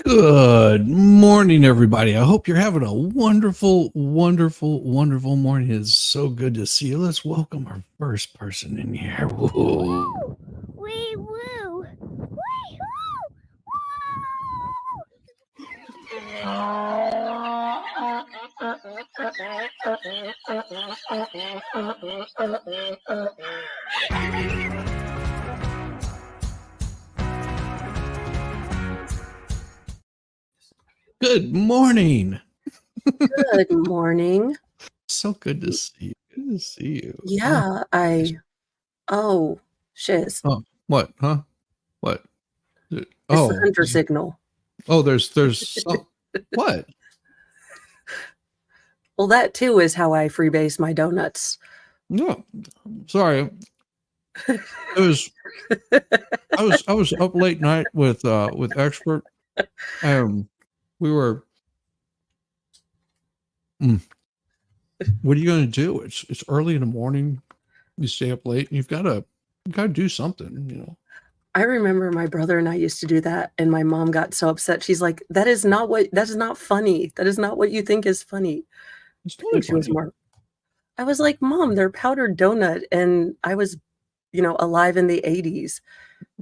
Good morning, everybody. I hope you're having a wonderful, wonderful, wonderful morning. It's so good to see you. Let's welcome our first person in here. Woo. Wee woo! Wee Good morning. Good morning. So good to see you. Good to see you. Yeah, shiz. Oh, what? Huh? What? It's the Oh, hunter signal. oh, there's what? Well, that too is how I freebase my donuts. No, sorry. It was I was up late night with expert. We were. What are you going to do? It's early in the morning. You stay up late, and you gotta do something. I remember my brother and I used to do that, and my mom got so upset. She's like, that is not funny. That is not what you think is funny. It's I totally think she was funny. more. I was like, Mom, they're powdered donut, and I was, alive in the 80s.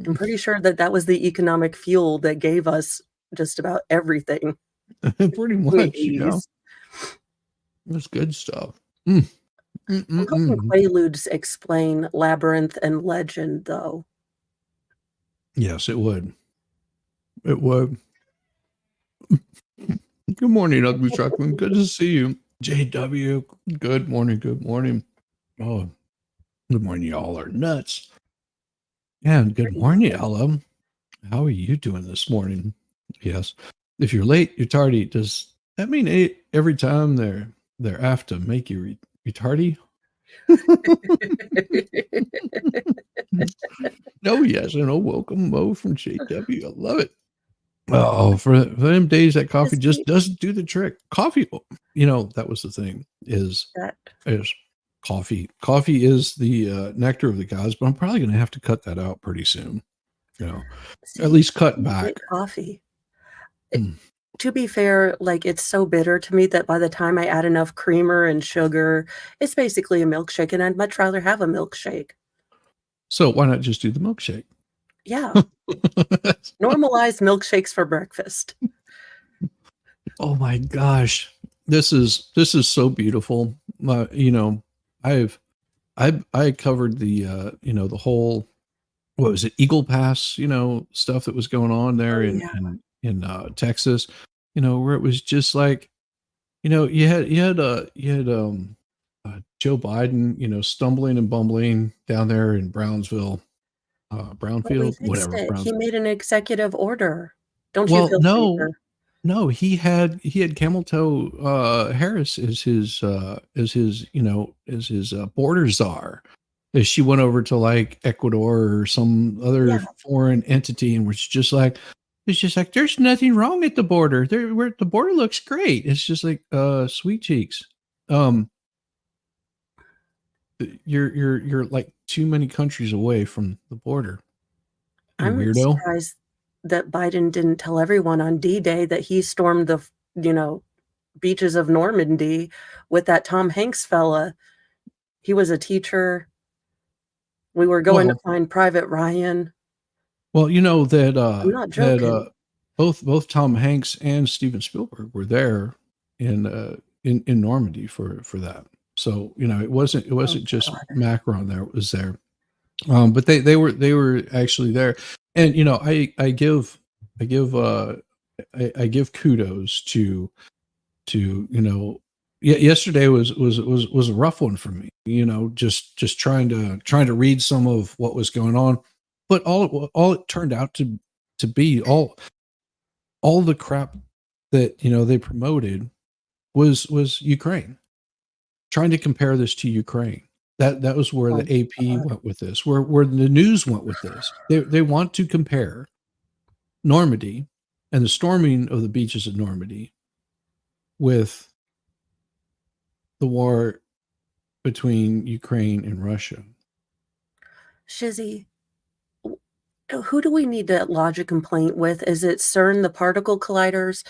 I'm pretty sure that was the economic fuel that gave us just about everything Pretty in the much, 80s. It's good stuff. I'm hoping Quaaludes explain Labyrinth and Legend, though. Yes, it would. It would. Good morning, Ugly Truckman. Good to see you. JW, good morning, good morning. Oh, good morning, y'all are nuts. And good morning, Ella. How are you doing this morning? Yes. If you're late, you're tardy. Does that mean every time they're after make you retardy? Oh, yes. And welcome, Mo from JW. I love it. Oh, for them days that coffee just doesn't do the trick. Coffee, that was the thing is coffee. Coffee is the nectar of the gods, but I'm probably going to have to cut that out pretty soon. At least cut back. Coffee. To be fair, it's so bitter to me that by the time I add enough creamer and sugar, it's basically a milkshake, and I'd much rather have a milkshake. So why not just do the milkshake? Yeah. Normalize milkshakes for breakfast. Oh my gosh. This is so beautiful. I covered the the whole, what was it, Eagle Pass, stuff that was going on there in Texas, where it was just like, you had Joe Biden, stumbling and bumbling down there in Brownfield, whatever. He made an executive order. Don't you feel safer? No, he had Camel Toe Harris as his border czar. As she went over to like Ecuador or some other foreign entity, and it's just like there's nothing wrong at the border. The border looks great. It's just like sweet cheeks. You're like too many countries away from the border. I'm weirdo. Surprised that Biden didn't tell everyone on D-Day that he stormed the, beaches of Normandy with that Tom Hanks fella. He was a teacher. We were going to find Private Ryan. Well, that I'm not joking. Both Tom Hanks and Steven Spielberg were there in Normandy for that. So it wasn't just Macron there. It was there, but they were actually there, and I give kudos to yesterday was a rough one for me. Just trying to read some of what was going on, but all it turned out to be all the crap that they promoted was Ukraine. Trying to compare this to Ukraine. That was where the AP went with this, where the news went with this. They want to compare Normandy and the storming of the beaches of Normandy with the war between Ukraine and Russia. Shizzy, Who do we need to lodge a complaint with? Is it CERN, the particle colliders?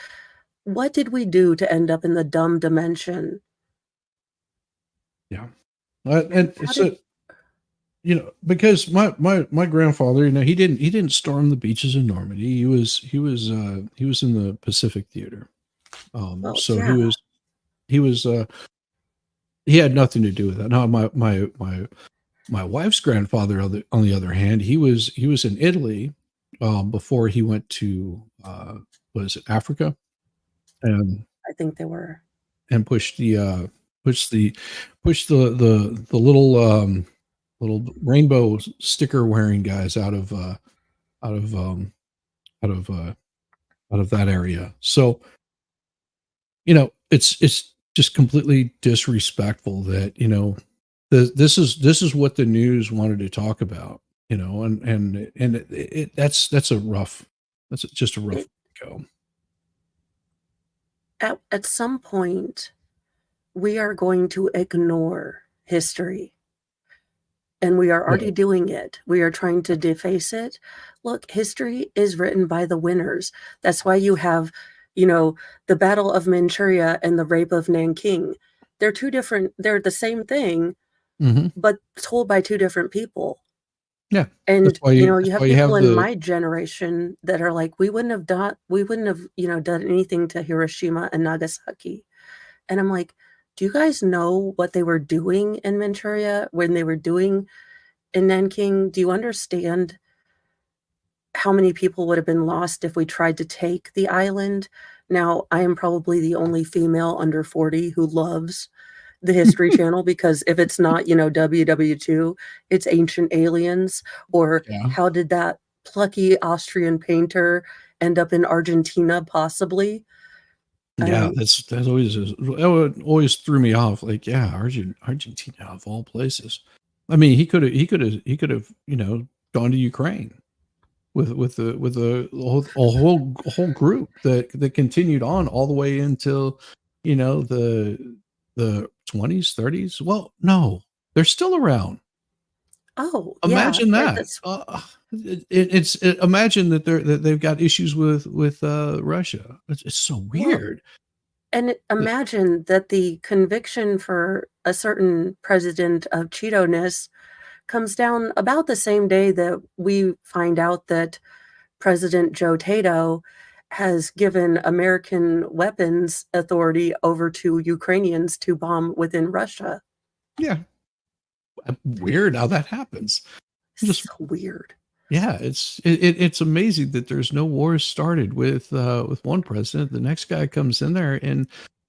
What did we do to end up in the dumb dimension? Yeah. And And how did so, because my grandfather, he didn't storm the beaches in Normandy. He was in the Pacific Theater. well, So yeah, he was he had nothing to do with that. Now my wife's grandfather, on the other hand, he was in Italy before he went to was it Africa, and I think they were. and pushed the the little little rainbow sticker wearing guys out of out of out of that area. So it's just completely disrespectful that this is what the news wanted to talk about, and that's a rough that's just a rough It, go. at some point, we are going to ignore history, and we are already Well, doing it. We are trying to deface it. Look, history is written by the winners. That's why you have, you know, the Battle of Manchuria and the Rape of Nanking. They're two different, they're the same thing, hmm but told by two different people. yeah, And, you that's have why you people have in the my generation that are like, we wouldn't have, done anything to Hiroshima and Nagasaki. And I'm like, do you guys know what they were doing in Manchuria when they were doing in Nanking? Do you understand how many people would have been lost if we tried to take the island? Now, I am probably the only female under 40 who loves the History Channel because if it's not, WW2, it's Ancient Aliens, or yeah. how did that plucky Austrian painter end up in Argentina, possibly? Yeah, Um, that's always that always threw me off. Like, yeah, Argentina of all places. I mean, he could have gone to Ukraine with a whole group that continued on all the way until the 20s, 30s. Well, no, they're still around. oh, yeah, Imagine that. that's Imagine that they've got issues with Russia. It's so well, weird. and imagine that the conviction for a certain president of Cheeto-ness comes down about the same day that we find out that President Joe Tato has given American weapons authority over to Ukrainians to bomb within Russia. Yeah, weird how that happens. Just So weird. yeah, it's amazing that there's no wars started with one president. The next guy comes in there and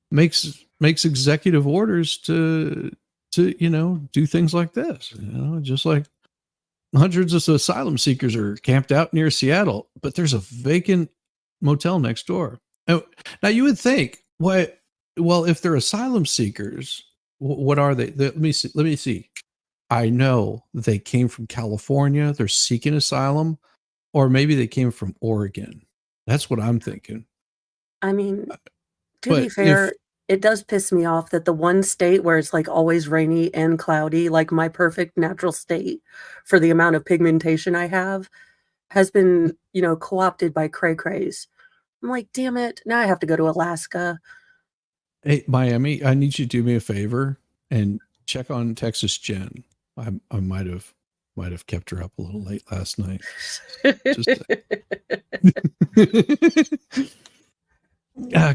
makes executive orders to do things like this. Just like hundreds of asylum seekers are camped out near Seattle, but there's a vacant motel next door. Now you would think, what? Well, if they're asylum seekers, what are they? Let me see. Let me see. I know they came from California. They're seeking asylum, or maybe they came from Oregon. That's what I'm thinking. I mean, to be But if fair, it does piss me off that the one state where it's like always rainy and cloudy, like my perfect natural state for the amount of pigmentation I have, has been, co-opted by cray crays. I'm like, damn it, now I have to go to Alaska. hey, Miami, I need you to do me a favor and check on Texas Jen. I might have kept her up a little late last night. Just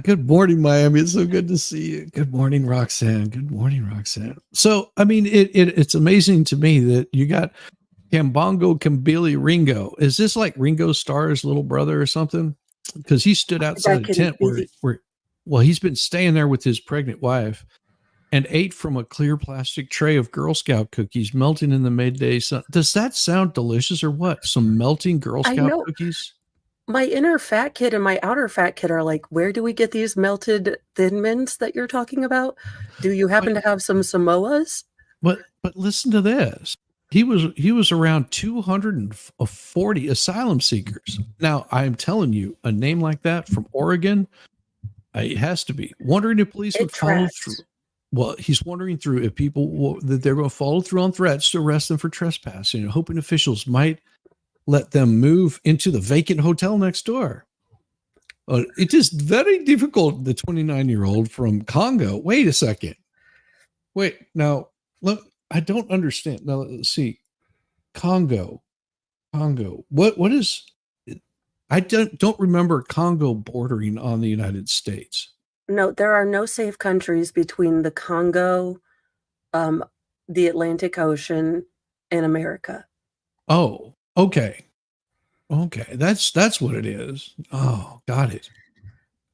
good morning, Miami. It's so good to see you. Good morning, Roxanne. Good morning, Roxanne. So, I mean, it's amazing to me that you got Kambongo Kambili Ringo. Is this like Ringo Starr's little brother or something? Because he stood outside That a can tent be. well, he's been staying there with his pregnant wife and ate from a clear plastic tray of Girl Scout cookies melting in the midday sun. Does that sound delicious or what? Some melting Girl I Scout know. cookies? My inner fat kid and my outer fat kid are like, "Where do we get these melted Thin Mints that you're talking about? Do you But happen to have some Samoas?" but listen to this. He was around 240 asylum seekers. Now, I'm telling you, a name like that from Oregon, it has to be. Wondering if police It would follow through. tracks. Well, he's wondering through if people that they're going to follow through on threats to arrest them for trespassing, hoping officials might let them move into the vacant hotel next door. It is very difficult. The 29-year-old from Congo. Wait a second. Wait, now, look, I don't understand. Now, let's see. Congo. What is, I don't remember Congo bordering on the United States. No, there are no safe countries between the Congo, the Atlantic Ocean, and America. Oh, okay. Okay. That's what it is. Oh, got it.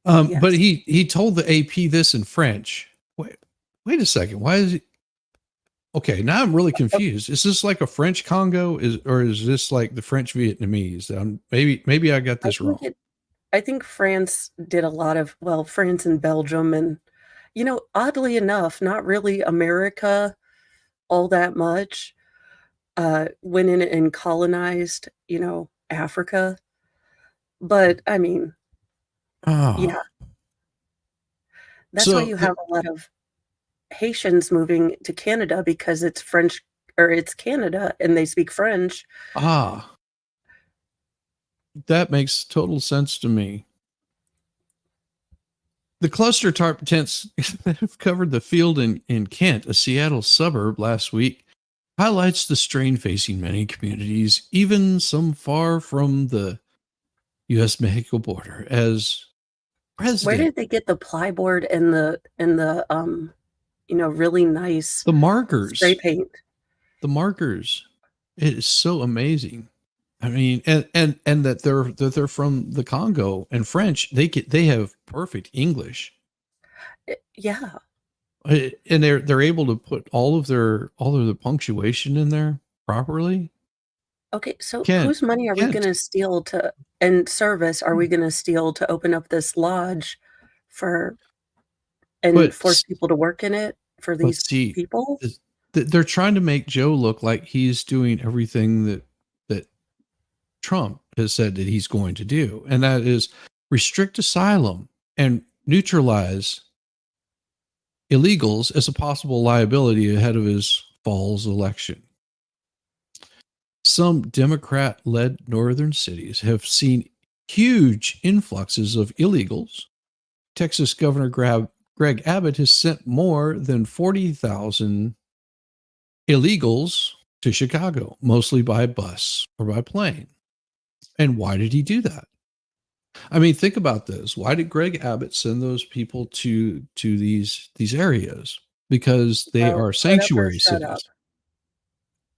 But Yes. he told the AP this in French. Wait a second. Why is he? Okay, now I'm really confused. Is this like a French Congo, or is this like the French Vietnamese? Maybe I got I this think wrong. it I think France did a lot of, well, France and Belgium and, oddly enough, not really America all that much, went in and colonized, Africa. But, I mean, Oh, yeah, that's why so you have a lot of Haitians moving to Canada because it's French, or it's Canada and they speak French. ah, that makes total sense to me. The cluster tarp tents that have covered the field in Kent, a Seattle suburb, last week, highlights the strain facing many communities, even some far from the U.S. Mexico border. As Where president, did they get the plyboard and really nice the spray markers, paint? the markers, it is so amazing. I mean, and that they're from the Congo and French. They have perfect English. Yeah. And they're able to put all of the punctuation in there properly. Okay, so Kent, whose money are we Kent. gonna steal to and service are we gonna steal to open up this lodge for and But force people to work in it for but these see, people? they're trying to make Joe look like he's doing everything that Trump has said that he's going to do, and that is restrict asylum and neutralize illegals as a possible liability ahead of his fall's election. Some Democrat led northern cities have seen huge influxes of illegals. Texas Governor Greg Abbott has sent more than 40,000 illegals to Chicago, mostly by bus or by plane. And why did he do that? I mean, think about this. Why did Greg Abbott send those people to these areas? Because they Well, are put up or sanctuary shut up. cities.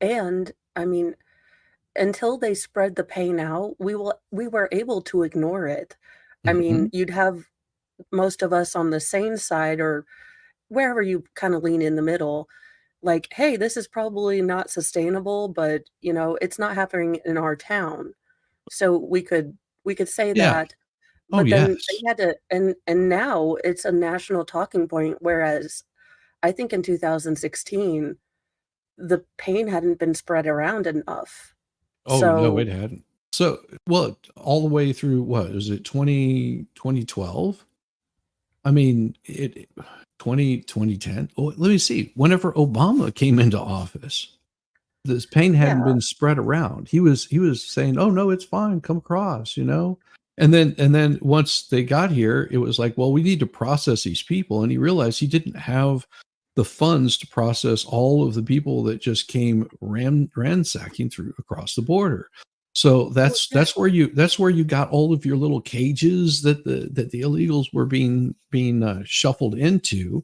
And, I mean, until they spread the pain out, we were able to ignore it. I mean, Mhm. you'd have most of us on the sane side or wherever you kinda lean in the middle, like, "Hey, this is probably not sustainable, but, it's not happening in our town." So we could say Yeah. that, Oh, but then they yes. had to and now it's a national talking point, whereas I think in 2016, the pain hadn't been spread around enough. Oh, no, So, it hadn't. So, well, all the way through what is it, 2012? I mean, it 2010. Oh, let me see. Whenever Obama came into office, this pain hadn't yeah. been spread around. He was saying, "Oh no, it's fine. Come across." And then once they got here, it was like, "Well, we need to process these people." And he realized he didn't have the funds to process all of the people that just came ransacking through across the border. So Well, that's yeah. that's where you got all of your little cages that the illegals were being shuffled into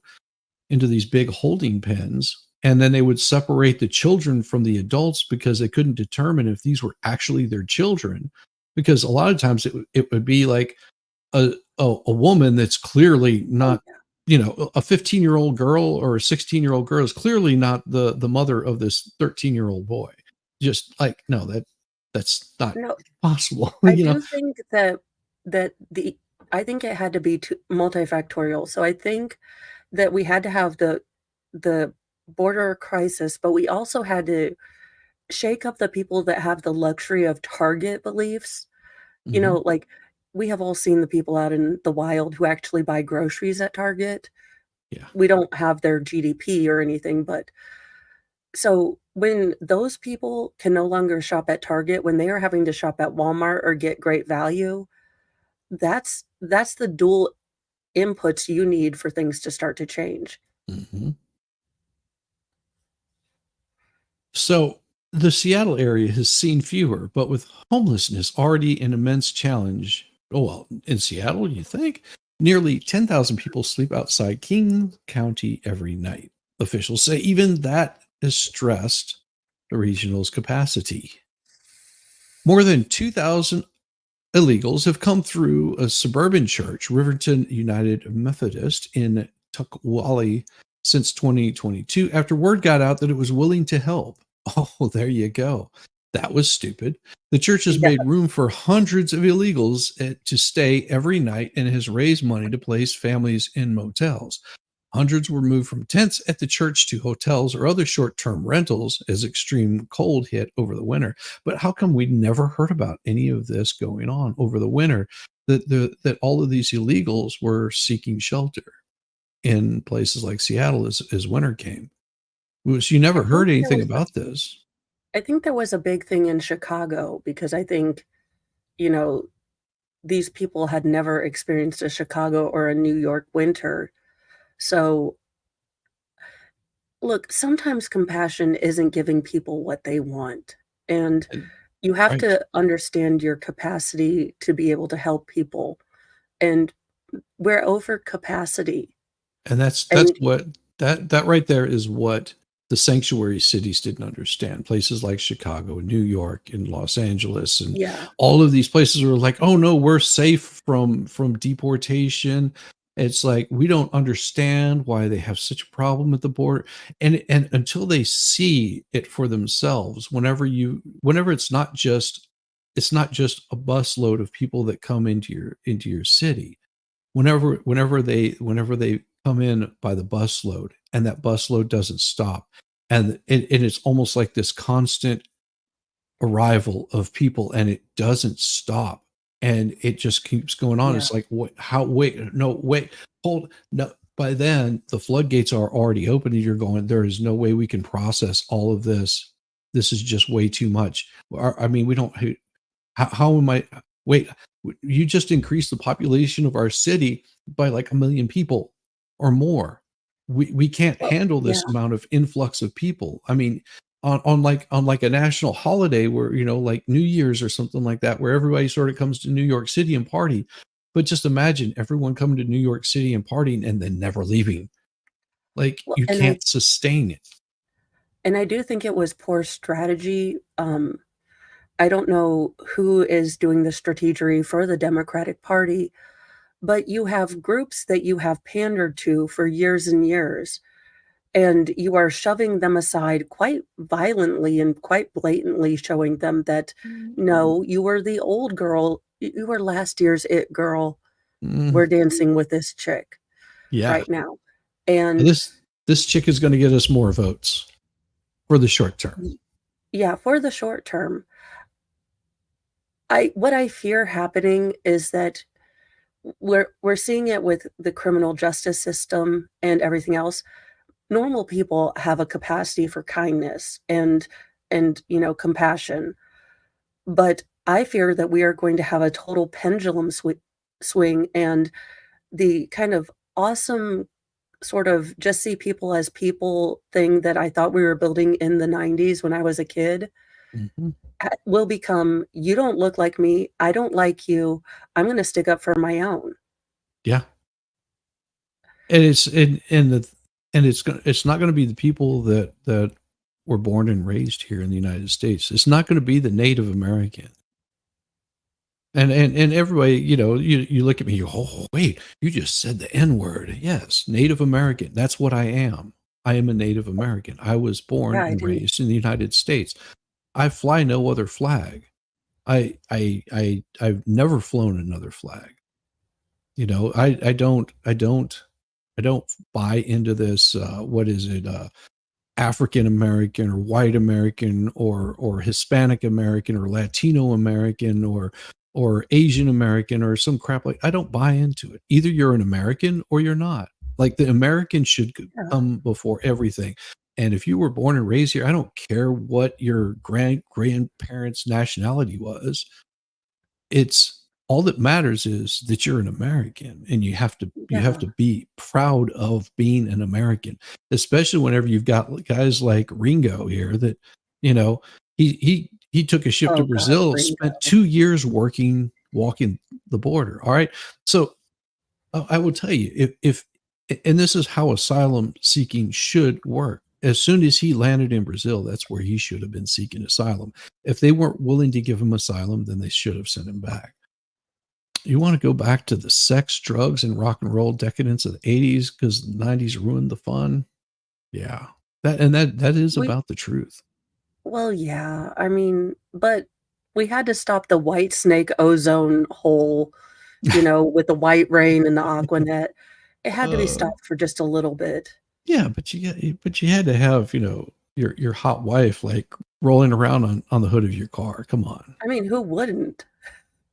these big holding pens, and then they would separate the children from the adults because they couldn't determine if these were actually their children, because a lot of times it would be like a woman that's clearly Oh, not, yeah. a 15-year-old girl or a 16-year-old girl is clearly not the mother of this 13-year-old boy. Just like, no, that's not No, possible. I do think that the I think it had to be multifactorial. So I think that we had to have the border crisis, but we also had to shake up the people that have the luxury of Target beliefs. Mhm. Like, we have all seen the people out in the wild who actually buy groceries at Target. Yeah. We don't have their GDP or anything, but So when those people can no longer shop at Target, when they are having to shop at Walmart or get great value, that's the dual inputs you need for things to start to change. Hmm. So the Seattle area has seen fewer, but with homelessness already an immense challenge. Oh, well, in Seattle, you think? Nearly 10,000 people sleep outside King County every night. Officials say even that has stressed the regional's capacity. More than 2,000 illegals have come through a suburban church, Riverton United Methodist in Tukwali, since 2022, after word got out that it was willing to help. Oh, there you go. That was stupid. The church has Yeah, made room for hundreds of illegals to stay every night and has raised money to place families in motels. Hundreds were moved from tents at the church to hotels or other short term rentals as extreme cold hit over the winter. But how come we never heard about any of this going on over the winter? That all of these illegals were seeking shelter in places like Seattle as winter came. You I never think heard there anything was about this. I think there was a big thing in Chicago because I think, you know, these people had never experienced a Chicago or a New York winter. So, look, sometimes compassion isn't giving people what they want. And And- you have Right. to understand your capacity to be able to help people. And we're over capacity. And that's And what that right there is what the sanctuary cities didn't understand. Places like Chicago and New York and Los Angeles and yeah, all of these places were like, "Oh no, we're safe from deportation." It's like we don't understand why they have such a problem at the border. And until they see it for themselves, whenever it's not just a busload of people that come into your city, whenever they come in by the busload and that busload doesn't stop, and it's almost like this constant arrival of people and it doesn't stop and it just keeps going on. yeah. It's like, what, how, wait, no, wait, hold, no. By then the floodgates are already open and you're going, there is no way we can process all of this. This is just way too much. I mean, we don't, how am I? Wait, you just increased the population of our city by like 1 million people or more. We can't Well, handle yeah. this amount of influx of people. I mean, on like a national holiday where like New Year's or something like that, where everybody sort of comes to New York City and party. But just imagine everyone coming to New York City and partying and then never leaving. Like Well, you can't sustain it. and I do think it was poor strategy. I don't know who is doing the strategery for the Democratic Party, but you have groups that you have pandered to for years and years, and you are shoving them aside quite violently and quite blatantly showing them that, no, you were the old girl. You were last year's it girl. Mm, We're dancing with this chick yeah, right now. And this chick is going to get us more votes for the short term. yeah, for the short term, what I fear happening is that we're seeing it with the criminal justice system and everything else. Normal people have a capacity for kindness and compassion, but I fear that we are going to have a total pendulum swing, and the kind of awesome sort of just see people as people thing that I thought we were building in the 90s when I was a kid Mhm. will become, you don't look like me, I don't like you, I'm going to stick up for my own. Yeah, and it's not going to be the people that were born and raised here in the United States. It's not going to be the Native American. And everybody, you look at me, oh wait, you just said the N word. Yes, Native American. That's what I am. I am a Native American. I was born Yeah, I and didn't. raised in the United States. I fly no other flag. I've never flown another flag. I don't buy into this. What is it? African American or white American or Hispanic American or Latino American or Asian American or some crap like. I don't buy into it. Either you're an American or you're not. Like the American should Yeah. come before everything. And if you were born and raised here, I don't care what your grandparents' nationality was. It's all that matters is that you're an American, and you have Yeah. to be proud of being an American, especially whenever you've got guys like Ringo here that, you know, he took a ship to Oh God, Brazil, spent Ringo. 2 years walking the border. All right. So I will tell you, if and this is how asylum seeking should work. As soon as he landed in Brazil, that's where he should have been seeking asylum. If they weren't willing to give him asylum, then they should have sent him back. You want to go back to the sex, drugs, and rock and roll decadence of the 80s because the 90s ruined the fun? Yeah. That is We about the truth. Well, yeah, I mean, but we had to stop the white snake ozone hole, with the white rain and the Aquanet. It had to be Uh, stopped for just a little bit. yeah, but you had to have, your hot wife like rolling around on the hood of your car. Come on. I mean, who wouldn't?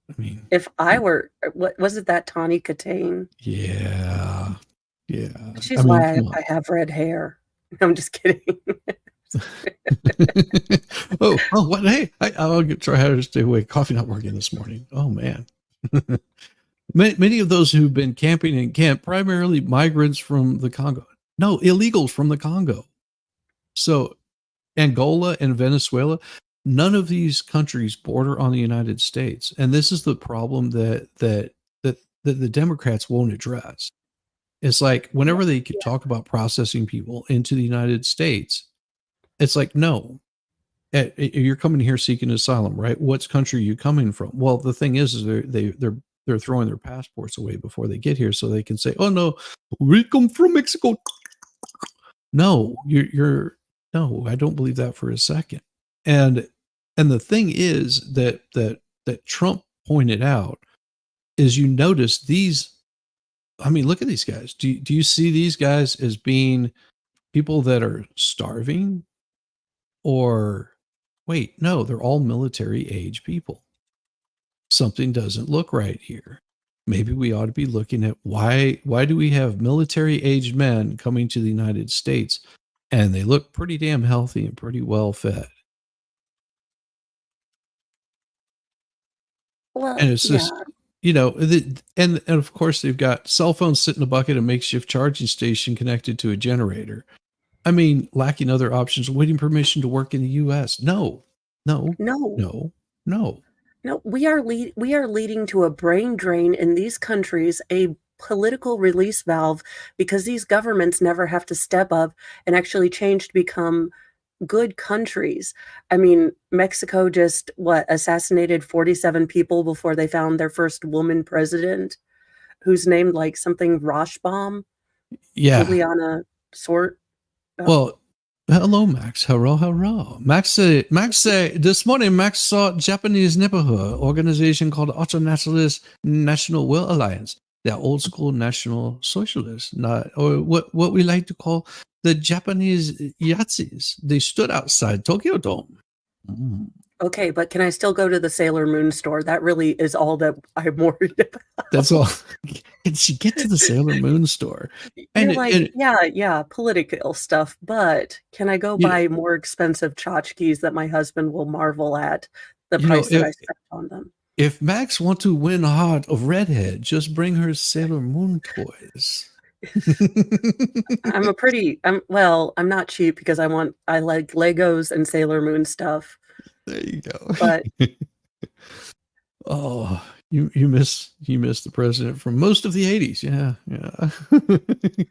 I mean, If I were what was it, that Tawny Katane? yeah. Yeah. I She's mean, why come on. I have red hair. I'm just kidding. Oh, what? Hey, I'll try harder to stay awake. Coffee not working this morning. Oh man. Many of those who've been camping in camp, primarily migrants from the Congo. No, illegals from the Congo. So Angola and Venezuela, none of these countries border on the United States. And this is the problem that the Democrats won't address. It's like whenever they could talk about processing people into the United States, it's like, no, you're coming here seeking asylum, right? What country are you coming from? Well, the thing is they're throwing their passports away before they get here, so they can say, "Oh no, we come from Mexico." No, you're no, I don't believe that for a second. And the thing is that Trump pointed out is you notice these. I mean, look at these guys. Do you see these guys as being people that are starving? Or wait, no, they're all military age people. Something doesn't look right here. Maybe we ought to be looking at why do we have military aged men coming to the United States and they look pretty damn healthy and pretty well fed. Well, And it's yeah. just, and of course they've got cell phones sit in a bucket, a makeshift charging station connected to a generator. I mean, lacking other options, waiting permission to work in the US. No, no, No. no, no. No, we are leading to a brain drain in these countries, a political release valve, because these governments never have to step up and actually change to become good countries. I mean, Mexico just assassinated 47 people before they found their first woman president, who's named like something Roshbaum, Yeah. Juliana Sort. Oh, Well, hello, Max. Hello, hello. This morning, Max saw Japanese neighborhood organization called Ultra Nationalist National Will Alliance. They're old school national socialists, not or what we like to call the Japanese Yazis. They stood outside Tokyo Dome. Mm. okay, but can I still go to the Sailor Moon store? That really is all that I'm worried about. That's all. Can she get to the Sailor Moon store? You're And like, yeah, political stuff, but can I go you know, buy more expensive tchotchkes that my husband will marvel at the you know, price that I spent on them? if Max want to win heart of Redhead, just bring her Sailor Moon toys. I'm not cheap because I like Legos and Sailor Moon stuff, There you go. but Oh, you miss the president from most of the 80s. Yeah, yeah.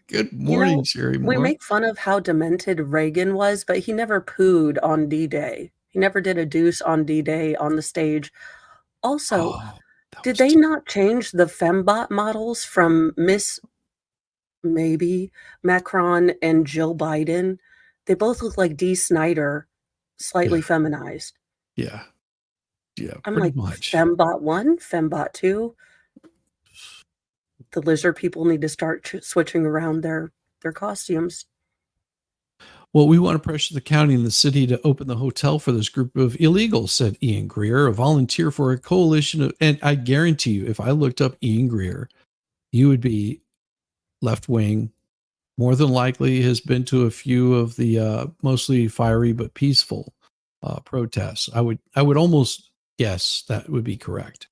Good you morning, know, Sherry we Moore. make fun of how demented Reagan was, but he never pooed on D-Day. He never did a deuce on D-Day on the stage. Also, Oh, that did was they not change the fembot models from Miss maybe Macron and Jill Biden? They both look like Dee Snider, yeah, slightly feminized. yeah, yeah, I'm pretty like, much. Fembot 1, Fembot 2. The lizard people need to start switching around their costumes. Well, we want to pressure the county and the city to open the hotel for this group of illegals, said Ian Greer, a volunteer for a coalition of, and I guarantee you, if I looked up Ian Greer, he would be left wing, more than likely has been to a few of the mostly fiery but peaceful protests. I would almost guess that would be correct.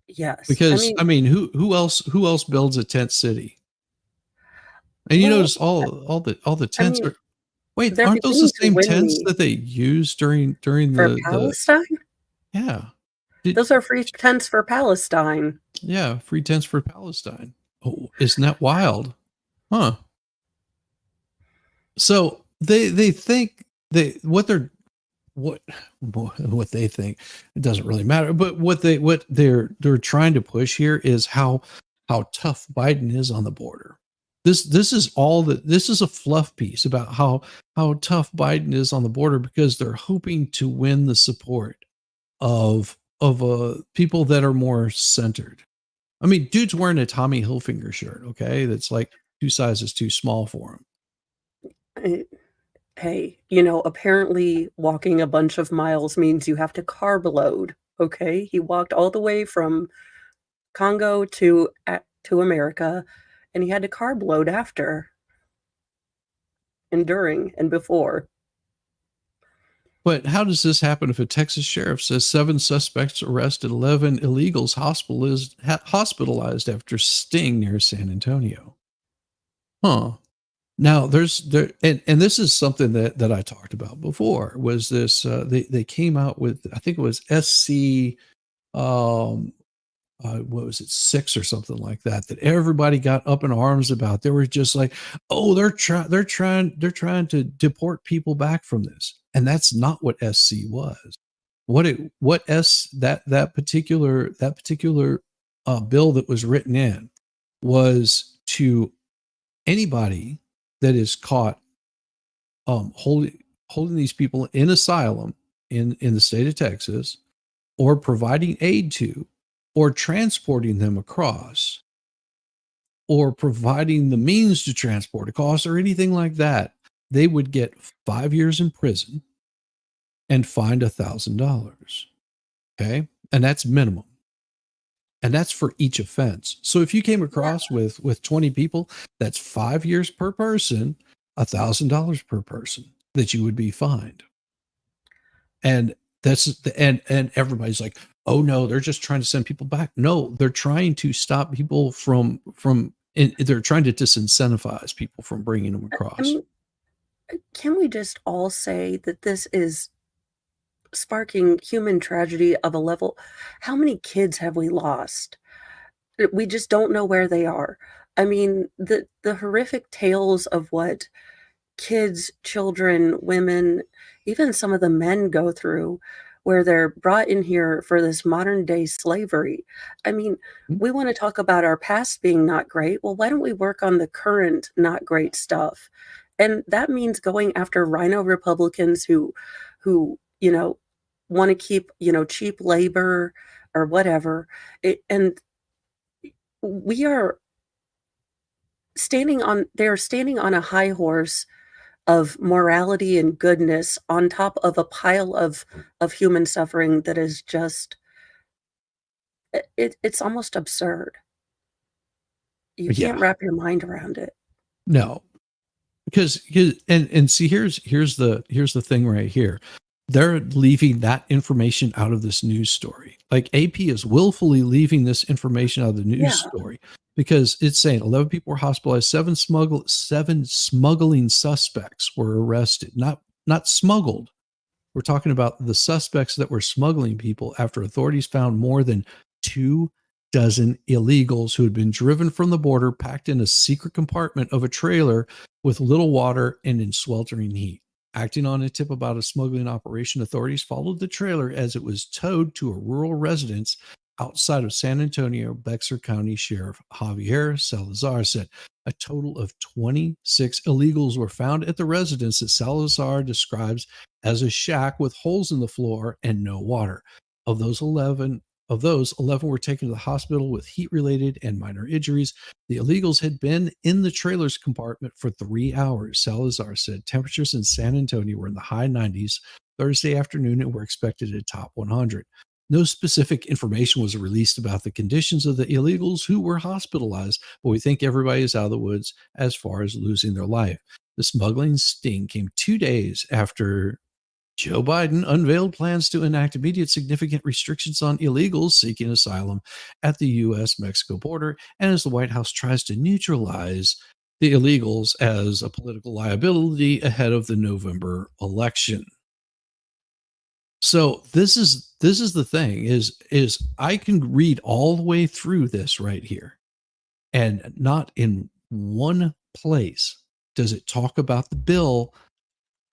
Yes. Because I mean, who else builds a tent city? And you well, notice all the I tents mean, are, wait, they're aren't those beginning the to same win tents me that they use during for the Palestine. yeah. Did, Those are free tents for Palestine. yeah, free tents for Palestine. Oh, isn't that wild? Huh. So they think they what what they think, it doesn't really matter, but what they're trying to push here is how tough Biden is on the border. This is all that this is a fluff piece about how tough Biden is on the border, because they're hoping to win the support of people that are more centered. I mean, dude's wearing a Tommy Hilfiger shirt, okay? That's like 2 sizes too small for him. Eh, Hey, apparently walking a bunch of miles means you have to carb load. Okay, he walked all the way from Congo to America, and he had to carb load after and during and before. But how does this happen if a Texas sheriff says 7 suspects arrested, 11 illegals hospitalized after sting near San Antonio? Huh. Now and this is something that I talked about before, was this they came out with, I think it was SC um what was it, 6 or something like that, that everybody got up in arms about. They were just like, oh, they're trying to deport people back from this. And that's not what SC was. That particular bill that was written in was to anybody that is caught holding these people in asylum in the state of Texas, or providing aid to, or transporting them across, or providing the means to transport across, or anything like that, they would get 5 years in prison and fined $1,000. Okay. And that's minimum. And that's for each offense. So if you came across with 20 people, that's 5 years per person, $1,000 per person that you would be fined. And and everybody's like, oh no, they're just trying to send people back. No, they're trying to stop people they're trying to disincentivize people from bringing them I across. mean, can we just all say that this is sparking human tragedy of a level? How many kids have we lost? We just don't know where they are. I mean, the horrific tales of what kids, children, women, even some of the men go through, where they're brought in here for this modern day slavery. I mean, we want to talk about our past being not great. Well, why don't we work on the current not great stuff? And that means going after rhino Republicans who want to keep, cheap labor or whatever. And we are they're standing on a high horse of morality and goodness on top of a pile of human suffering that is just it's almost absurd. You Yeah, can't wrap your mind around it. no, because and see, here's the thing right here. They're leaving that information out of this news story. Like, AP is willfully leaving this information out of the news Yeah. story, because it's saying 11 people were hospitalized, seven smuggling suspects were arrested, not smuggled. We're talking about the suspects that were smuggling people, after authorities found more than 2 dozen illegals who had been driven from the border, packed in a secret compartment of a trailer with little water and in sweltering heat. Acting on a tip about a smuggling operation, authorities followed the trailer as it was towed to a rural residence outside of San Antonio. Bexar County Sheriff Javier Salazar said a total of 26 illegals were found at the residence that Salazar describes as a shack with holes in the floor and no water. Of those 11, were taken to the hospital with heat-related and minor injuries. The illegals had been in the trailer's compartment for 3 hours. Salazar said temperatures in San Antonio were in the high 90s Thursday afternoon and were expected to top 100. No specific information was released about the conditions of the illegals who were hospitalized, but we think everybody is out of the woods as far as losing their life. The smuggling sting came 2 days after Joe Biden unveiled plans to enact immediate significant restrictions on illegals seeking asylum at the US Mexico border, and as the White House tries to neutralize the illegals as a political liability ahead of the November election. So this is the thing is I can read all the way through this right here, and not in one place does it talk about the bill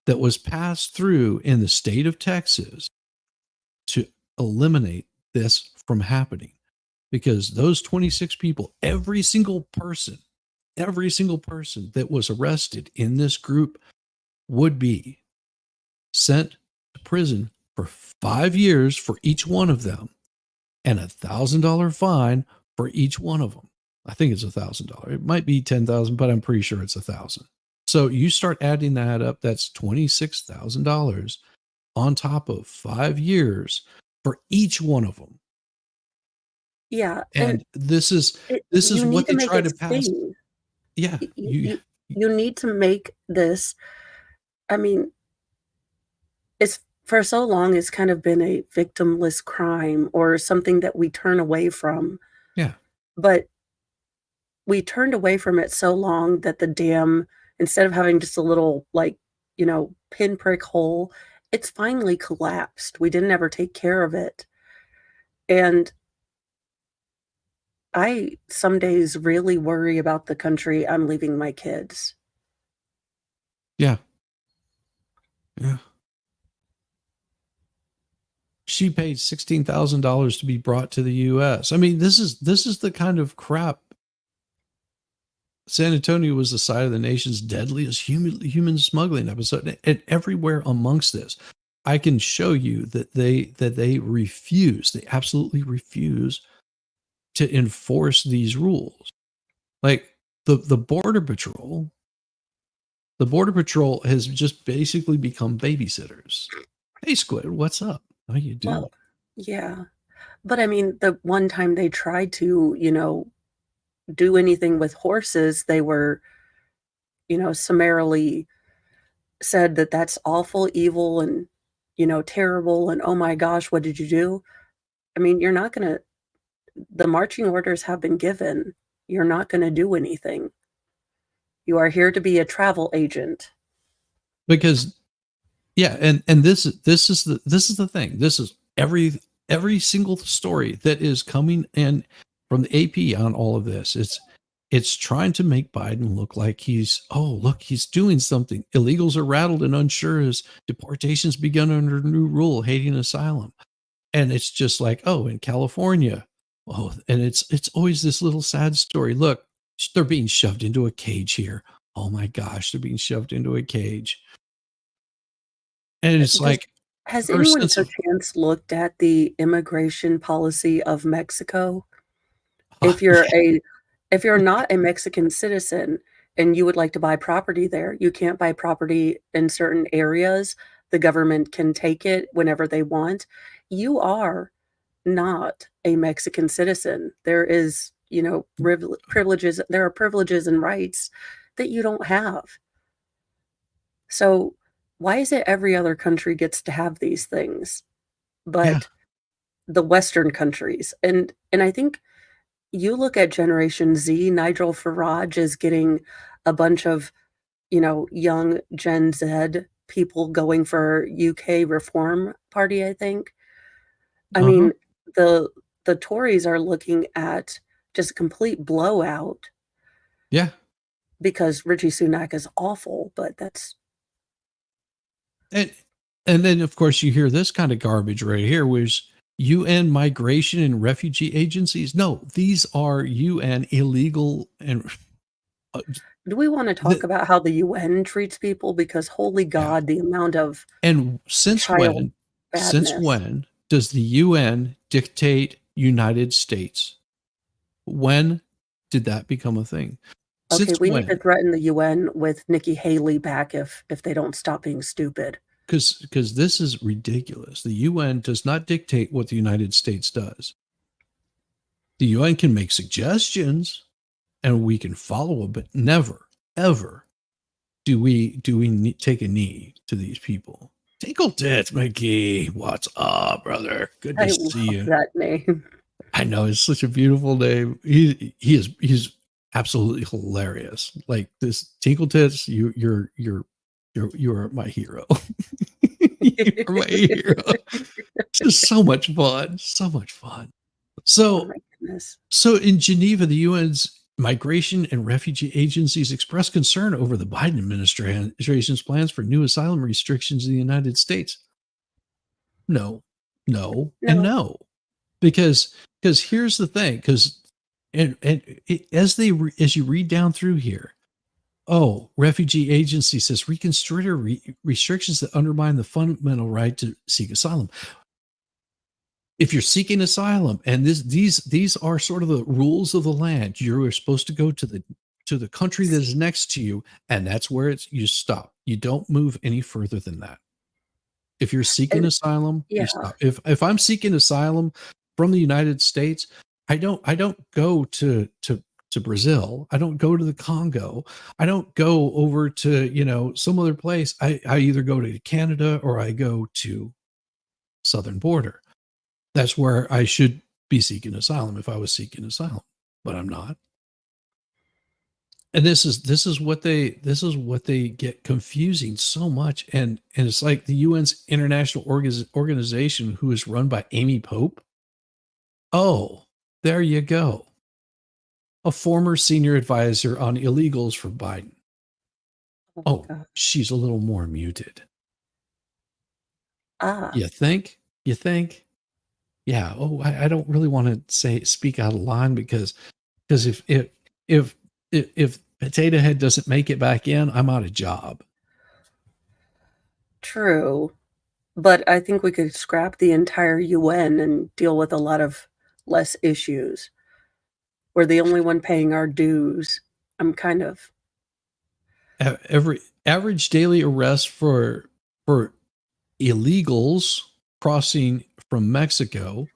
that was passed through in the state of Texas to eliminate this from happening, because those 26 people, every single person that was arrested in this group would be sent to prison for 5 years for each one of them, and $1,000 fine for each one of them. I think it's $1,000. It might be 10,000, but I'm pretty sure it's 1,000. So you start adding that up, that's $26,000 on top of 5 years for each one of them. Yeah, And this is you need what to they make try it to pass. sting. Yeah, You need to make this. I mean, it's for so long it's kind of been a victimless crime or something that we turn away from. yeah, But we turned away from it so long that the dam, instead of having just a little, like, pinprick hole, it's finally collapsed. We didn't ever take care of it. And I some days really worry about the country I'm leaving my kids. yeah, yeah. She paid $16,000 to be brought to the US. I mean, this is the kind of crap. San Antonio was the site of the nation's deadliest human smuggling episode, and everywhere amongst this, I can show you that they refuse. They absolutely refuse to enforce these rules. Like the border patrol. The border patrol has just basically become babysitters. Hey, Squid, what's up? How you doing? Well, yeah. But I mean, the one time they tried to, do anything with horses, they were, summarily said that that's awful, evil, and, terrible. And oh my gosh, what did you do? I mean, you're not going to, the marching orders have been given. You're not going to do anything. You are here to be a travel agent. Because yeah, and this is the thing. This is every single story that is coming in from the AP on all of this. It's trying to make Biden look like he's doing something. Illegals are rattled and unsure as deportations begun under new rule, hating asylum. And it's just like, oh, in California. Oh, and it's always this little sad story. Look, they're being shoved into a cage here. Oh my gosh, they're being shoved into a cage. And it's like Has her anyone sense of perchance looked at the immigration policy of Mexico? oh, If you're a if you're not a Mexican citizen and you would like to buy property there, you can't buy property in certain areas. The government can take it whenever they want. You are not a Mexican citizen. There is, privileges. There are privileges and rights that you don't have. So why is it every other country gets to have these things, yeah, but the Western countries? And I think you look at Generation Z, Nigel Farage is getting a bunch of, young Gen Z people going for UK Reform Party, I think. I uh-huh, mean, the Tories are looking at just a complete blowout yeah. because Richie Sunak is awful, but that's And then of course you hear this kind of garbage right here, which UN migration and refugee agencies. No, these are UN illegal and uh, do we wanna talk the, about how the UN treats people? Because holy yeah. God, the amount of And child since badness. when does the UN dictate United States? When did that become a thing? Okay, Since we need to when? threaten the UN with Nikki Haley back if they don't stop being stupid. because this is ridiculous. The UN does not dictate what the United States does. The UN can make suggestions and we can follow them, but never, ever do we take a knee to these people. Tinkle Tits McGee, what's up, brother? Good to I see love you. that name. I know, it's such a beautiful name. He's absolutely hilarious. Like this Tinkle Tits, you're my hero. You're my hero. It's just so much fun. So much fun. Oh So my goodness. so in Geneva, the UN's migration and refugee agencies expressed concern over the Biden administration's plans for new asylum restrictions in the United States. No, no, and No. no, because here's the thing. Because as you read down through here, oh, refugee agency says reconsider restrictions that undermine the fundamental right to seek asylum. If you're seeking asylum, and these are sort of the rules of the land, you're supposed to go to the country that is next to you, and that's where you stop. You don't move any further than that. If you're seeking And asylum, yeah, you stop. If I'm seeking asylum from the United States, I don't go to Brazil. I don't go to the Congo. I don't go over to some other place. I either go to Canada or I go to southern border. That's where I should be seeking asylum if I was seeking asylum, but I'm not. And this is what they get confusing so much, and it's like the UN's international organization, who is run by Amy Pope. Oh, there you go. A former senior advisor on illegals for Biden. Oh, God. she's a little more muted. Ah, You think? You think? Yeah. Oh, I don't really want to speak out of line because if Potato Head doesn't make it back in, I'm out of job. true. But I think we could scrap the entire UN and deal with a lot of less issues. We're the only one paying our dues. I'm kind of Every average daily arrest for illegals crossing from Mexico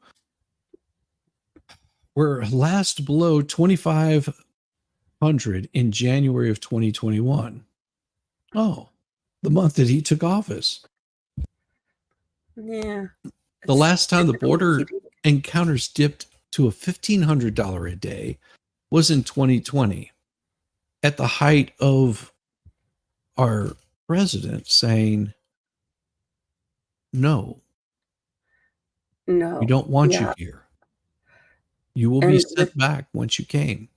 were last below 2,500 in January of 2021. Oh, the month that he took office. yeah. The last time the It's really border cheating. encounters dipped to a $1,500 a day was in 2020, at the height of our president saying, no, we No. don't want you Yeah. here. You will be And sent back once you came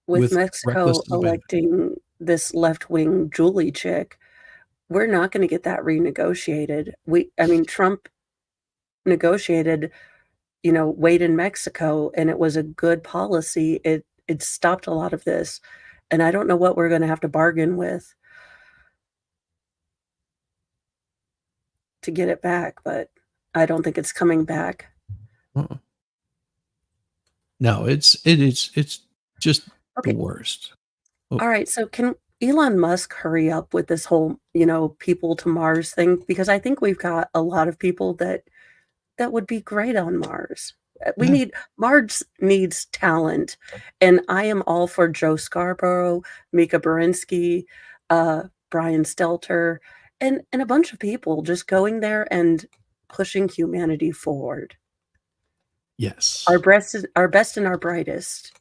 with with Mexico breakfast and benefits. electing this left-wing Julie chick, we're not gonna get that renegotiated. I mean, Trump negotiated, wait in Mexico, and it was a good policy. It stopped a lot of this, and I don't know what we're gonna have to bargain with to get it back, but I don't think it's coming back. Uh-uh. No, it's just the Okay. worst. Oh, Alright, so can Elon Musk hurry up with this whole, people to Mars thing? Because I think we've got a lot of people that would be great on Mars. yeah. Mars needs talent, and I am all for Joe Scarborough, Mika Berinsky, Brian Stelter, and a bunch of people just going there and pushing humanity forward. Yes. Our best and our brightest.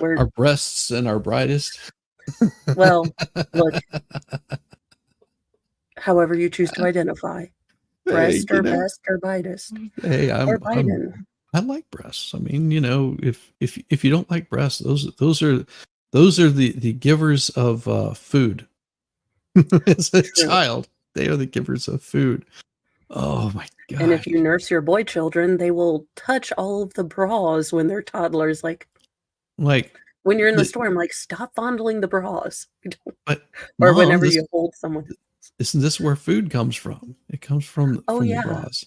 Our breasts and our brightest. Well, look, however you choose to identify. Hey, Breast or best or brightest. hey, Or Biden. I like breasts. I mean, if you don't like breasts, those are the givers of food. As a True. child, they are the givers of food. Oh my And if god! you nurse your boy children, they will touch all of the bras when they're toddlers. Like Like, when you're in the the, store, I'm like, stop fondling the bras. but Or mom, whenever you hold someone. isn't this where food comes from? It comes Oh, from the yeah. bras.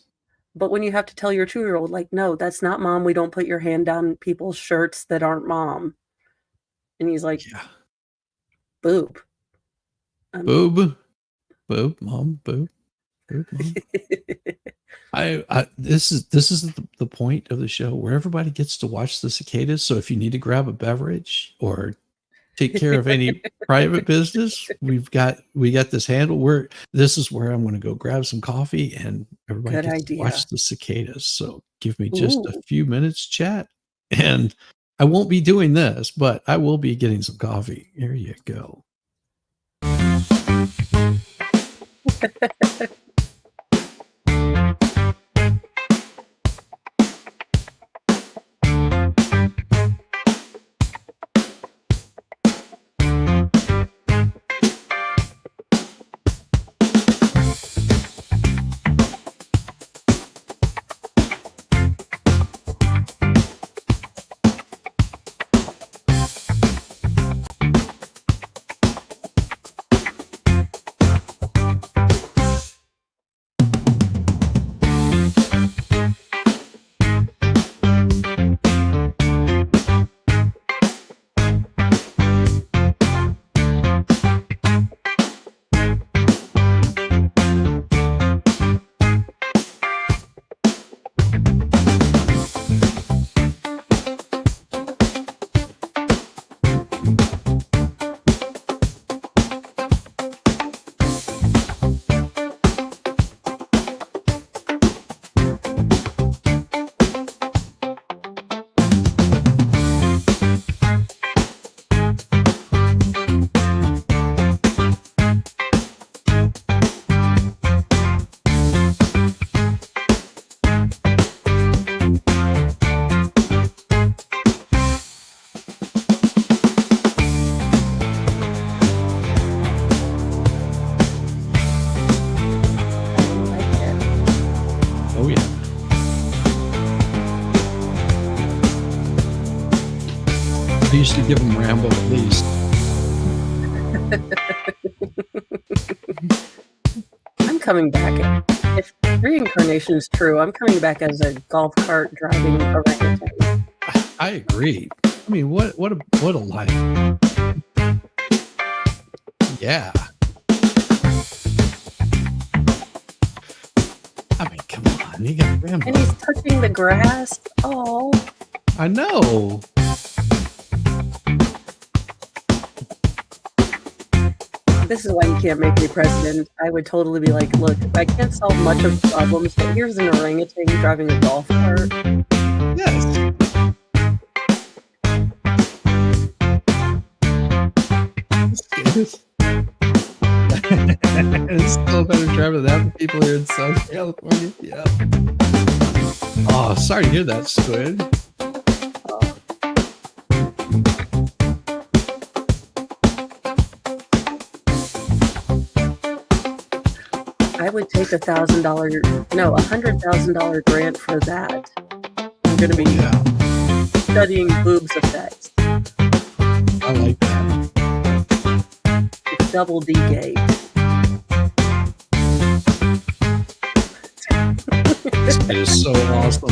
But when you have to tell your 2-year-old, like, no, that's not mom. We don't put your hand down people's shirts that aren't mom. And he's like, Yeah, boob. boob, boob, mom, boob. Good mom. This is the point of the show where everybody gets to watch the cicadas. So if you need to grab a beverage or take care of any private business, we got this handle. This is where I'm going to go grab some coffee, and everybody Good gets to idea. watch the cicadas. So give me just a Ooh. few minutes chat, and I won't be doing this, but I will be getting some coffee. Here you go. Oh yeah. I used to give them Rambo at least. I'm coming back. If reincarnation is true, I'm coming back as a golf cart driving orangutan. I agree. I mean, what a life. Yeah. I mean, come on, you got Rambo. And he's touching the grass. Oh. I know. This is why you can't make me president. I would totally be like, look, I can't solve much of the problems, but here's an orangutan driving a golf cart. Yes. It's still better driving than the people here in South California. Yeah. Oh, sorry to hear that, Squid. I would take $100,000 grant for that. I'm going to be studying boobs effects. I like that. It's double D gay. This kid is so awesome.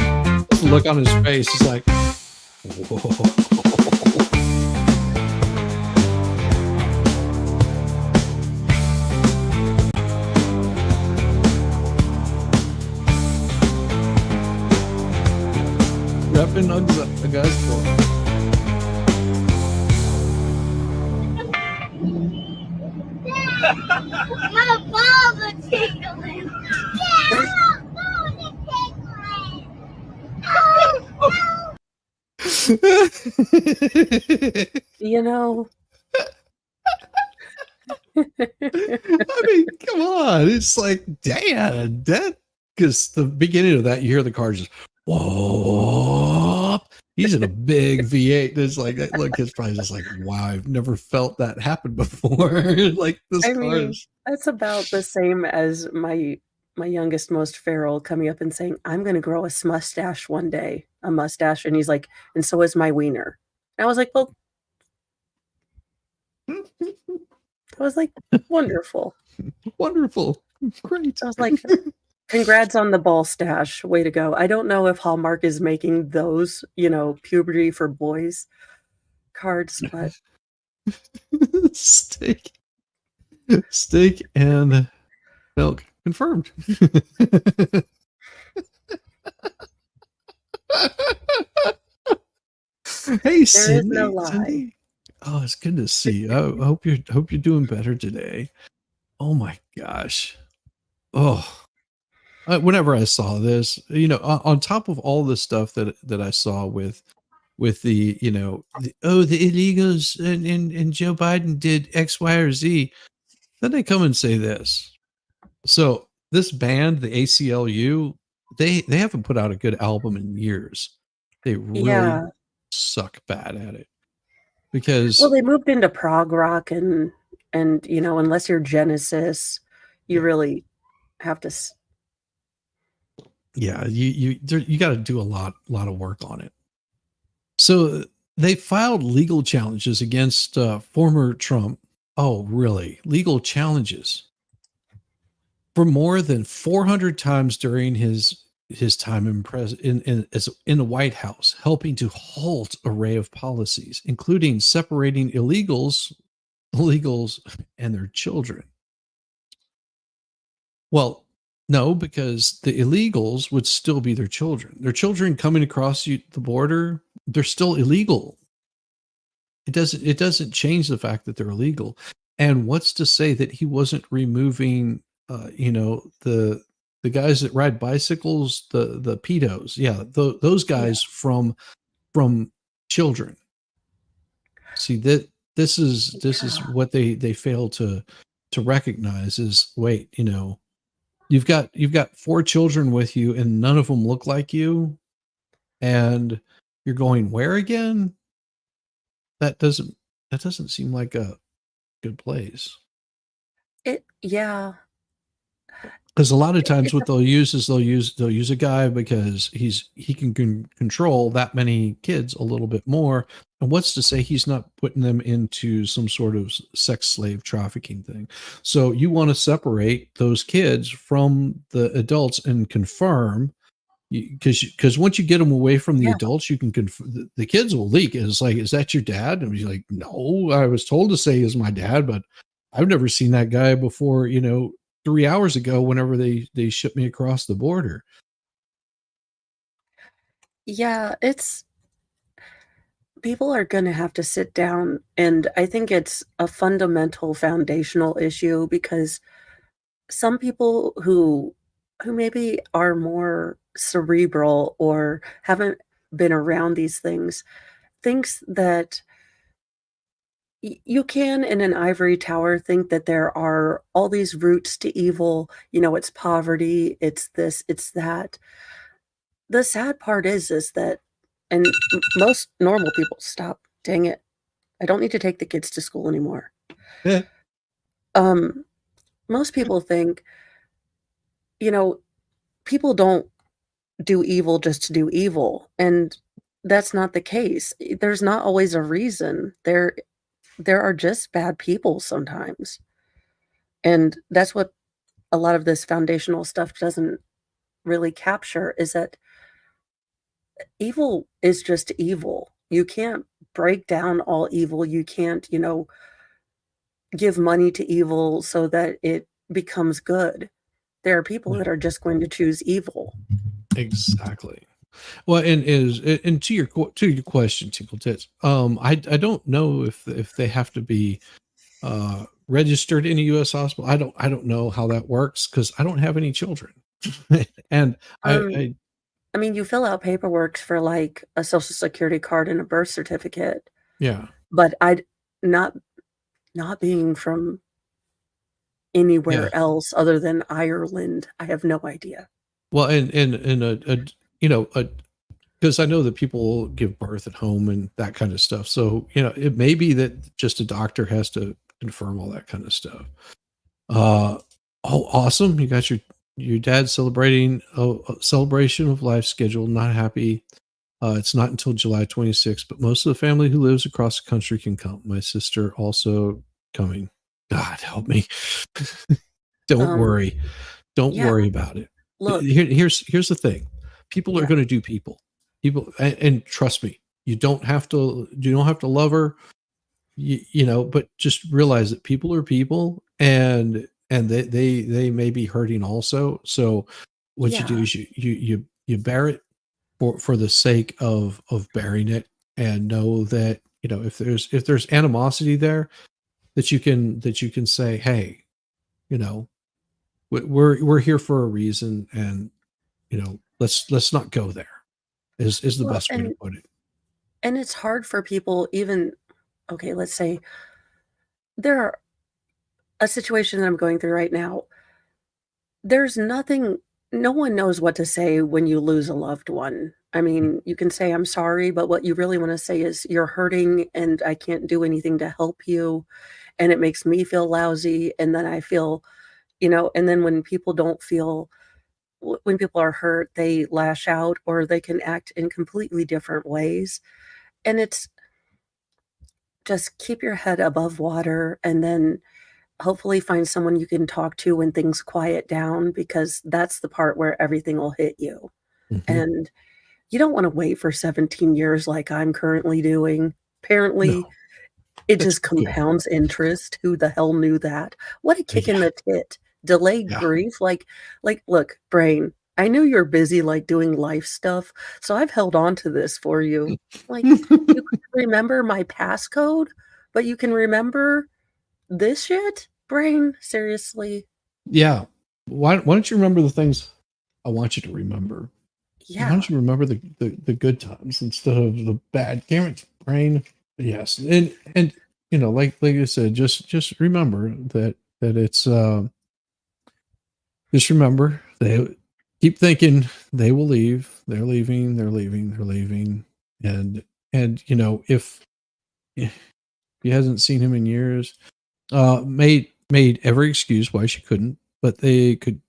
The look on his face is like, whoa. Repping Augusta. My balls are tingling. Yeah, my balls are tingling. You know. I mean, come on. It's like, damn, that, because the beginning of that, you hear the car just, whoa. He's in a big V8. It's like, look, it's probably just like, wow, I've never felt that happen before. Like this car is. That's about the same as my youngest, most feral, coming up and saying, I'm going to grow a mustache one day, a mustache. And he's like, and so is my wiener. And I was like, well, wonderful. Wonderful. Great. I was like, congrats on the ball stash. Way to go. I don't know if Hallmark is making those, puberty for boys cards, but steak and milk. confirmed. Hey, There is no Cindy. lie. Cindy. Oh, it's good to see you. I hope you're doing better today. Oh my gosh. Oh, whenever I saw this, on top of all the stuff that I saw with the, the illegals and Joe Biden did X, Y, or Z, then they come and say this. So this band, the ACLU, they haven't put out a good album in years. They really Yeah. suck bad at it Well, because they moved into prog rock and unless you're Genesis, you yeah, really have to yeah, you got to do a lot of work on it. So they filed legal challenges against former Trump. Oh, really? Legal challenges for more than 400 times during his time in the White House, helping to halt array of policies, including separating illegals and their children. Well, no, because the illegals would still be their children. Their children coming across the border, they're still illegal. It doesn't change the fact that they're illegal. And what's to say that he wasn't removing the guys that ride bicycles, the pedos, yeah, those Yeah. guys from children. See that this is Yeah. what they fail to recognize is, wait, you've got four children with you and none of them look like you, and you're going where again? That doesn't seem like a good place. Yeah. Because a lot of times It's what they'll use is they'll use a guy because he can control that many kids a little bit more. And what's to say he's not putting them into some sort of sex slave trafficking thing? So you want to separate those kids from the adults and confirm, because once you get them away from the yeah. adults, you can the kids will leak. It's like, is that your dad? And he's like, no, I was told to say is my dad, but I've never seen that guy before. 3 hours ago, whenever they shipped me across the border. Yeah, people are going to have to sit down, and I think it's a fundamental foundational issue because some people who maybe are more cerebral or haven't been around these things thinks that you can in an ivory tower think that there are all these roots to evil, it's poverty, it's this, it's that. The sad part is that and most normal people stop, dang it. I don't need to take the kids to school anymore. Yeah. Um, most people think, you know, people don't do evil just to do evil, and that's not the case. There's not always a reason. There are just bad people sometimes. And that's what a lot of this foundational stuff doesn't really capture is that evil is just evil. You can't break down all evil. You can't, give money to evil so that it becomes good. There are people No, that are just going to choose evil. exactly. Well, and to your question, Tinkle Tits, I don't know if they have to be registered in a U.S. hospital. I don't know how that works because I don't have any children, and I, Um, I I mean, you fill out paperwork for like a social security card and a birth certificate, yeah, but not not being from yeah. anywhere else other than Ireland, I have no idea. Well, and a because I know that people give birth at home and that kind of stuff. So it may be that just a doctor has to confirm all that kind of stuff. Uh, oh, awesome! You got your dad celebrating a celebration of life scheduled. Not happy. It's not until July 26th, but most of the family who lives across the country can come. My sister also coming. God help me. Don't Um, worry. Don't yeah, worry about it. look, Here's the thing. People are yeah, going to do people. People, and trust me, you don't have to love her, but just realize that people are people, and and they may be hurting also. So what you do Yeah. is you bear it for the sake of bearing it, and know that, if there's animosity there, that you can say, hey, you know, we're here for a reason, and let's not go there, is the Well, best way to put it. and it's hard for people even okay, let's say there are a situation that I'm going through right now. There's nothing no one knows what to say when you lose a loved one. I mean, you can say, "I'm sorry," but what you really wanna say is, "You're hurting, and I can't do anything to help you, and it makes me feel lousy," and then I feel and then when people don't feel when people are hurt, they lash out or they can act in completely different ways, and it's just keep your head above water and then hopefully find someone you can talk to when things quiet down because that's the part where everything will hit you, Mhm. and you don't wanna wait for 17 years like I'm currently doing. Apparently, No, it that's just good. compounds interest. Who the hell knew that? What a kick in Yeah, the tit. Delayed yeah. grief, look, brain, I know you're busy, like, doing life stuff, so I've held on to this for you. Like, you can't remember my passcode, but you can remember this shit? Brain, seriously? Yeah. Why don't you remember the things I want you to remember? Why Yeah, don't you remember the good times instead of the bad? Damn it, brain. Yes, and like you said, just remember that it's just remember, they keep thinking they will leave. They're leaving. They're leaving. They're leaving. And if he hasn't seen him in years, made every excuse why she couldn't, but they could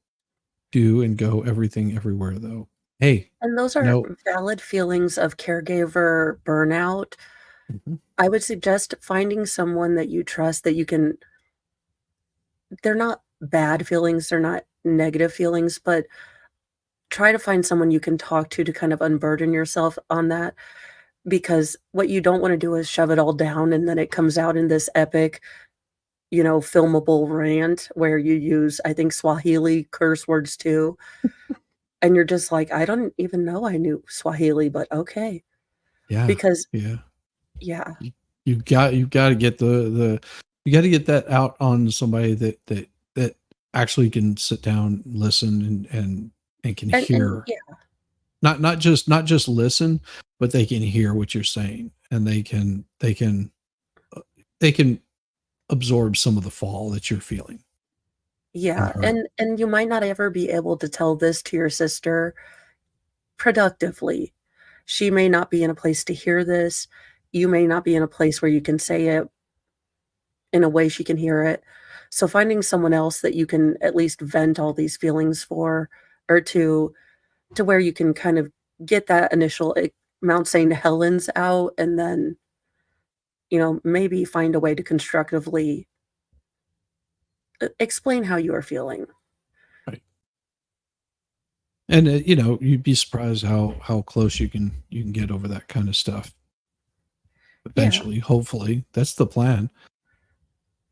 do and go everything everywhere though. Hey, and those are no. valid feelings of caregiver burnout. Mhm. I would suggest finding someone that you trust that you can they're not bad feelings, they're not negative feelings, but try to find someone you can talk to kind of unburden yourself on that, because what you don't wanna do is shove it all down and then it comes out in this epic, filmable rant where you use, I think, Swahili curse words too, and you're just like, "I don't even know I knew Swahili, but okay." Yeah, Because yeah. yeah, You you've got to get you got to get that out on somebody that actually can sit down, listen, and can and hear. yeah, Not just listen, but they can hear what you're saying, and they can absorb some of the fall that you're feeling and yeah, hurt. and you might not ever be able to tell this to your sister productively. She may not be in a place to hear this. You may not be in a place where you can say it in a way she can hear it. So finding someone else that you can at least vent all these feelings for or to where you can kind of get that initial Mount St. Helens out and then, maybe find a way to constructively explain how you are feeling. Right. And you'd be surprised how close you can get over that kind of stuff Yeah. eventually. Hopefully, that's the plan.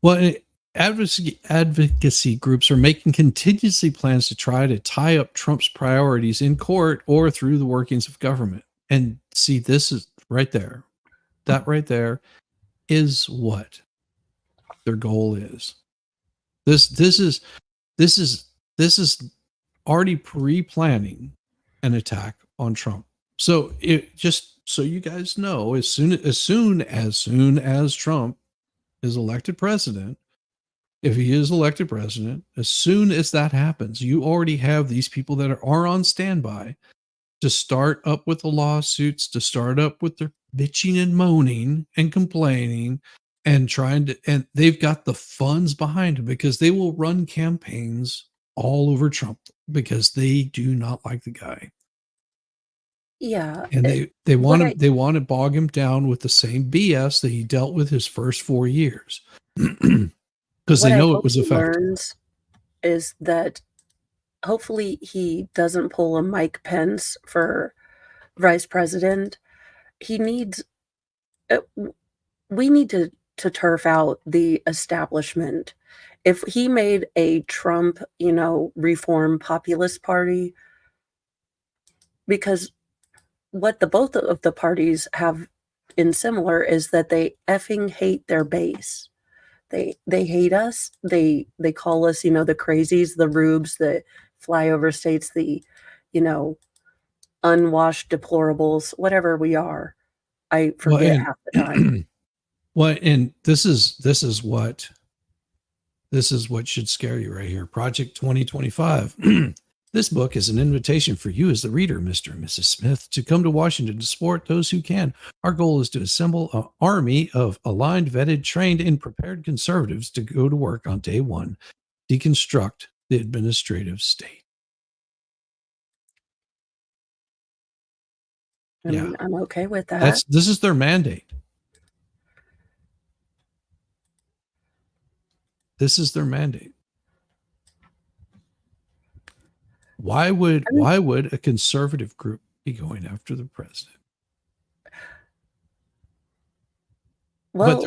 Well, advocacy groups are making contingency plans to try to tie up Trump's priorities in court or through the workings of government. And see, this is right there. That right there is what their goal is. This this is this is this is already pre-planning an attack on Trump. So it just so you guys know, as soon as Trump is elected president, if he is elected president, as soon as that happens, you already have these people that are on standby to start up with the lawsuits, to start up with their bitching and moaning and complaining and trying to, and they've got the funds behind them because they will run campaigns all over Trump because they do not like the guy. Yeah. And they What want I to bog him down with the same BS that he dealt with his first 4 years because what they I know it hope was he effective. learns is that hopefully he doesn't pull a Mike Pence for vice president. He needs we need to turf out the establishment If he made a Trump, reform populist party, because what the both of the parties have in similar is that they effing hate their base. They hate us. They call us, the crazies, the rubes, the flyover states, the, you know, unwashed deplorables, whatever we are. I Well, forget half the time. well, and this is what should scare you right here. Project 2025. This book is an invitation for you as the reader, Mr. and Mrs. Smith, to come to Washington to support those who can. Our goal is to assemble an army of aligned, vetted, trained, and prepared conservatives to go to work on day one, deconstruct the administrative state. I mean, I'm okay with that. This is their mandate. This is their mandate. Why would a conservative group be going after the president? Well, But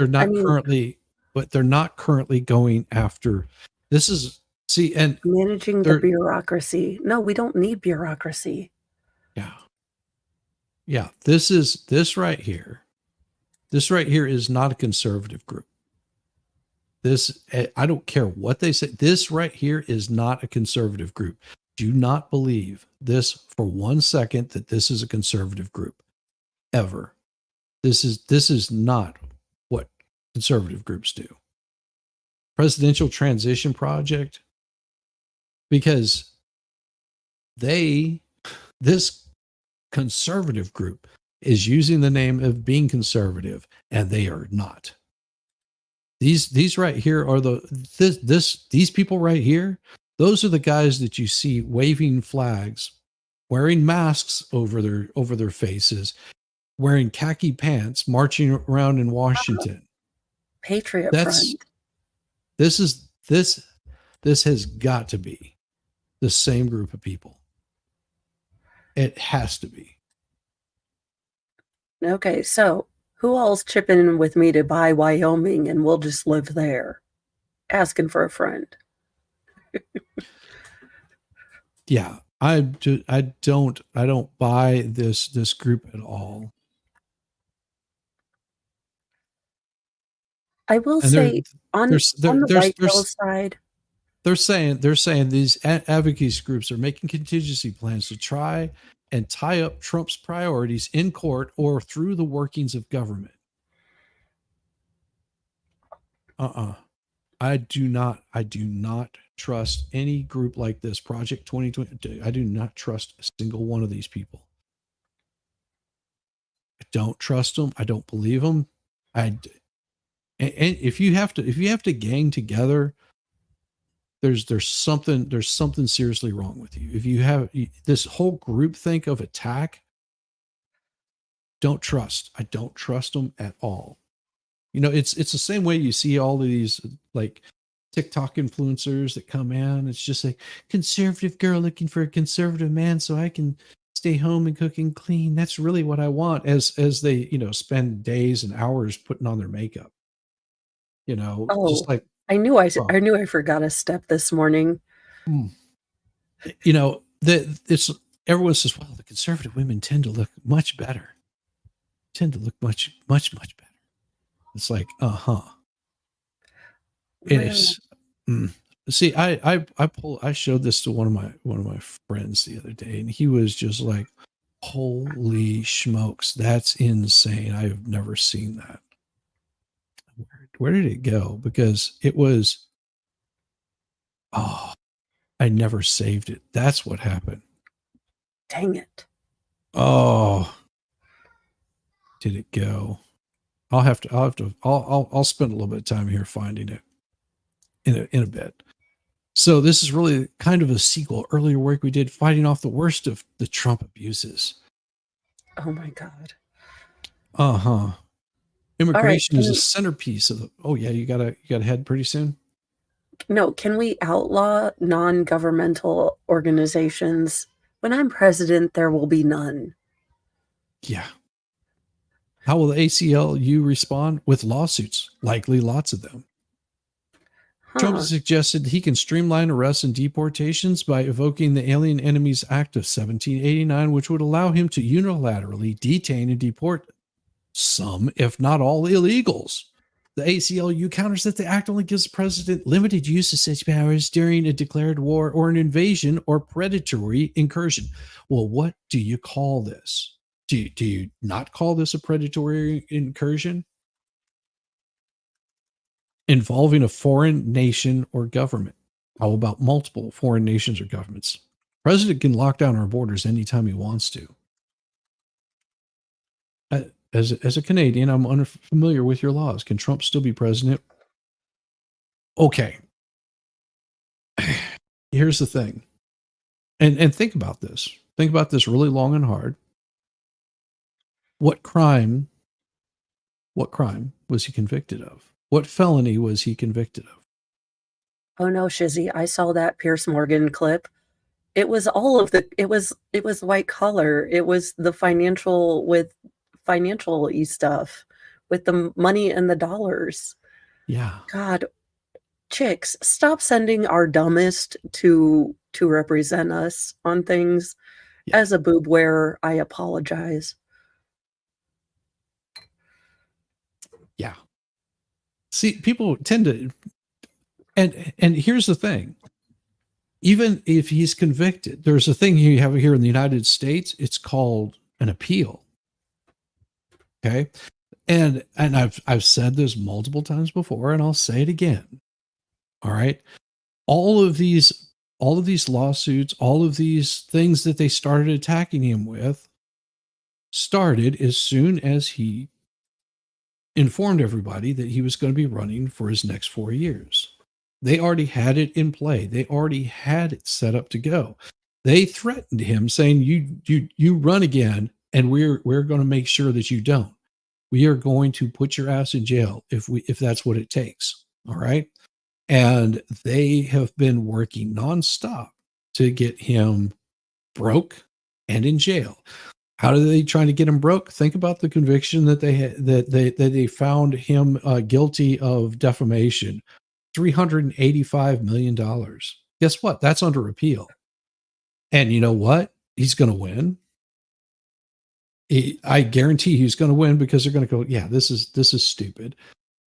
they're not currently going after. This is and managing the bureaucracy. No, we don't need bureaucracy. Yeah. This right here. This right here is not a conservative group. I don't care what they say. This right here is not a conservative group. Do not believe this for 1 second that this is a conservative group. Ever. This is not what conservative groups do. Presidential Transition Project, because this conservative group is using the name of being conservative, and they are not. These right here are these people right here. Those are the guys that you see waving flags, wearing masks over their faces, wearing khaki pants, marching around in Washington. Patriot Front. This has got to be the same group of people. It has to be. Okay, so who all's chipping in with me to buy Wyoming and we'll just live there? Asking for a friend. Yeah, I don't buy this group at all. I will say on the white girl side, they're saying these advocacy groups are making contingency plans to try and tie up Trump's priorities in court or through the workings of government. I do not trust any group like this, Project 2020. I do not trust a single one of these people. I don't trust them. I don't believe them. And if you have to gang together, there's something seriously wrong with you. If you have this whole groupthink of attack, I don't trust them at all. It's the same way you see all of these like TikTok influencers that come in. It's just like conservative girl looking for a conservative man so I can stay home and cook and clean. That's really what I want. As they spend days and hours putting on their makeup. Just like I knew I forgot a step this morning. It's everyone says, well, the conservative women tend to look much better. Much better. It's like, It is. See, I showed this to one of my friends the other day, and he was just like, holy smokes, that's insane. I have never seen that. Where did it go? Because it was, I never saved it. That's what happened. Dang it. Oh, did it go? I'll spend a little bit of time here finding it in a bit. So this is really kind of a sequel. Earlier work we did fighting off the worst of the Trump abuses. Oh my God. Immigration is a centerpiece of the. Oh yeah, you gotta head pretty soon. No, can we outlaw non-governmental organizations? When I'm president, there will be none. Yeah. How will the ACLU respond? With lawsuits? Likely lots of them. Trump Huh. suggested he can streamline arrests and deportations by evoking the Alien Enemies Act of 1789, which would allow him to unilaterally detain and deport some, if not all, illegals. The ACLU counters that the act only gives the president limited use of such powers during a declared war or an invasion or predatory incursion. Well, what do you call this? Do you not call this a predatory incursion? Involving a foreign nation or government. How about multiple foreign nations or governments? President can lock down our borders anytime he wants to. As a Canadian, I'm unfamiliar with your laws. Can Trump still be president? Okay. Here's the thing. And think about this. Think about this really long and hard. What crime was he convicted of? What felony was he convicted of? Oh no, Shizzy, I saw that Pierce Morgan clip. It was all of the it was white collar. It was the financial-y stuff with the money and the dollars. Yeah. God, chicks, stop sending our dumbest to represent us on things. Yeah. As a boob wearer, I apologize. Yeah. See, people tend to, and here's the thing. Even if he's convicted, there's a thing you have here in the United States. It's called an appeal. Okay. And I've said this multiple times before, and I'll say it again. All right. All of these lawsuits, all of these things that they started attacking him with started as soon as he informed everybody that he was going to be running for his next 4 years. They already had it in play. They already had it set up to go. They threatened him saying, you run again, and we're going to make sure that you don't. We are going to put your ass in jail if that's what it takes. All right. And they have been working nonstop to get him broke and in jail. How are they trying to get him broke? Think about the conviction that they found him guilty of defamation, $385 million. Guess what? That's under appeal. And you know what? He's going to win. I guarantee he's going to win because they're going to go, yeah, this is stupid.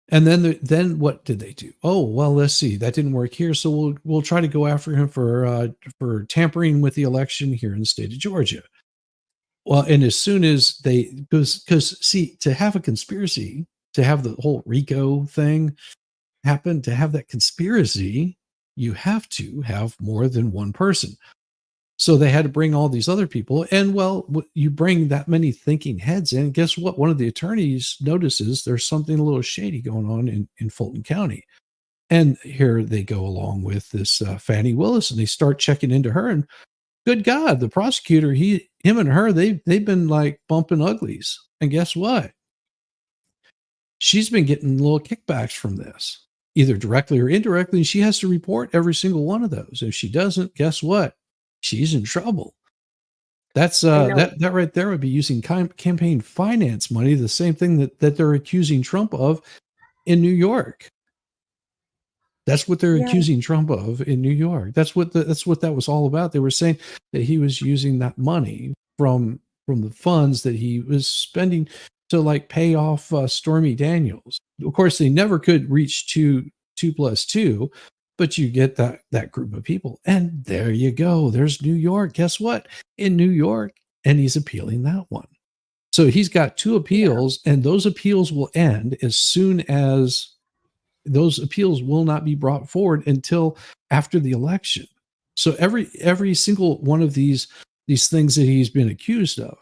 And then what did they do? Oh, well, let's see. That didn't work here, so we'll try to go after him for tampering with the election here in the state of Georgia. Well, and as soon as because see, to have a conspiracy, to have the whole RICO thing happen, to have that conspiracy, you have to have more than one person. So they had to bring all these other people. And well, you bring that many thinking heads in, guess what? One of the attorneys notices there's something a little shady going on in Fulton County. And here they go along with this Fannie Willis, and they start checking into her. And good God, the prosecutor, him and her, they've been like bumping uglies. And guess what? She's been getting little kickbacks from this, either directly or indirectly. And she has to report every single one of those. If she doesn't, guess what? She's in trouble. That's that right there would be using campaign finance money, the same thing that they're accusing Trump of in New York. That's what they're accusing Trump of in New York. That's what that was all about. They were saying that he was using that money from the funds that he was spending to like pay off Stormy Daniels. Of course, they never could reach two plus two. But you get that group of people. And there you go. There's New York. Guess what? In New York. And he's appealing that one. So he's got two appeals, and those appeals will end as soon as those appeals will not be brought forward until after the election. So every single one of these things that he's been accused of,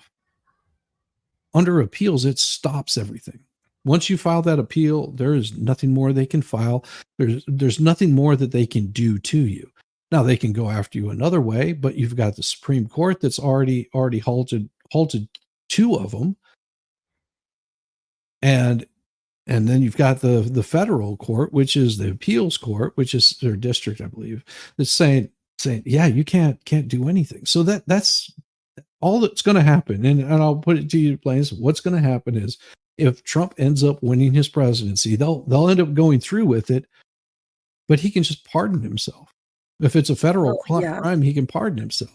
under appeals, it stops everything. Once you file that appeal, there is nothing more they can file. There's nothing more that they can do to you. Now they can go after you another way, but you've got the Supreme Court that's already halted two of them, and then you've got the federal court, which is the appeals court, which is their district, I believe, that's saying yeah, you can't do anything. So that's all that's going to happen, and I'll put it to you plain. What's going to happen is, if Trump ends up winning his presidency, they'll end up going through with it. but he can just pardon himself. If it's a federal crime, he can pardon himself.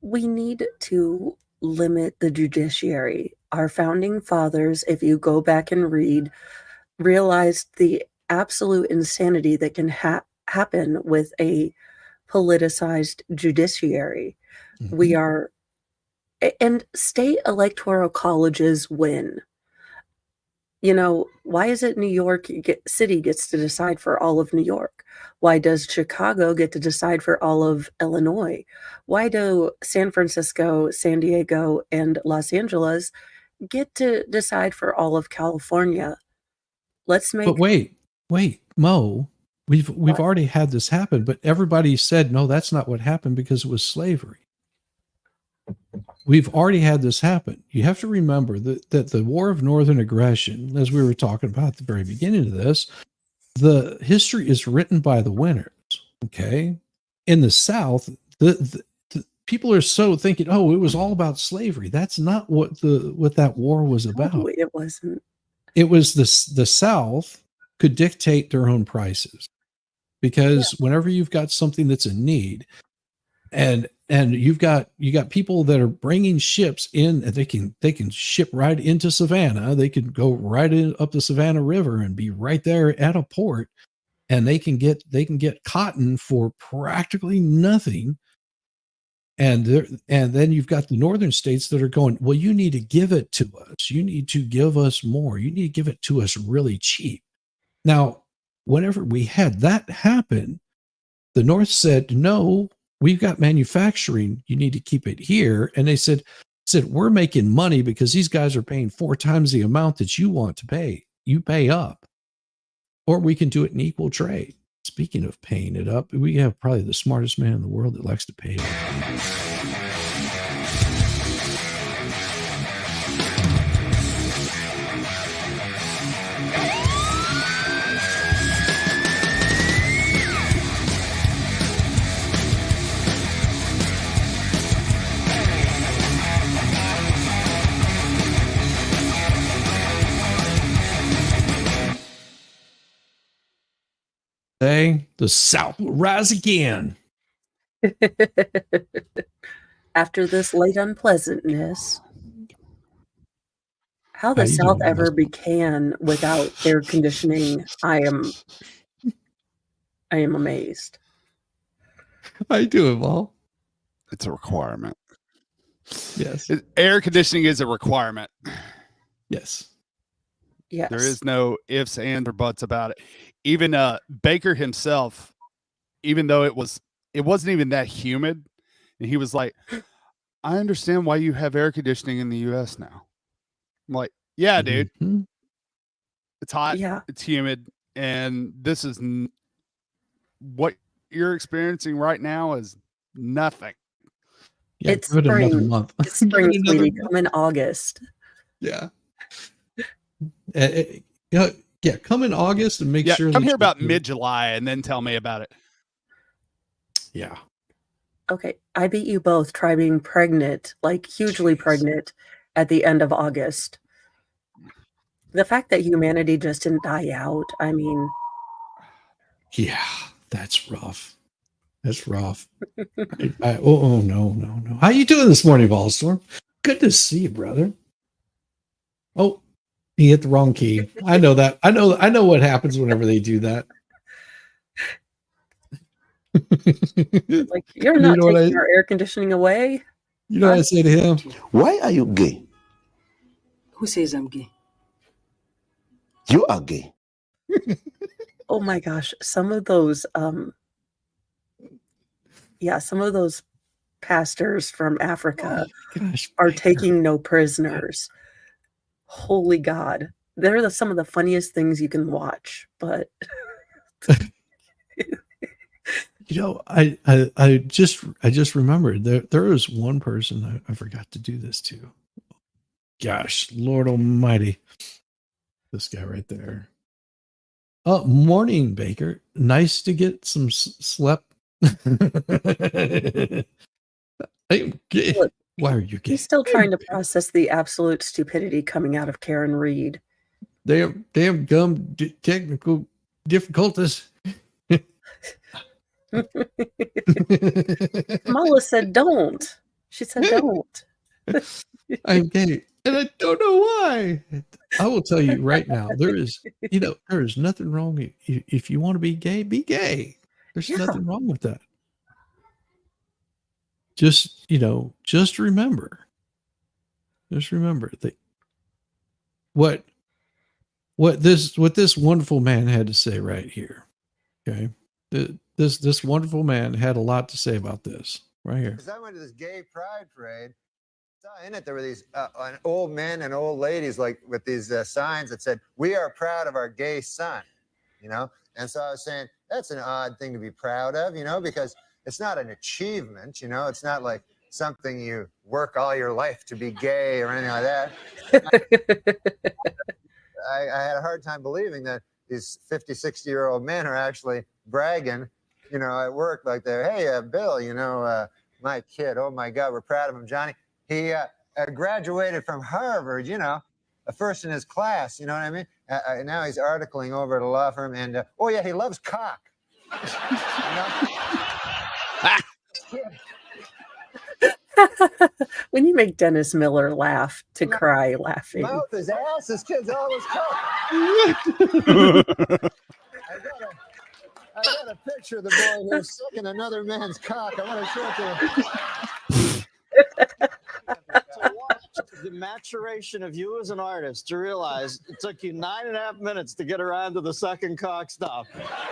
We need to limit the judiciary. Our founding fathers, if you go back and read, realized the absolute insanity that can happen with a politicized judiciary. Mhm. We are, and state electoral colleges win. You know, why is it New York City gets to decide for all of New York? Why does Chicago get to decide for all of Illinois? Why do San Francisco, San Diego, and Los Angeles get to decide for all of California? Let's But make wait, Mo, we've What? already had this happen, but everybody said, no, that's not what happened because it was slavery. We've already had this happen. You have to remember that the War of Northern Aggression, as we were talking about at the very beginning of this, the history is written by the winners. Okay. In the South, the people are so thinking, oh, it was all about slavery. That's not what that war was about. No, it wasn't. It was the South could dictate their own prices, because whenever you've got something that's in need, and you got people that are bringing ships in, they can ship right into Savannah. They can go right up the Savannah River and be right there at a port, and they can get cotton for practically nothing. And then you've got the northern states that are going, well, you need to give it to us. You need to give us more. You need to give it to us really cheap. Now, whenever we had that happen, the North said, no, we've got manufacturing. You need to keep it here. And they said, we're making money because these guys are paying 4 times the amount that you want to pay. You pay up. Or we can do it in equal trade. Speaking of paying it up, we have probably the smartest man in the world that likes to pay it up. The South will rise again. After this late unpleasantness, how the you South doing, ever Russell? began without air conditioning, I am amazed. How you doing, Paul? It's a requirement. Yes. Air conditioning is a requirement. Yes. Yes. There is no ifs, ands, or buts about it. Even Baker himself, even though it wasn't even that humid, and he was like, I understand why you have air conditioning in the US now. I'm like, yeah, dude. Mm-hmm. It's hot, Yeah. it's humid, and this is what you're experiencing right now is nothing. Yeah, It's give it another spring. month. It's spring, Give it another sweetie. month. Come in August. Yeah. Yeah, come in August and make sure. Come here about mid-July and then tell me about it. Yeah. Okay, I beat you both. Try being pregnant, like hugely pregnant, at the end of August. The fact that humanity just didn't die out, I mean. Yeah, that's rough. That's rough. No. How you doing this morning, Ballstorm? Good to see you, brother. Oh, he hit the wrong key. I know that. I know what happens whenever they do that. Like, you're not taking our air conditioning away. You know what I say to him? Why are you gay? Who says I'm gay? You are gay. Oh my gosh, some of those pastors from Africa are taking no prisoners. Holy God. They're some of the funniest things you can watch, but you know, I just remembered there was one person I forgot to do this to. Gosh, Lord Almighty. This guy right there. Oh, morning, Baker. Nice to get some sleep. Look, why are you gay? He's still trying to process the absolute stupidity coming out of Karen Reed. Damn gum technical difficulties. Kamala said, "Don't." She said, "Don't." I'm gay, and I don't know why. I will tell you right now, there is nothing wrong. If you want to be gay, be gay. There's Yeah. nothing wrong with that. Just remember that what this wonderful man had to say right here. Okay, this wonderful man had a lot to say about this right here. Because I went to this gay pride parade. In it, there were these old men and old ladies, like with these signs that said, "We are proud of our gay son," And so I was saying, that's an odd thing to be proud of, because it's not an achievement, It's not like something you work all your life to be gay or anything like that. I had a hard time believing that these 50, 60-year-old men are actually bragging, at work like they're, "Hey, Bill, my kid, oh my God, we're proud of him, Johnny. He graduated from Harvard, a first in his class, you know what I mean? Now he's articling over at a law firm, and oh yeah, he loves cock." When you make Dennis Miller laugh to cry laughing. Mouth his ass, this kid's always cock. I got a picture of the boy who's sucking another man's cock. I want to show it to you. To watch the maturation of you as an artist, to realize it took you 9.5 minutes to get around to the second cock stuff.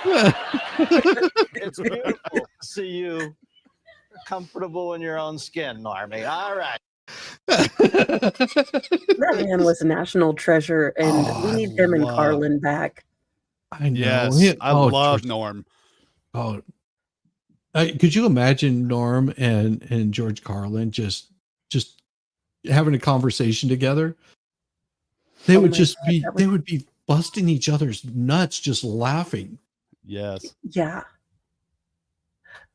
It's beautiful to see you comfortable in your own skin, Normie. All right. That man was a national treasure, and we need him and Carlin back. I know. Yes, I love Norm. Oh, could you imagine Norm and George Carlin just having a conversation together? They would be busting each other's nuts, just laughing. Yes. Yeah.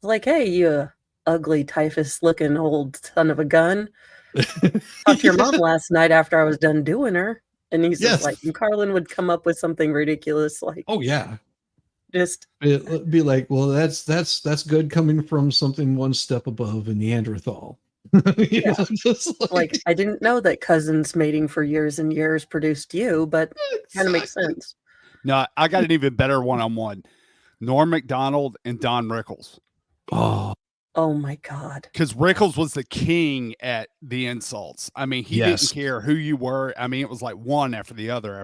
Like, "Hey, you ugly typhus-looking old son of a gun. Talked to your mom last night after I was done doing her." And he's just like, and Carlin would come up with something ridiculous like, "Oh yeah." Just be like, "Well, that's good coming from something one step above a Neanderthal." Like, "I didn't know that cousins mating for years and years produced you, but kind of makes sense." No, I got an even better one-on-one. Norm Macdonald and Don Rickles. Oh my God. Because Rickles was the king at the insults. I mean, he didn't care who you were. I mean, it was like one after the other.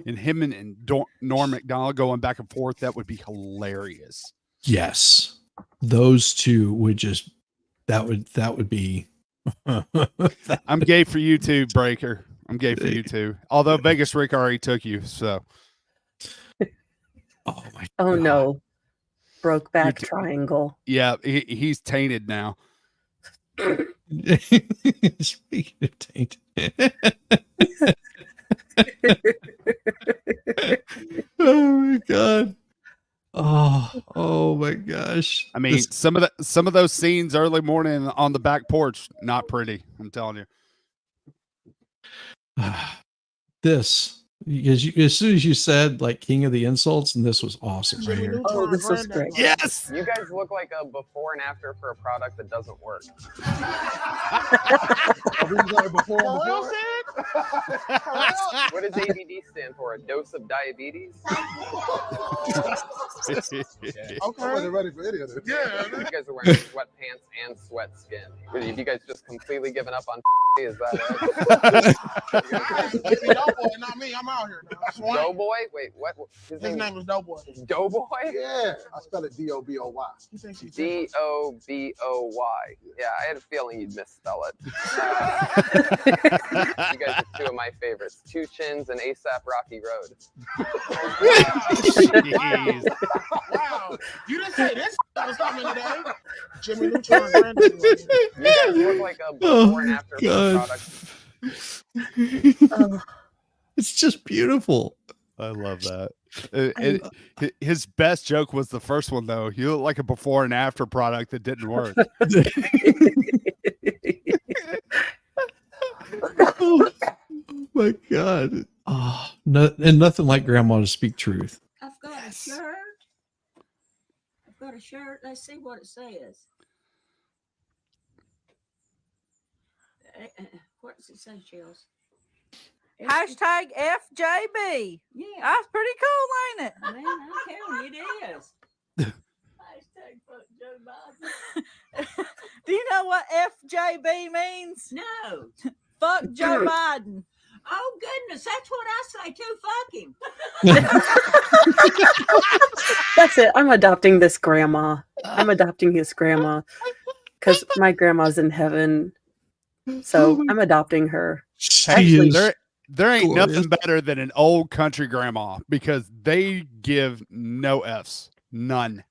And him and Norm Macdonald going back and forth, that would be hilarious. Yes. Those two would just, that would be. I'm gay for you too, Breaker. I'm gay for you too. Although Vegas Rick already took you, so. Oh my Oh God. no. Brokeback triangle. Yeah, he's tainted now. Speaking of tainted. Oh my God. Oh my gosh. I mean, some of those scenes early morning on the back porch, not pretty. I'm telling you. This, because as soon as you said like king of the insults, and this was awesome right here. Oh, this was great. Yes. You guys look like a before and after for a product that doesn't work. What does ABD stand for? A dose of diabetes? Okay. I wasn't ready for any of this. Yeah. You guys are wearing sweatpants and sweat skin. Have you guys just completely given up on is that it? Maybe Doughboy, not me. I'm out here now. Doughboy? Wait, what? His name is Doughboy. Doughboy? Yeah. I spell it D-O-B-O-Y. D-O-B-O-Y. Yeah, I had a feeling you'd misspell it. You guys are two of my favorites. Two Chins and ASAP Rocky Road. Wow. You didn't say this was coming today. Jimmy Neutron Brandon. You guys look like a before and after product. It's just beautiful. I love that. His best joke was the first one, though. You look like a before and after product that didn't work. Oh my God. Oh, no, and nothing like grandma to speak truth. Of course. let's see what it says. What does it say, Chills? Hashtag FJB. Yeah. That's pretty cool, ain't it? Man, I'm telling you, it is. Hashtag fuck Joe Biden. Do you know what FJB means? No. Fuck Joe Biden. Oh, goodness. That's what I say too. Fuck him. That's it. I'm adopting this grandma. I'm adopting his grandma because my grandma's in heaven. So I'm adopting her. Actually, is there ain't glorious. nothing better than an old country grandma because they give no F's. None.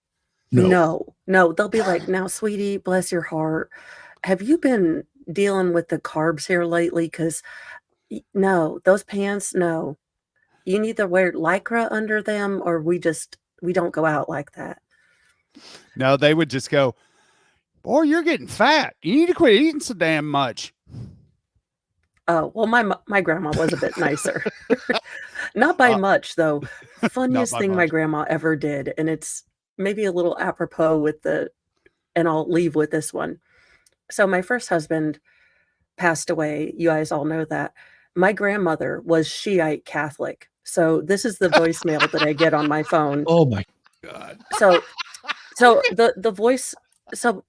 No. They'll be like, now, sweetie, bless your heart. Have you been dealing with the carbs here lately? Because no, those pants, no. You need to wear Lycra under them or we don't go out like that. No, they would just go, boy, you're getting fat. You need to quit eating so damn much. Oh, well, my grandma was a bit nicer. Not by much, though. Funniest by thing my much. grandma ever did, and it's maybe a little apropos with and I'll leave with this one. So my first husband passed away. You guys all know that. My grandmother was Shiite Catholic. So this is the voicemail that I get on my phone. Oh my God. So the voice, so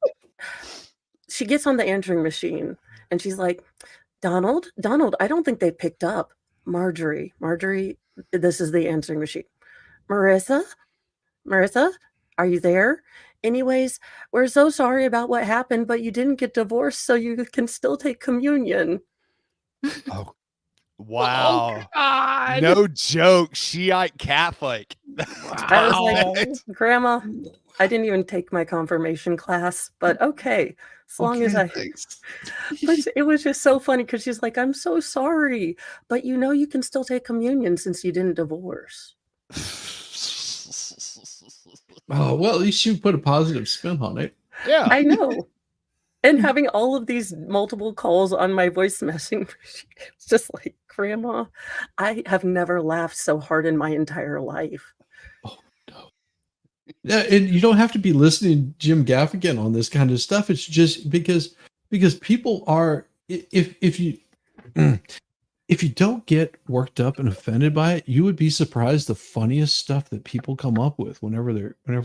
she gets on the answering machine and she's like, Donald, I don't think they picked up. Marjorie, this is the answering machine. Marissa, are you there? Anyways, we're so sorry about what happened, but you didn't get divorced, so you can still take communion. Oh, wow. Oh, God. No joke. Shiite Catholic. I was like, Grandma, I didn't even take my confirmation class, but okay. As long as but it was just so funny because she's like, I'm so sorry, but you can still take communion since you didn't divorce. Oh, well, at least you put a positive spin on it. Yeah. I know. And having all of these multiple calls on my voice messaging, it's just like, Grandma, I have never laughed so hard in my entire life. Oh, no. Yeah, and you don't have to be listening to Jim Gaffigan on this kind of stuff. It's just because people are, if you don't get worked up and offended by it, you would be surprised the funniest stuff that people come up with whenever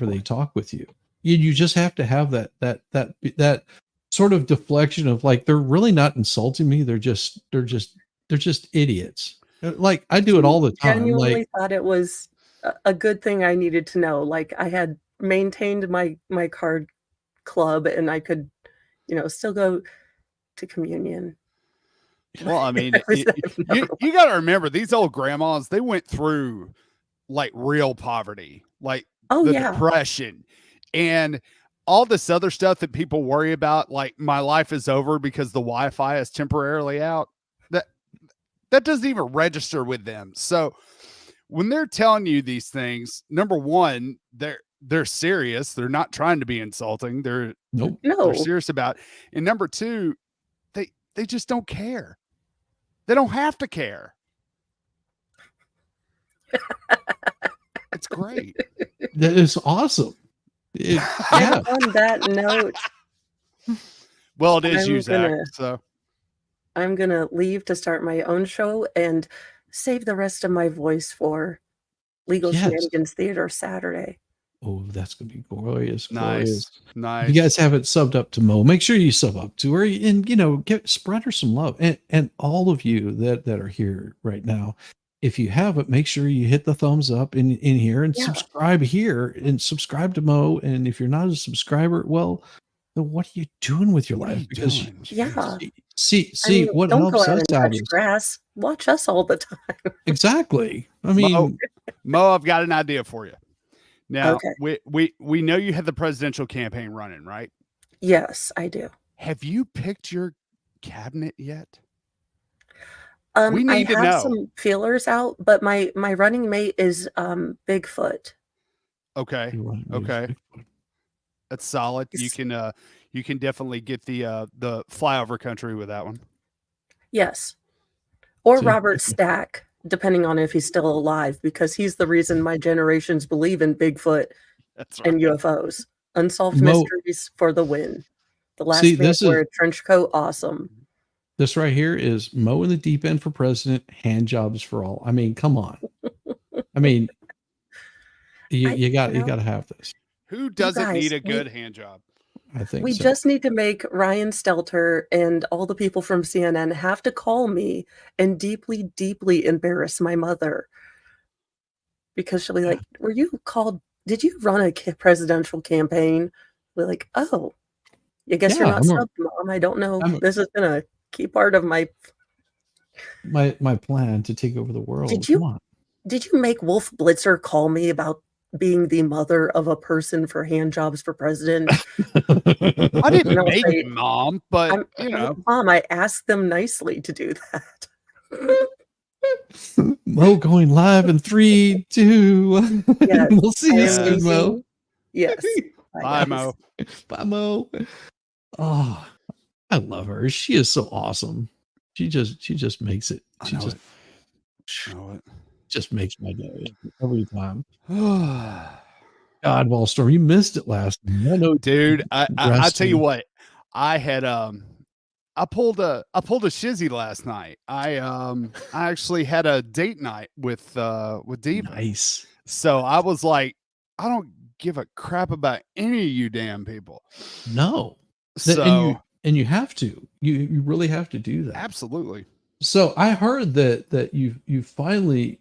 they talk with you. You just have to have that sort of deflection of like, they're really not insulting me. They're just idiots. Like I do it all the time. Genuinely thought it was a good thing I needed to know. Like I had maintained my card club and I could, still go to communion. Well, I mean, you got to remember these old grandmas, they went through like real poverty, like the Depression and all this other stuff that people worry about. Like my life is over because the Wi-Fi is temporarily out. That doesn't even register with them. So when they're telling you these things, number one, they're serious. They're not trying to be insulting. They're serious about it. And number two, they just don't care. They don't have to care. It's great. That is awesome. And on that note, well, it is you, Zach. So I'm gonna leave to start my own show and save the rest of my voice for Legal Shenanigans Theater Saturday. Oh, that's gonna be glorious. Nice. You guys haven't subbed up to Mo. Make sure you sub up to her and spread her some love. And all of you that are here right now, if you haven't, make sure you hit the thumbs up in here and subscribe here and subscribe to Mo. And if you're not a subscriber, well, then what are you doing with your life? Because see what don't helps go out us and out touch is grass. Watch us all the time. exactly. I mean, Mo, I've got an idea for you. Now, Okay. we know you had the presidential campaign running, right? Yes, I do. Have you picked your cabinet yet? We need to know. some feelers out, but my running mate is Bigfoot. Okay. That's solid. You can definitely get the flyover country with that one. Yes. Or Robert Stack, depending on if he's still alive, because he's the reason my generations believe in Bigfoot and UFOs. Unsolved Mo, mysteries for the win. The last see, man this wore is a trench coat. Awesome. this right here is Mo in the deep end for president, hand jobs for all. I mean, come on. I mean, you got to have this. Who doesn't guys, need a good hand job? I think we so. just need to make Ryan Stelter and all the people from CNN have to call me and deeply, deeply embarrass my mother. Because she'll be like, were you called? Did you run a presidential campaign? We're like, oh, I guess you're Yeah, not subbed, Mom. I don't know. This has been a key part of my plan to take over the world. Come on. Did you make Wolf Blitzer call me about being the mother of a person for hand jobs for president? I didn't make it, Mom, but you know, Mom, I asked them nicely to do that. Mo going live in 3, 2. Yes, We'll see you I am soon, Mo. leaving. Yes. Bye, Mo. Bye, Mo. Oh, I love her. She is so awesome. She just makes it. She just just makes my day every time. God, Wallstorm, you missed it last night. I know, dude. I tell you what, I had I pulled a shizzy last night. I actually had a date night with Diva. Nice. So I was like, I don't give a crap about any of you damn people. No. So and you have to. You really have to do that. Absolutely. So I heard that you finally,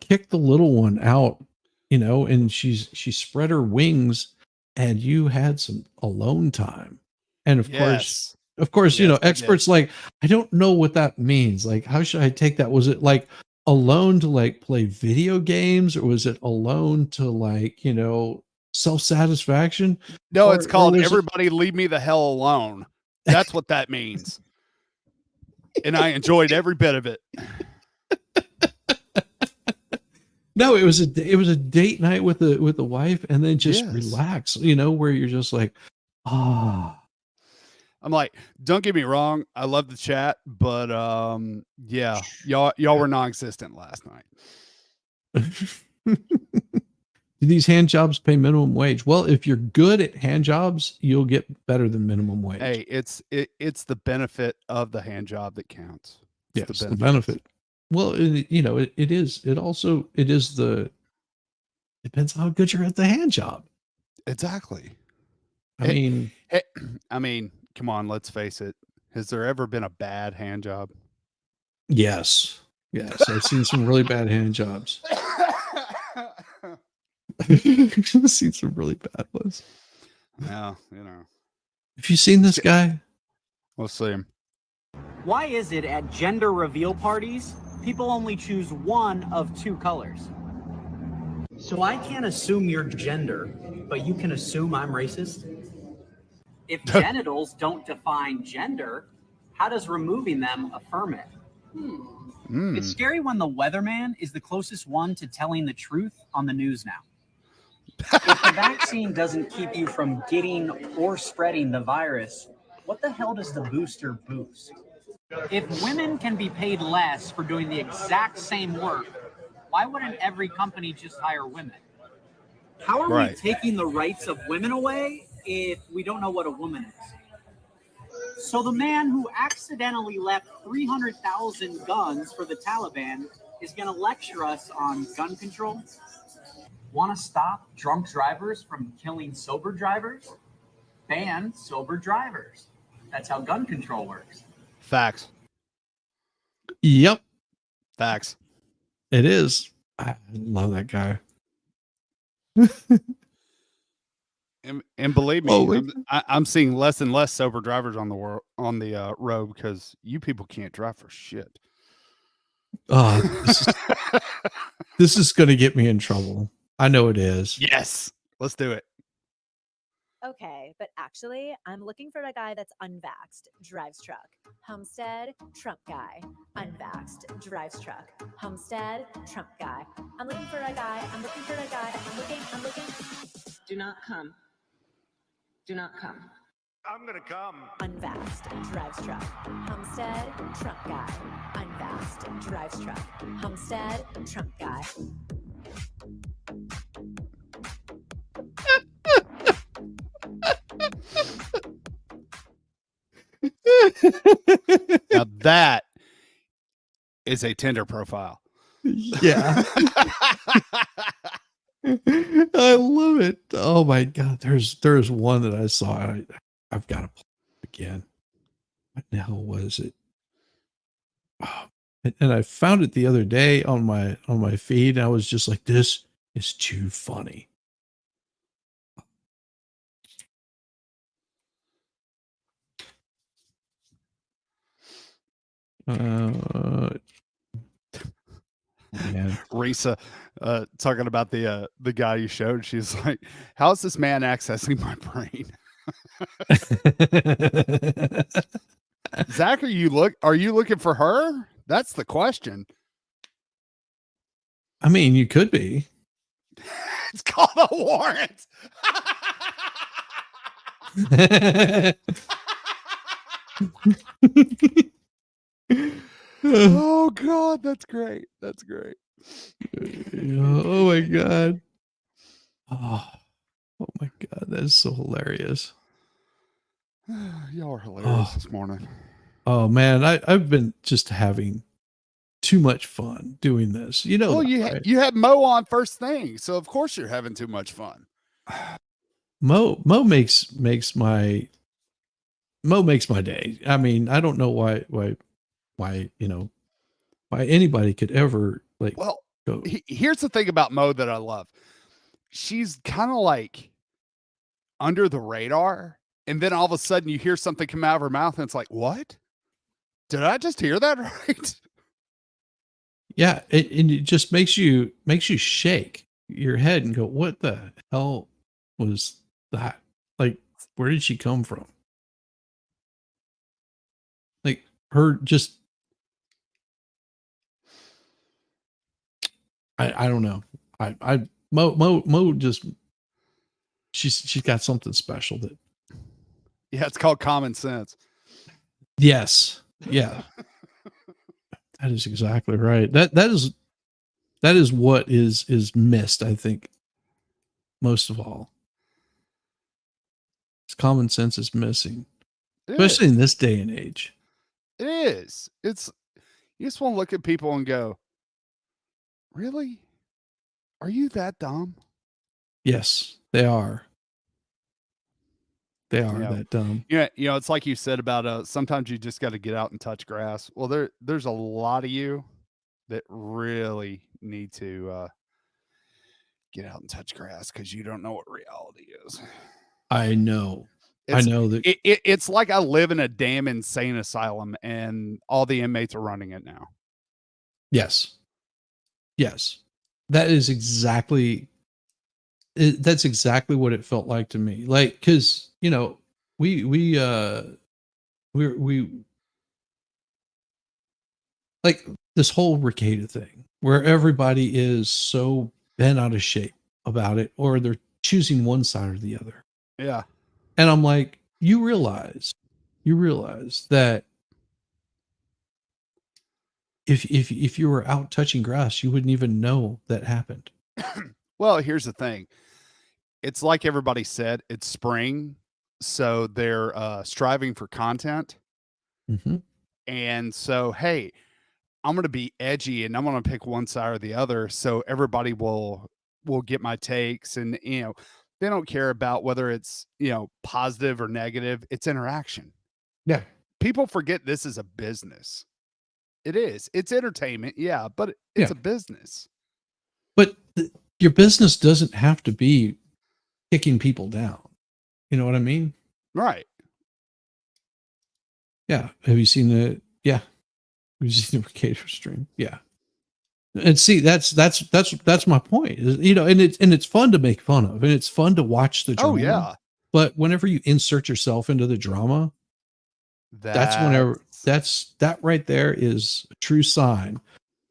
kicked the little one out, and she spread her wings and you had some alone time. And of course, experts like, I don't know what that means. Like, how should I take that? Was it like alone to like play video games, or was it alone to like, self-satisfaction? No, it's called Everybody Leave Me the Hell Alone. That's what that means. And I enjoyed every bit of it. No, it was a date night with the wife, and then just relax, where you're just like, ah. I'm like, don't get me wrong, I love the chat, but yeah, y'all were non-existent last night. Do these hand jobs pay minimum wage? Well, if you're good at hand jobs, you'll get better than minimum wage. Hey, it's the benefit of the hand job that counts. It's the benefit. Well, it is. It is depends on how good you're at the hand job. Exactly. I mean, come on, let's face it. Has there ever been a bad hand job? Yes. I've seen some really bad hand jobs. I've seen some really bad ones. Yeah, Have you seen this guy? We'll see him. Why is it at gender reveal parties, people only choose one of two colors? So I can't assume your gender, but you can assume I'm racist? If genitals don't define gender, how does removing them affirm it? It's scary when the weatherman is the closest one to telling the truth on the news now. If the vaccine doesn't keep you from getting or spreading the virus, what the hell does the booster boost? If women can be paid less for doing the exact same work, why wouldn't every company just hire women? How are we taking the rights of women away if we don't know what a woman is? So the man who accidentally left 300,000 guns for the Taliban is going to lecture us on gun control? Want to stop drunk drivers from killing sober drivers? Ban sober drivers. That's how gun control works. Facts. Yep. Facts. It is. I love that guy. And believe me, I'm seeing less and less sober drivers on the road because you people can't drive for shit. This is going to get me in trouble. I know it is. Yes. Let's do it. Okay, but actually, I'm looking for a guy that's unvaxxed, drives truck. Homestead, Trump guy. Unvaxxed, drives truck. Homestead, Trump guy. I'm looking for a guy. I'm looking. Do not come. Do not come. I'm gonna come. Unvaxxed, drives truck. Homestead, Trump guy. Unvaxxed, drives truck. Homestead, Trump guy. Now that is a Tinder profile. Yeah. I love it. Oh my God. There's one that I saw. I've got to play it again. What the hell was it? Oh, and I found it the other day on my feed. And I was just like, this is too funny. Man. Risa talking about the guy you showed. She's like, how's this man accessing my brain? Zach, are you looking for her? That's the question. I mean, you could be. It's called a warrant. Oh God, that's great. That's great. Oh my God. Oh my God, that's so hilarious. Y'all are hilarious this morning. Oh man, I've been just having too much fun doing this. You know, Well, that, you right? had Mo on first thing, so of course you're having too much fun. Mo makes my day. I mean, I don't know why why anybody could ever like. Well, go. Here's the thing about Mo that I love. She's kind of like under the radar, and then all of a sudden you hear something come out of her mouth, and it's like, what? Did I just hear that right? Yeah, and it just makes you shake your head and go, "What the hell was that? Like, where did she come from?" Like her just, I don't know. Mo just she's got something special that. Yeah, it's called common sense. Yes. Yeah. That is exactly right. That is what is missed, I think, most of all. Common sense is missing, especially in this day and age. It is. It's, you just want to look at people and go, really? Are you that dumb? Yes, they are. They are that dumb. Yeah, it's like you said about sometimes you just got to get out and touch grass. Well, there's a lot of you that really need to get out and touch grass because you don't know what reality is. I know. I know that it's like I live in a damn insane asylum and all the inmates are running it now. Yes. Yes. That is exactly that's exactly what it felt like to me. Like, cause we like this whole Ricada thing where everybody is so bent out of shape about it, or they're choosing one side or the other. Yeah. And I'm like, you realize that if you were out touching grass, you wouldn't even know that happened. Well, here's the thing. It's like everybody said, it's spring. So they're striving for content. Mm-hmm. And so, hey, I'm going to be edgy and I'm going to pick one side or the other. So everybody will get my takes, and, they don't care about whether it's, positive or negative. It's interaction. Yeah. People forget this is a business. It is. It's entertainment. Yeah. But it's a business. But your business doesn't have to be kicking people down. You know what I mean? Right. Yeah. Have you seen the? Yeah. Have you seen the Ricada stream? Yeah. And see, that's my point. And it's fun to make fun of, and it's fun to watch the drama. Oh yeah. But whenever you insert yourself into the drama, that's that right there is a true sign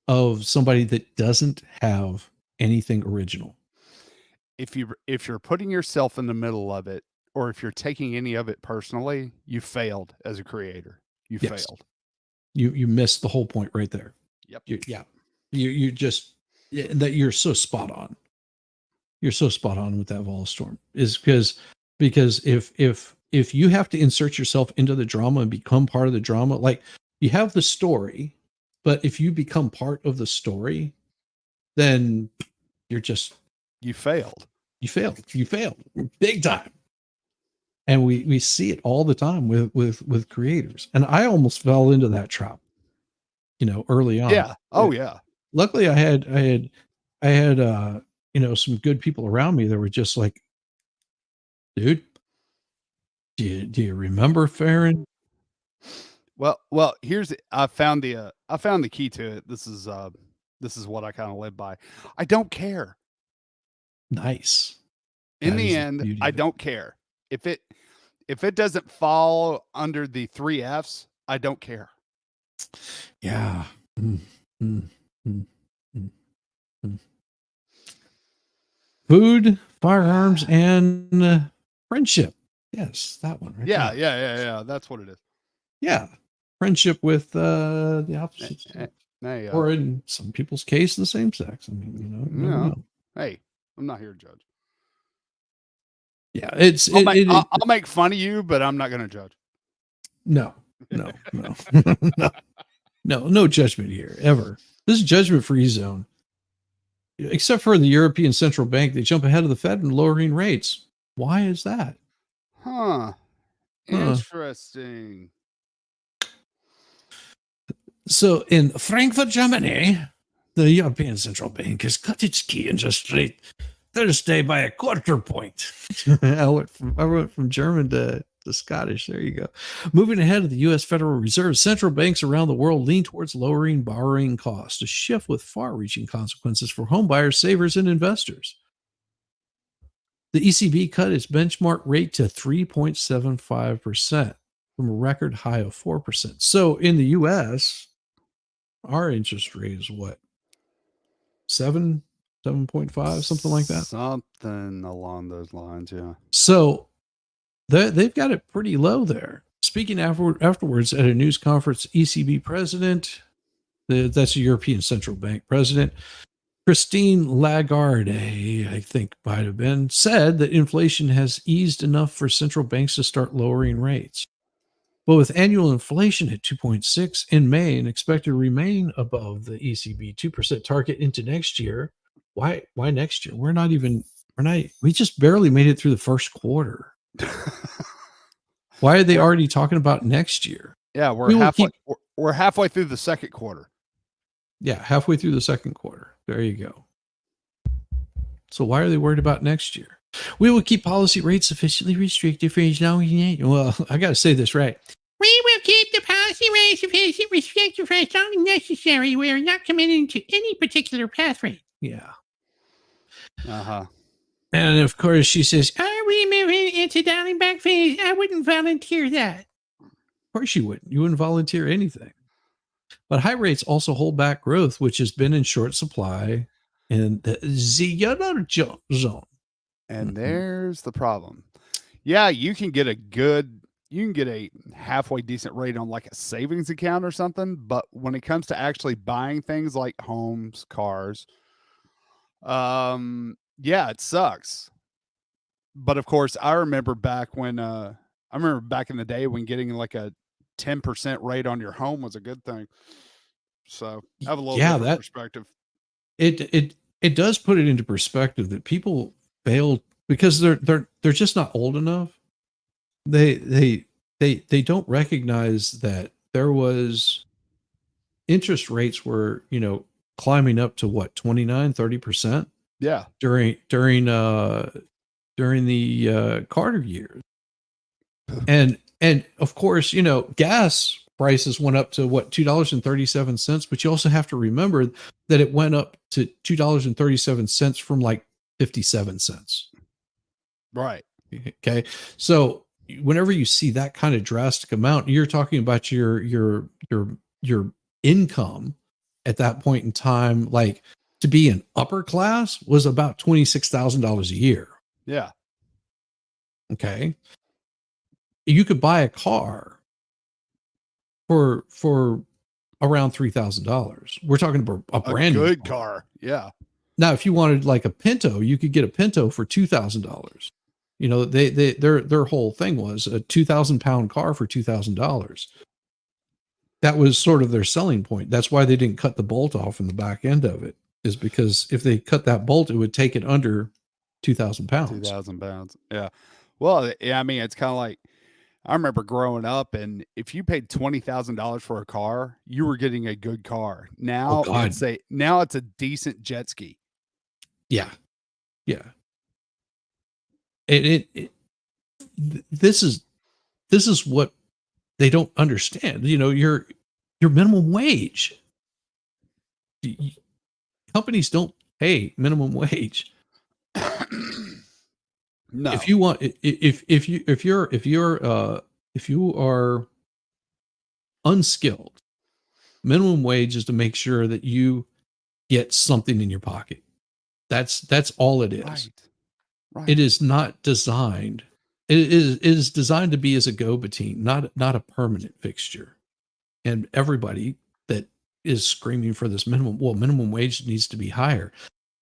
of somebody that doesn't have anything original. If you're putting yourself in the middle of it, or if you're taking any of it personally, you failed as a creator. You failed. You missed the whole point right there. Yep. You just that you're so spot on. You're so spot on with that Volstorm is because if if you have to insert yourself into the drama and become part of the drama, like you have the story, but if you become part of the story, then you failed. You failed big time. And we see it all the time with creators. And I almost fell into that trap, early on. Yeah. Oh yeah. Luckily I had some good people around me that were just like, dude, do you remember Farron? Well, I found the key to it. This is what I kind of live by. I don't care. Nice. In the end, I don't care. If it doesn't fall under the 3 F's, I don't care. Yeah. Food, firearms, and friendship. Yes, that one. Right there. Yeah. That's what it is. Yeah. Friendship with the opposite sex. Or in some people's case, the same sex. I mean, you never know. Hey, I'm not here to judge. Yeah, I'll make fun of you, but I'm not going to judge. No, no judgment here ever. This is judgment-free zone. Except for the European Central Bank, they jump ahead of the Fed in lowering rates. Why is that? Interesting. So in Frankfurt, Germany, the European Central Bank has cut its key interest rate Thursday by 1/4 point. I went from German to Scottish. There you go. Moving ahead of the U.S. Federal Reserve, central banks around the world lean towards lowering borrowing costs, a shift with far-reaching consequences for homebuyers, savers, and investors. The ECB cut its benchmark rate to 3.75% from a record high of 4%. So in the U.S., our interest rate is what? 7.5, something like that. Something along those lines, yeah. So they've got it pretty low there. Speaking afterwards at a news conference, ECB president, that's the European Central Bank president, Christine Lagarde, I think might have been, said that inflation has eased enough for central banks to start lowering rates. But with annual inflation at 2.6 in May and expected to remain above the ECB 2% target into next year, why next year? We just barely made it through the first quarter. Why are they already talking about next year? Yeah, we're halfway through the second quarter. Yeah, halfway through the second quarter. There you go. So why are they worried about next year? We will keep policy rates sufficiently restricted for as long as well, I got to say this right. We will keep the policy rates sufficiently restricted for as long as necessary. We are not committing to any particular path rate. Yeah. Uh-huh. And of course she says, are we moving into dialing back phase? I wouldn't volunteer that. Of course you wouldn't. You wouldn't volunteer anything. But high rates also hold back growth, which has been in short supply in the Euro zone. And there's the problem. Yeah, you can get a halfway decent rate on like a savings account or something. But when it comes to actually buying things like homes, cars, yeah, it sucks. But of course, I remember back in the day when getting like a 10% rate on your home was a good thing. So I have a little bit of perspective. It does put it into perspective that people fail because they're just not old enough. They don't recognize that there was interest rates were, climbing up to what, 29-30%? Yeah. During the Carter years. And of course, gas prices went up to what, $2.37, but you also have to remember that it went up to $2.37 from like 57 cents. Right. Okay. So whenever you see that kind of drastic amount, you're talking about your income at that point in time, like to be an upper class was about $26,000 a year. Yeah. Okay. You could buy a car for around $3,000. We're talking about a brand new good car. Yeah. Now, if you wanted like a Pinto, you could get a Pinto for $2,000. You know, their whole thing was a 2,000-pound car for $2,000. That was sort of their selling point. That's why they didn't cut the bolt off in the back end of it, is because if they cut that bolt, it would take it under 2,000 pounds. 2,000 pounds. Yeah. Well, yeah, I mean, it's kind of like, I remember growing up, and if you paid $20,000 for a car, you were getting a good car. Now it's a decent jet ski. Yeah. Yeah. This is what they don't understand. You know, your minimum wage. Companies don't pay minimum wage. No. If you want, if you are unskilled, minimum wage is to make sure that you get something in your pocket. That's all it is. Right. It is not designed. It is designed to be as a go-between, not a permanent fixture. And everybody that is screaming for this minimum wage needs to be higher.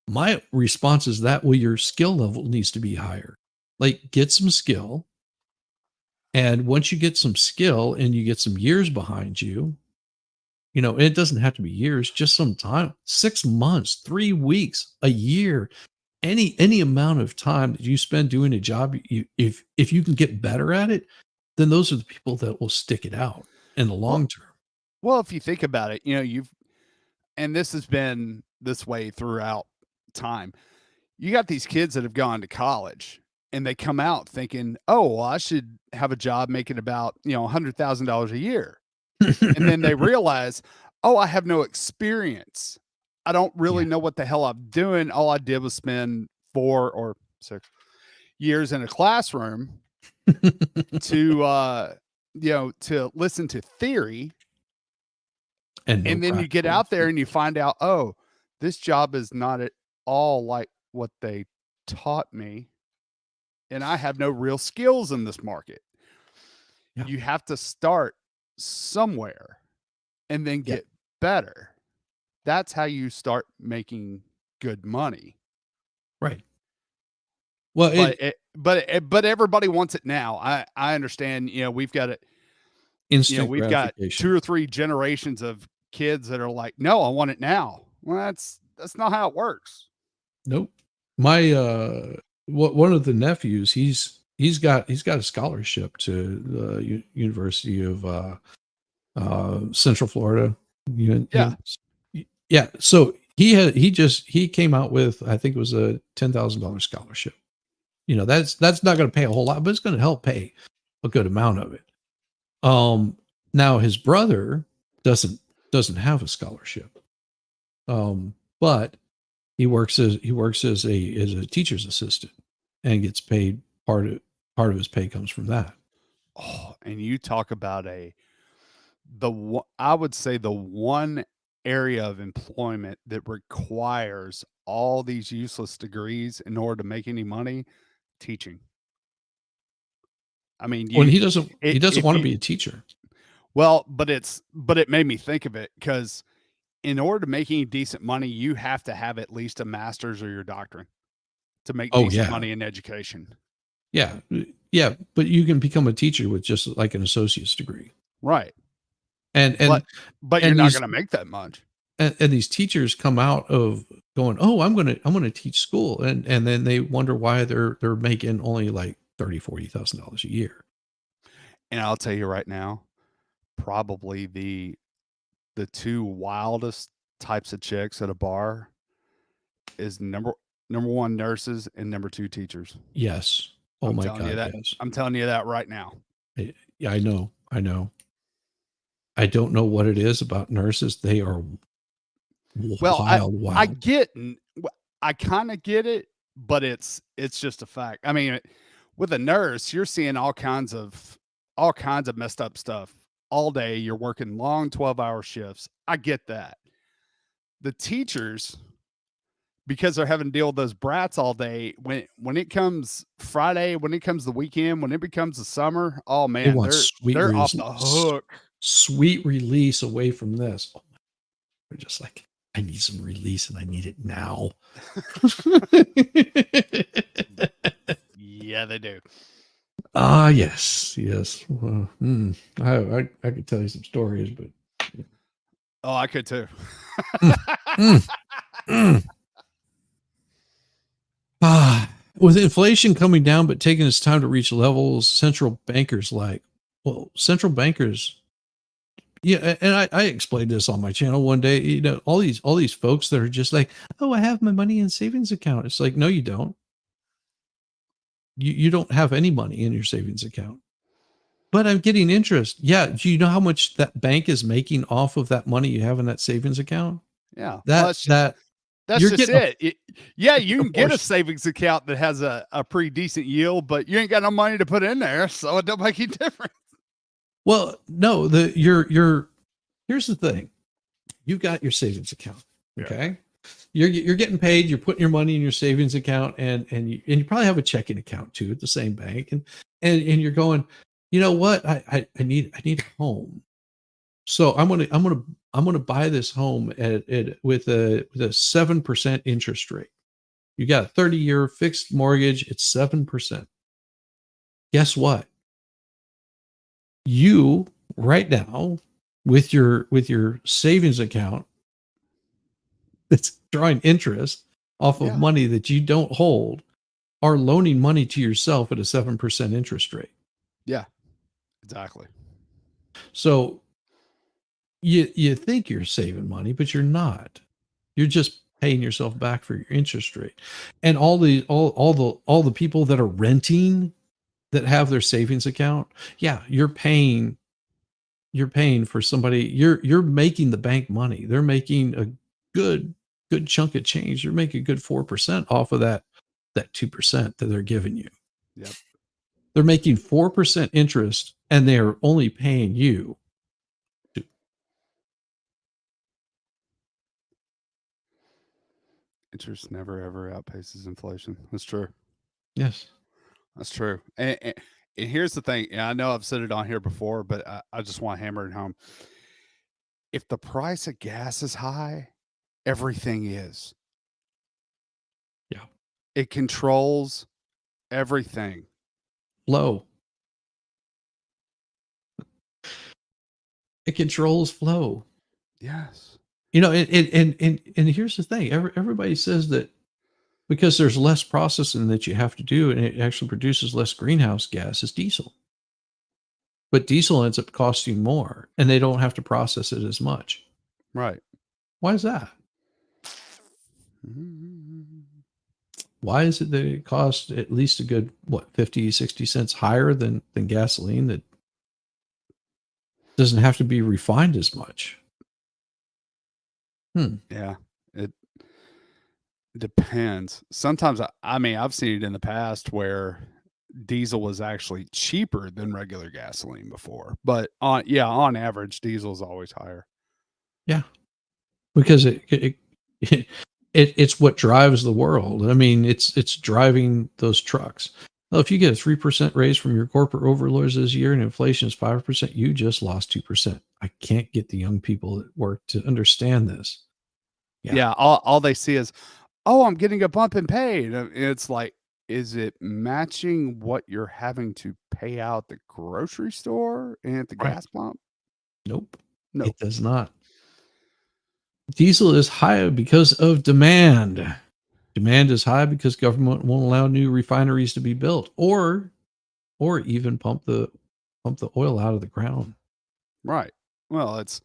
My response is that, well, your skill level needs to be higher. Like, get some skill. And once you get some skill and you get some years behind you, you know, it doesn't have to be years, just some time, 6 months, 3 weeks, a year, any amount of time that you spend doing a job, if you can get better at it, then those are the people that will stick it out in the long term. Well, if you think about it, you know, and this has been this way throughout time. You got these kids that have gone to college and they come out thinking, oh, well, I should have a job making about, you know, $100,000 a year. And then they realize, oh, I have no experience. I don't really know what the hell I'm doing. All I did was spend 4 or 6 years in a classroom to, you know, to listen to theory. And then you get out there and you find out, oh, this job is not at all like what they taught me. And I have no real skills in this market. Yeah. You have to start somewhere and then get better. That's how you start making good money. Right. Well, but everybody wants it now. I understand, you know, we've got it. Instant, you know, we've got 2 or 3 generations of kids that are like, no, I want it now. Well, that's not how it works. Nope. My one of the nephews, he's got a scholarship to the University of Central Florida. Yeah. So he came out with, I think it was a $10,000 scholarship. You know, that's not going to pay a whole lot, but it's going to help pay a good amount of it. Now his brother doesn't have a scholarship. But he works as a teacher's assistant and gets paid, part of his pay comes from that. Oh, and you talk about I would say the one area of employment that requires all these useless degrees in order to make any money, teaching. I mean, he doesn't want to be a teacher. Well, but it made me think of it, because in order to make any decent money, you have to have at least a master's or your doctorate to make decent money in education. Yeah. Yeah. But you can become a teacher with just like an associate's degree. Right. But you're not going to make that much. And these teachers come out of going, oh, I'm going to teach school. And then they wonder why they're making only like $30,000, $40,000 a year. And I'll tell you right now, probably the 2 wildest types of chicks at a bar is number 1 nurses and number 2 teachers. Yes. Oh my God. Yes. I'm telling you that right now. Yeah, I know. I don't know what it is about nurses. They are wild. I kind of get it, but it's just a fact. I mean, with a nurse, you're seeing all kinds of messed up stuff all day. You're working long 12-hour shifts. I get that. The teachers, because they're having to deal with those brats all day, when it comes Friday, when it comes the weekend, when it becomes the summer, oh man, they're off the hook. Sweet release away from this. Oh, they're just like, I need some release and I need it now. Yeah, they do. Ah, yes. Well, I could tell you some stories, but Oh, I could too. With inflation coming down but taking its time to reach levels, central bankers central bankers. Yeah, and I explained this on my channel one day. You know, all these folks that are just like, oh, I have my money in savings account. It's like, no, you don't. You don't have any money in your savings account. But I'm getting interest. Yeah. Do you know how much that bank is making off of that money you have in that savings account? Yeah. That's you're just getting it. Yeah, you can get a portion. savings account that has a pretty decent yield, but you ain't got no money to put in there, so it don't make any difference. Well, no, here's the thing. You've got your savings account. Okay. You're getting paid, you're putting your money in your savings account, and you probably have a checking account too at the same bank. And you're going, you know what? I need a home. So I'm gonna buy this home with a 7% interest rate. You got a 30-year fixed mortgage, it's 7%. Guess what? You right now with your savings account that's drawing interest off of money that you don't hold are loaning money to yourself at a 7% interest rate. Yeah, exactly. So you think you're saving money, but you're not. You're just paying yourself back for your interest rate. And all the people that are renting that have their savings account, yeah, you're paying for somebody. You're making the bank money. They're making a good chunk of change. They're making a good 4% off of that 2% that they're giving you. Yep. They're making 4% interest and they're only paying you. Interest never ever outpaces inflation. That's true. Yes. That's true. And here's the thing. And I know I've said it on here before, but I just want to hammer it home. If the price of gas is high, everything is. Yeah. It controls everything. Flow. It controls flow. Yes. You know, and here's the thing. Everybody says that because there's less processing that you have to do and it actually produces less greenhouse gas is diesel. But diesel ends up costing more and they don't have to process it as much. Right. Why is that? Why is it that it costs at least a good, 50, 60 cents higher than gasoline that doesn't have to be refined as much? Yeah. It depends. Sometimes, I've seen it in the past where diesel was actually cheaper than regular gasoline before. But on average, diesel is always higher. Yeah. Because it's what drives the world. I mean, it's driving those trucks. Well, if you get a 3% raise from your corporate overlords this year and inflation is 5%, you just lost 2%. I can't get the young people at work to understand this. Yeah. All they see is, oh, I'm getting a bump in pay. And it's like, is it matching what you're having to pay out the grocery store and at the gas pump? Nope. No. It does not. Diesel is high because of demand. Demand is high because government won't allow new refineries to be built or even pump the oil out of the ground. Right. Well, it's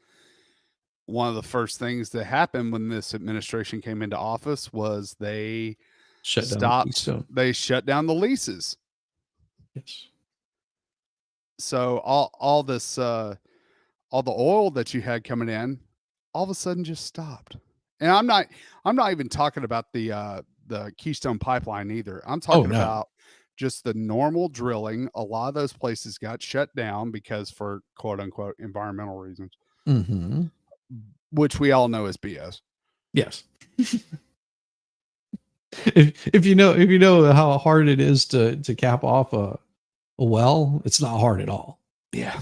one of the first things that happened when this administration came into office was they shut down the leases. Yes. So all this all the oil that you had coming in all of a sudden just stopped. And I'm not even talking about the Keystone pipeline either. I'm talking about just the normal drilling. A lot of those places got shut down because for quote unquote environmental reasons. Mm-hmm. Which we all know is BS. Yes. if you know how hard it is to cap off a well, it's not hard at all. Yeah.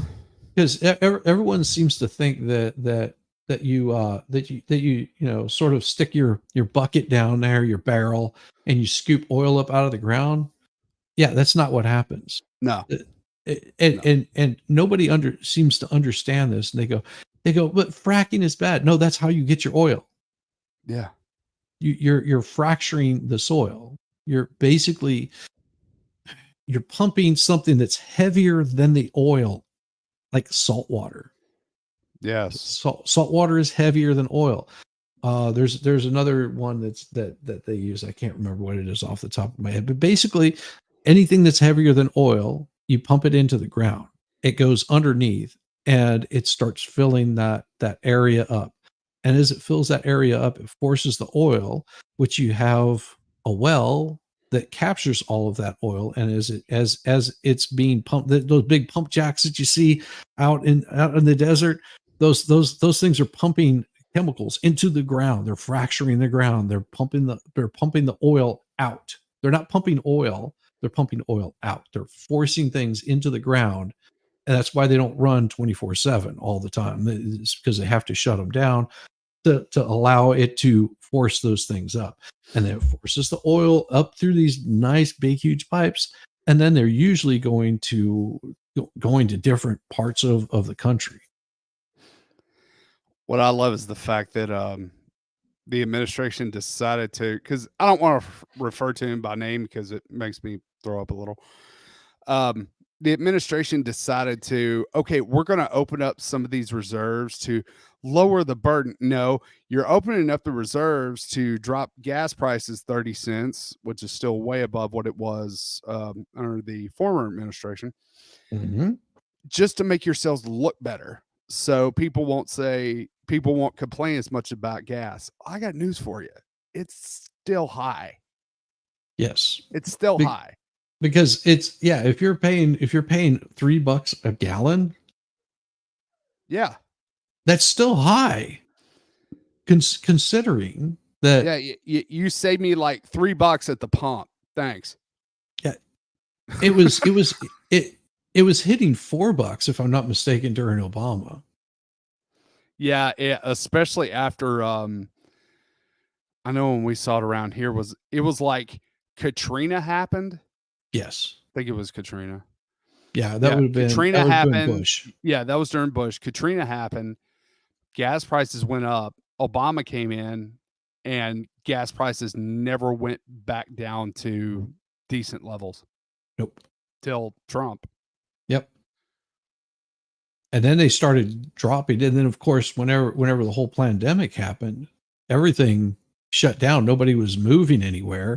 Because everyone seems to think that you sort of stick your bucket down there, your barrel, and you scoop oil up out of the ground. Yeah, that's not what happens. No. And nobody seems to understand this. And they go, but fracking is bad. No, that's how you get your oil. Yeah. You're fracturing the soil. You're pumping something that's heavier than the oil, like salt water. Yes. Salt water is heavier than oil. There's another one that they use. I can't remember what it is off the top of my head, but basically anything that's heavier than oil, you pump it into the ground. It goes underneath and it starts filling that area up. And as it fills that area up, it forces the oil, which you have a well that captures all of that oil. And as it's being pumped, those big pump jacks that you see out in the desert, those things are pumping chemicals into the ground. They're fracturing the ground. They're pumping the oil out. They're not pumping oil. They're pumping oil out. They're forcing things into the ground. And that's why they don't run 24/7 all the time. It's because they have to shut them down to allow it to force those things up. And then it forces the oil up through these nice big huge pipes. And then they're usually going to different parts of the country. What I love is the fact that the administration decided to, because I don't want to refer to him by name because it makes me throw up a little. The administration decided to, okay, we're going to open up some of these reserves to lower the burden. No, you're opening up the reserves to drop gas prices 30 cents, which is still way above what it was under the former administration, just to make yourselves look better. So people won't complain as much about gas. I got news for you. It's still high. Yes. It's still high. Because if you're paying $3 a gallon, yeah, that's still high. Considering that, yeah, you saved me like $3 at the pump. Thanks. Yeah, it was hitting $4 if I'm not mistaken during Obama. Yeah, especially after I know when we saw it around here it was like Katrina happened. Yes. I think it was Katrina. Yeah, that would have been Katrina happened. Bush. Yeah, that was during Bush. Katrina happened. Gas prices went up. Obama came in and gas prices never went back down to decent levels. Nope. Till Trump. Yep. And then they started dropping. And then of course, whenever the whole pandemic happened, everything shut down. Nobody was moving anywhere.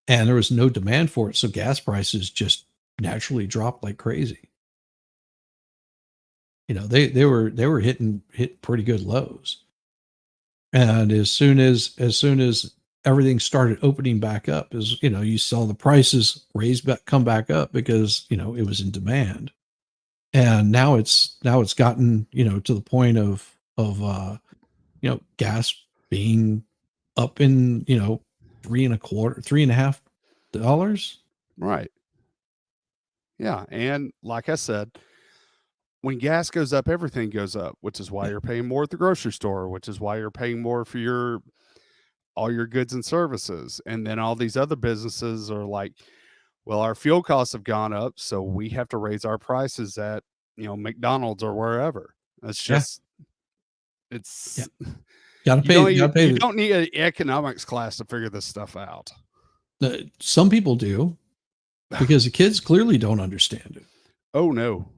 And there was no demand for it. So gas prices just naturally dropped like crazy. You know, they were hitting pretty good lows. And as soon as everything started opening back up, you saw the prices come back up because, it was in demand. And now it's gotten, to the point of gas being up in, $3.25, Right. Yeah. And like I said, when gas goes up, everything goes up, which is why you're paying more at the grocery store, which is why you're paying more for all your goods and services. And then all these other businesses are like, well, our fuel costs have gone up, so we have to raise our prices at, McDonald's or wherever. It's just, it's, gotta pay. You don't need an economics class to figure this stuff out. Some people do, because the kids clearly don't understand it. Oh no.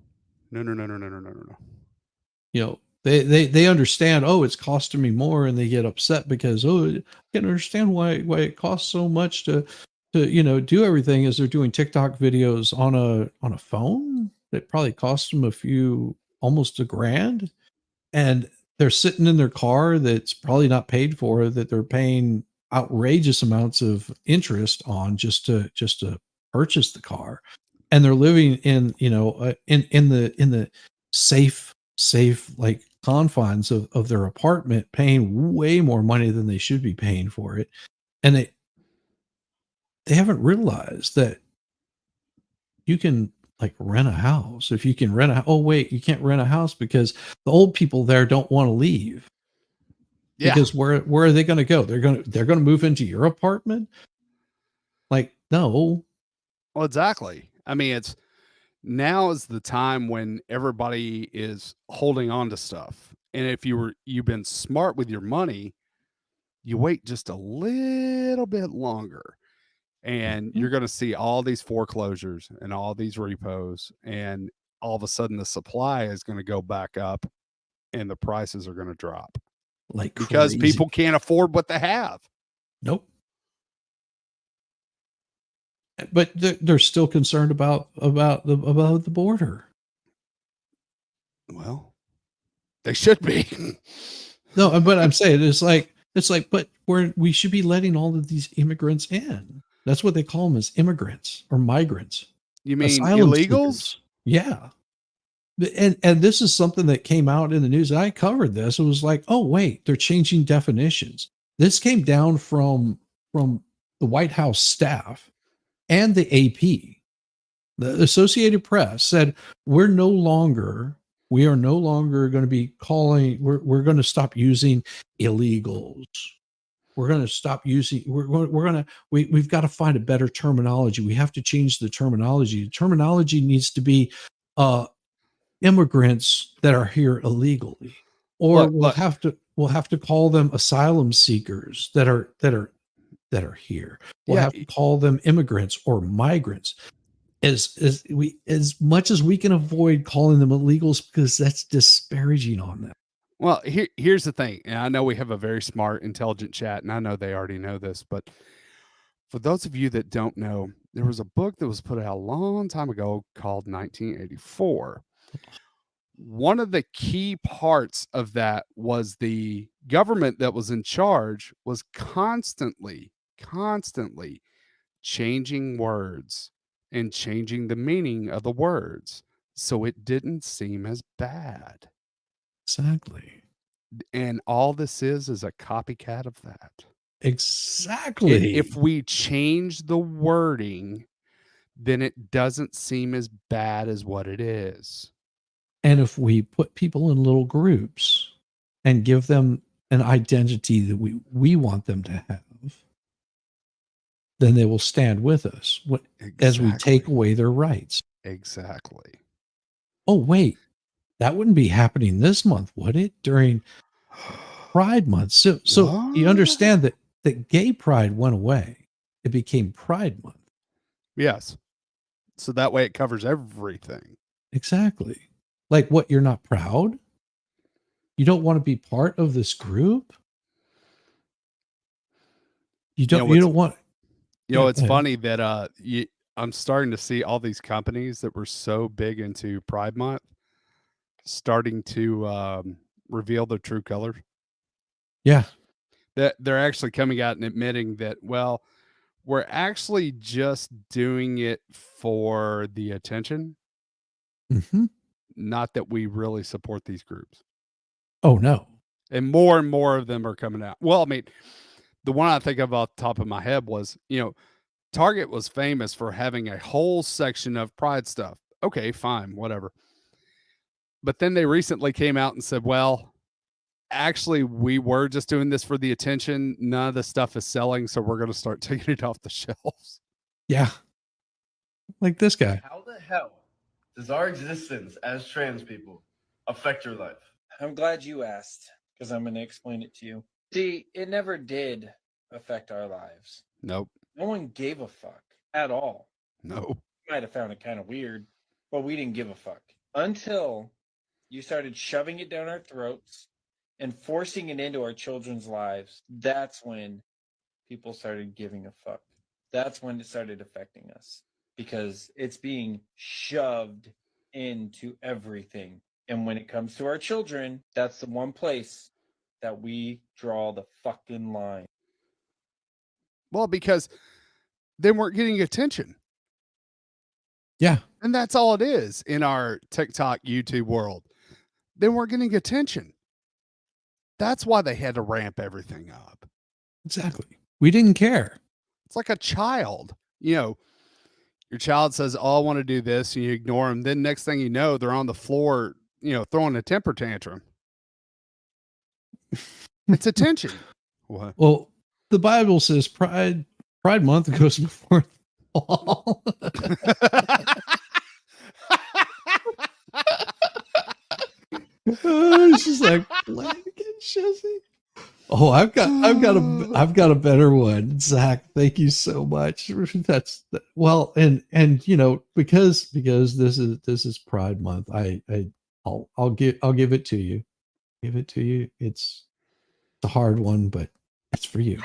No. They understand, it's costing me more, and they get upset because, I can't understand why it costs so much to do everything, as they're doing TikTok videos on a phone that probably costs them almost $1,000, and they're sitting in their car that's probably not paid for, that they're paying outrageous amounts of interest on just to purchase the car, and they're living in the safe like confines of their apartment, paying way more money than they should be paying for it, and they haven't realized that you can rent a house. If you can you can't rent a house because the old people there don't want to leave. Yeah. Because where are they going to go? They're going to move into your apartment? No. Well, exactly. I mean, now is the time when everybody is holding on to stuff. And if you've been smart with your money, you wait just a little bit longer and you're going to see all these foreclosures and all these repos, and all of a sudden the supply is going to go back up and the prices are going to drop like because crazy. people can't afford what they have. Nope. But they're still concerned about the border. Well, they should be. No, but I'm saying it's like, but we should be letting all of these immigrants in. That's what they call them, as immigrants or migrants. You mean Asylum illegals? seekers. Yeah. And this is something that came out in the news. I covered this. It was like, oh wait, they're changing definitions. This came down from the White House staff and the AP. The Associated Press said we are no longer going to be calling. We're going to stop using illegals. We're going to stop using. We've got to find a better terminology. We have to change the terminology. The terminology needs to be immigrants that are here illegally, or we'll have to call them asylum seekers that are here. We'll have to call them immigrants or migrants. As much as we can avoid calling them illegals, because that's disparaging on them. Well, here's the thing. And I know we have a very smart, intelligent chat, and I know they already know this, but for those of you that don't know, there was a book that was put out a long time ago called 1984. One of the key parts of that was the government that was in charge was constantly changing words and changing the meaning of the words so it didn't seem as bad. Exactly. And all this is a copycat of that. Exactly. And if we change the wording, then it doesn't seem as bad as what it is. And if we put people in little groups and give them an identity that we want them to have, then they will stand with us as we take away their rights. Exactly. Oh, wait, that wouldn't be happening this month, would it? During Pride Month. So you understand that gay pride went away. It became Pride Month. Yes. So that way it covers everything. Exactly. Like, what, you're not proud? You don't want to be part of this group? You don't want. You know, it's funny that I'm starting to see all these companies that were so big into Pride Month starting to reveal their true colors. Yeah. That they're actually coming out and admitting that, well, we're actually just doing it for the attention. Mm-hmm. Not that we really support these groups. Oh, no. And more of them are coming out. Well, I mean, the one I think of off the top of my head was, Target was famous for having a whole section of pride stuff. Okay, fine, whatever. But then they recently came out and said, well, actually, we were just doing this for the attention. None of the stuff is selling, so we're going to start taking it off the shelves. Yeah. Like this guy. How the hell does our existence as trans people affect your life? I'm glad you asked, because I'm going to explain it to you. See, it never did affect our lives. Nope. No one gave a fuck at all. No. You might have found it kind of weird, but we didn't give a fuck. Until you started shoving it down our throats and forcing it into our children's lives. That's when people started giving a fuck. That's when it started affecting us, because it's being shoved into everything. And when it comes to our children, that's the one place that we draw the fucking line. Well, because they weren't getting attention. Yeah. And that's all it is in our TikTok, YouTube world. They weren't getting attention. That's why they had to ramp everything up. Exactly. We didn't care. It's like a child. Your child says, oh, I want to do this, and you ignore them. Then next thing you know, they're on the floor, throwing a temper tantrum. It's attention. What? Well, the Bible says Pride Month goes before wall. She's like, Flanagan Shizzy. Oh, I've got a better one. Zach, thank you so much. That's well, and you know, because this is Pride Month, I'll give it to you. Give it to you. It's a hard one, but it's for you.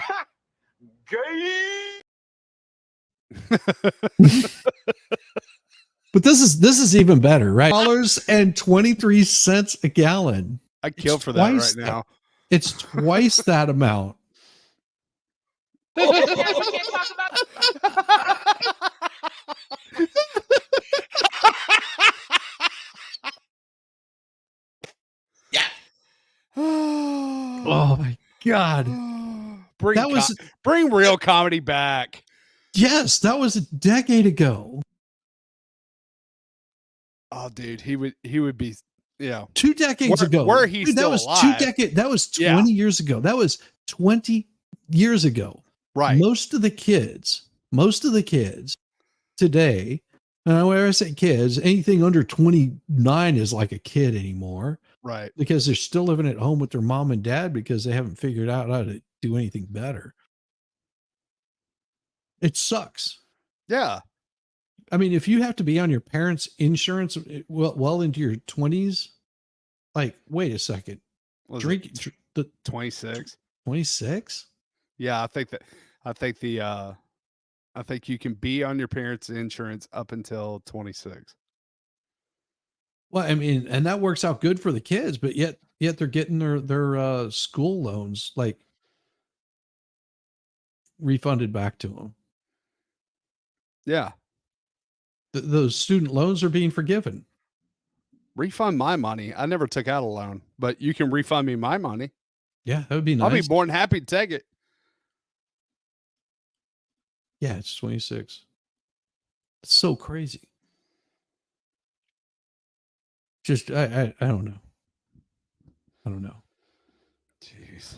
But this is even better, right? $23 a gallon. I'd kill for that right now. It's twice that amount. Yeah, we can't talk about. Oh my God. Bring real comedy back. Yes, that was a decade ago. Oh, dude, he would be, 2 decades ago. Were he Dude, still alive? That was 20 years ago. That was 20 years ago. Right. Most of the kids today, and when I say kids, anything under 29 is like a kid anymore. Right. Because they're still living at home with their mom and dad because they haven't figured out how to do anything better. It sucks. Yeah. I mean, if you have to be on your parents' insurance well into your 20s, like, wait a second. Drink the 26. 26? Yeah, I think you can be on your parents' insurance up until 26. Well, I mean, and that works out good for the kids, but yet they're getting their school loans like refunded back to them. Yeah. Those student loans are being forgiven. Refund my money. I never took out a loan, but you can refund me my money. Yeah, that would be nice. I'll be more than happy to take it. Yeah, it's 26. It's so crazy. Just I don't know. I don't know. Jeez.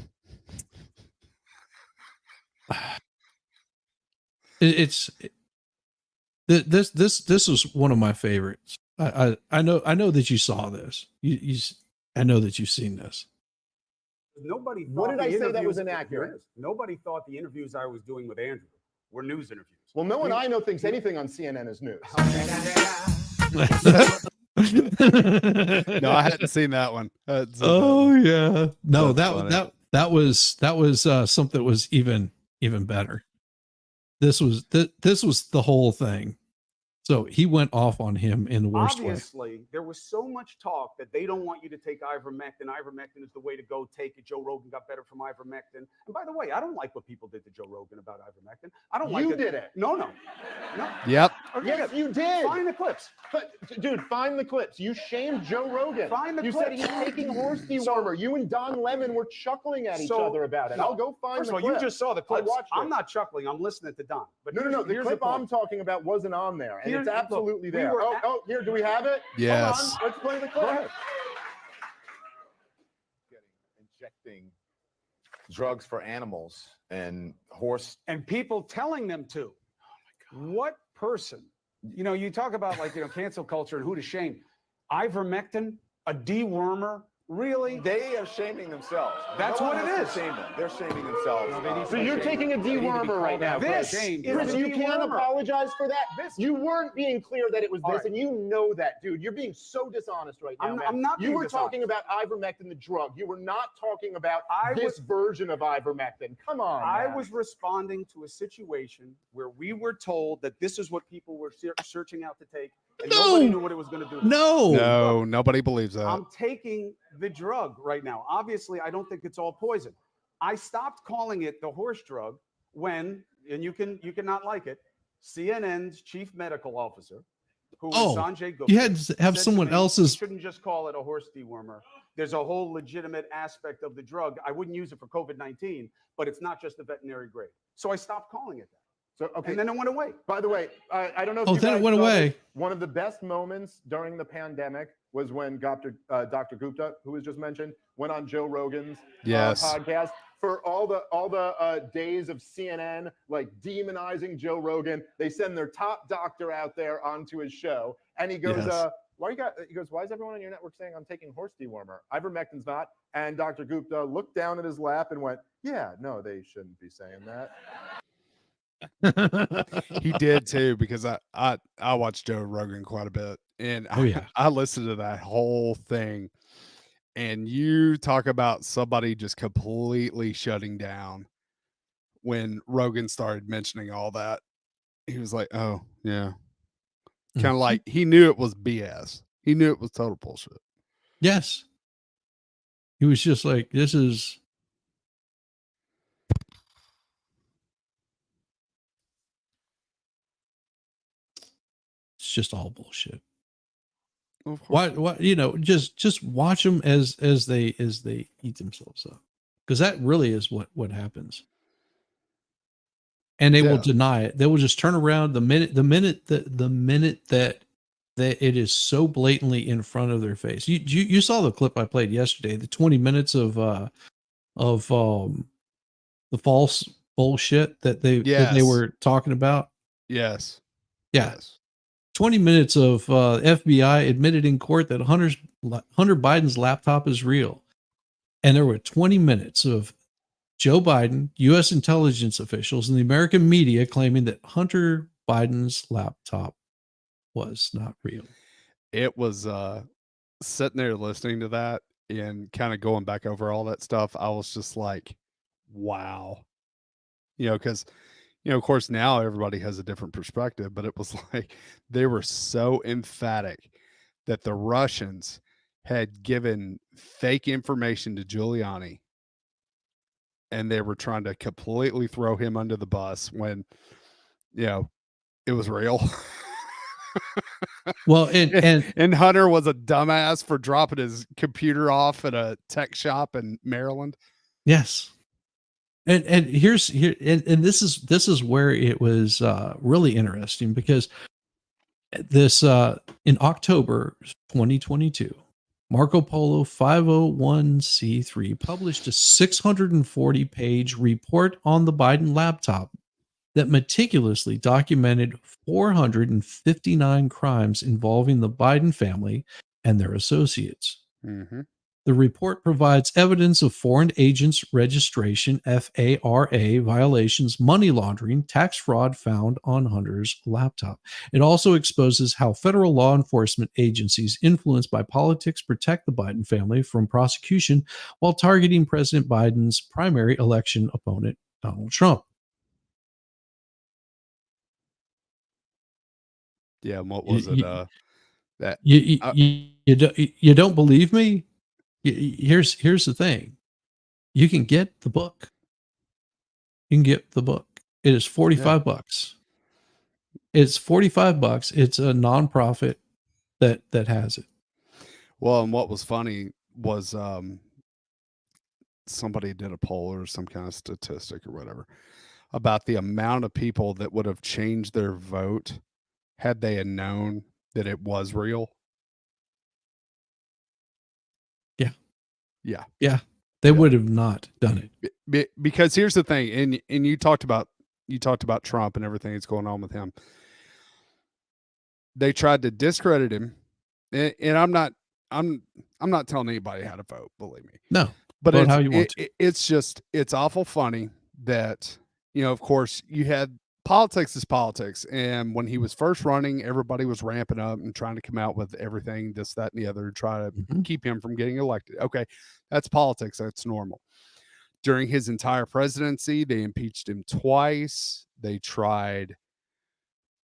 This was one of my favorites. I know that you saw this. I know that you've seen this. Nobody. What did I say that was interviews- inaccurate? Nobody thought the interviews I was doing with Andrew were news interviews. Well, no one I know thinks anything on CNN is news. No, I hadn't seen that one. Oh yeah. No, That's that was something that was even better. This was the whole thing. So he went off on him in the worst way. Obviously, there was so much talk that they don't want you to take ivermectin. Ivermectin is the way to go. Take it. Joe Rogan got better from ivermectin. And by the way, I don't like what people did to Joe Rogan about ivermectin. I don't like You it. did it. No. Yep. Okay, Yes, you did. Find the clips. But, dude, find the clips. You shamed Joe Rogan. Find the you clips. said he's taking horse dewormer. You and Don Lemon were chuckling at each other about it. No. I'll go find First the of all, clip. you just saw the I clips. watched it. I'm not chuckling. I'm listening to Don. But No. The here's clip point. I'm talking about wasn't on there, and Here's- it's absolutely look, we there. were Here, do we have it? Yes. Hold on, let's play the Go clip. ahead. Injecting drugs for animals and horse. And people telling them to. Oh my God. What person? You talk about cancel culture and who to shame. Ivermectin, a dewormer. Really? They are shaming themselves. That's No what one it has is. to shame them. They're shaming themselves. So you're taking a dewormer right now, This Chris. is Chris, a you can't dewormer. apologize for that. You weren't being clear that it was All this, right. and you know that, dude. You're being so dishonest right now, man. I'm not You being were talking dishonest. about ivermectin, the drug. You were not talking about I this version of ivermectin. Come on, I man. was responding to a situation where we were told that this is what people were searching out to take, and nobody knew what it was going to do. No, nobody believes that. I'm taking the drug right now. Obviously, I don't think it's all poison. I stopped calling it the horse drug when, and you can not like it, CNN's chief medical officer, who is Sanjay Gupta, you had to have said someone to me, else's. You shouldn't just call it a horse dewormer. There's a whole legitimate aspect of the drug. I wouldn't use it for COVID-19, but it's not just a veterinary grade. So I stopped calling it that. So, okay. And then it went away. By the way, I don't know if Oh, you then it guys went saw away. this. One of the best moments during the pandemic was when Dr. Gupta, who was just mentioned, went on Joe Rogan's Yes. podcast. for all the days of CNN like demonizing Joe Rogan. They send their top doctor out there onto his show, and he goes, Yes. He goes, why is everyone on your network saying I'm taking horse dewormer? Ivermectin's not. And Dr. Gupta looked down at his lap and went, yeah, no, they shouldn't be saying that. He did too, because I watched Joe Rogan quite a bit, and Oh, yeah. I listened to that whole thing. And you talk about somebody just completely shutting down when Rogan started mentioning all that. He was like, "Oh yeah," kind of like he knew it was BS. He knew it was total bullshit. Yes. He was just like, this is. It's just all bullshit. Why, just watch them as they eat themselves up. Because that really is what happens. And they will deny it. They will just turn around the minute that it is so blatantly in front of their face. You saw the clip I played yesterday, the 20 minutes of the false bullshit that they were talking about. Yes. Yeah. Yes. 20 minutes of FBI admitted in court that Hunter Biden's laptop is real. And there were 20 minutes of Joe Biden, U.S. intelligence officials, and the American media claiming that Hunter Biden's laptop was not real. It was sitting there listening to that and kind of going back over all that stuff. I was just like, wow. Because of course now everybody has a different perspective, but it was like they were so emphatic that the Russians had given fake information to Giuliani, and they were trying to completely throw him under the bus when, it was real. Well, and Hunter was a dumbass for dropping his computer off at a tech shop in Maryland. Yes. And this is where it was really interesting, because this in October 2022, Marco Polo 501c3 published a 640-page report on the Biden laptop that meticulously documented 459 crimes involving the Biden family and their associates. Mm-hmm. The report provides evidence of foreign agents registration, FARA violations, money laundering, tax fraud found on Hunter's laptop. It also exposes how federal law enforcement agencies influenced by politics protect the Biden family from prosecution while targeting President Biden's primary election opponent, Donald Trump. Yeah, and what was it? That you don't believe me? Here's the thing. You can get the book. You can get the book. It is $45. It's $45. It's a nonprofit that has it. Well, and what was funny was somebody did a poll or some kind of statistic or whatever about the amount of people that would have changed their vote had they had known that it was real. Yeah. They would have not done it. Because here's the thing, and you talked about Trump and everything that's going on with him. They tried to discredit him, and I'm not telling anybody how to vote, believe me. No, but vote how you want to. It's awful funny that, of course, you had politics is politics. And when he was first running, everybody was ramping up and trying to come out with everything, this, that, and the other, to try to keep him from getting elected. Okay, that's politics. That's normal. During his entire presidency, they impeached him twice. They tried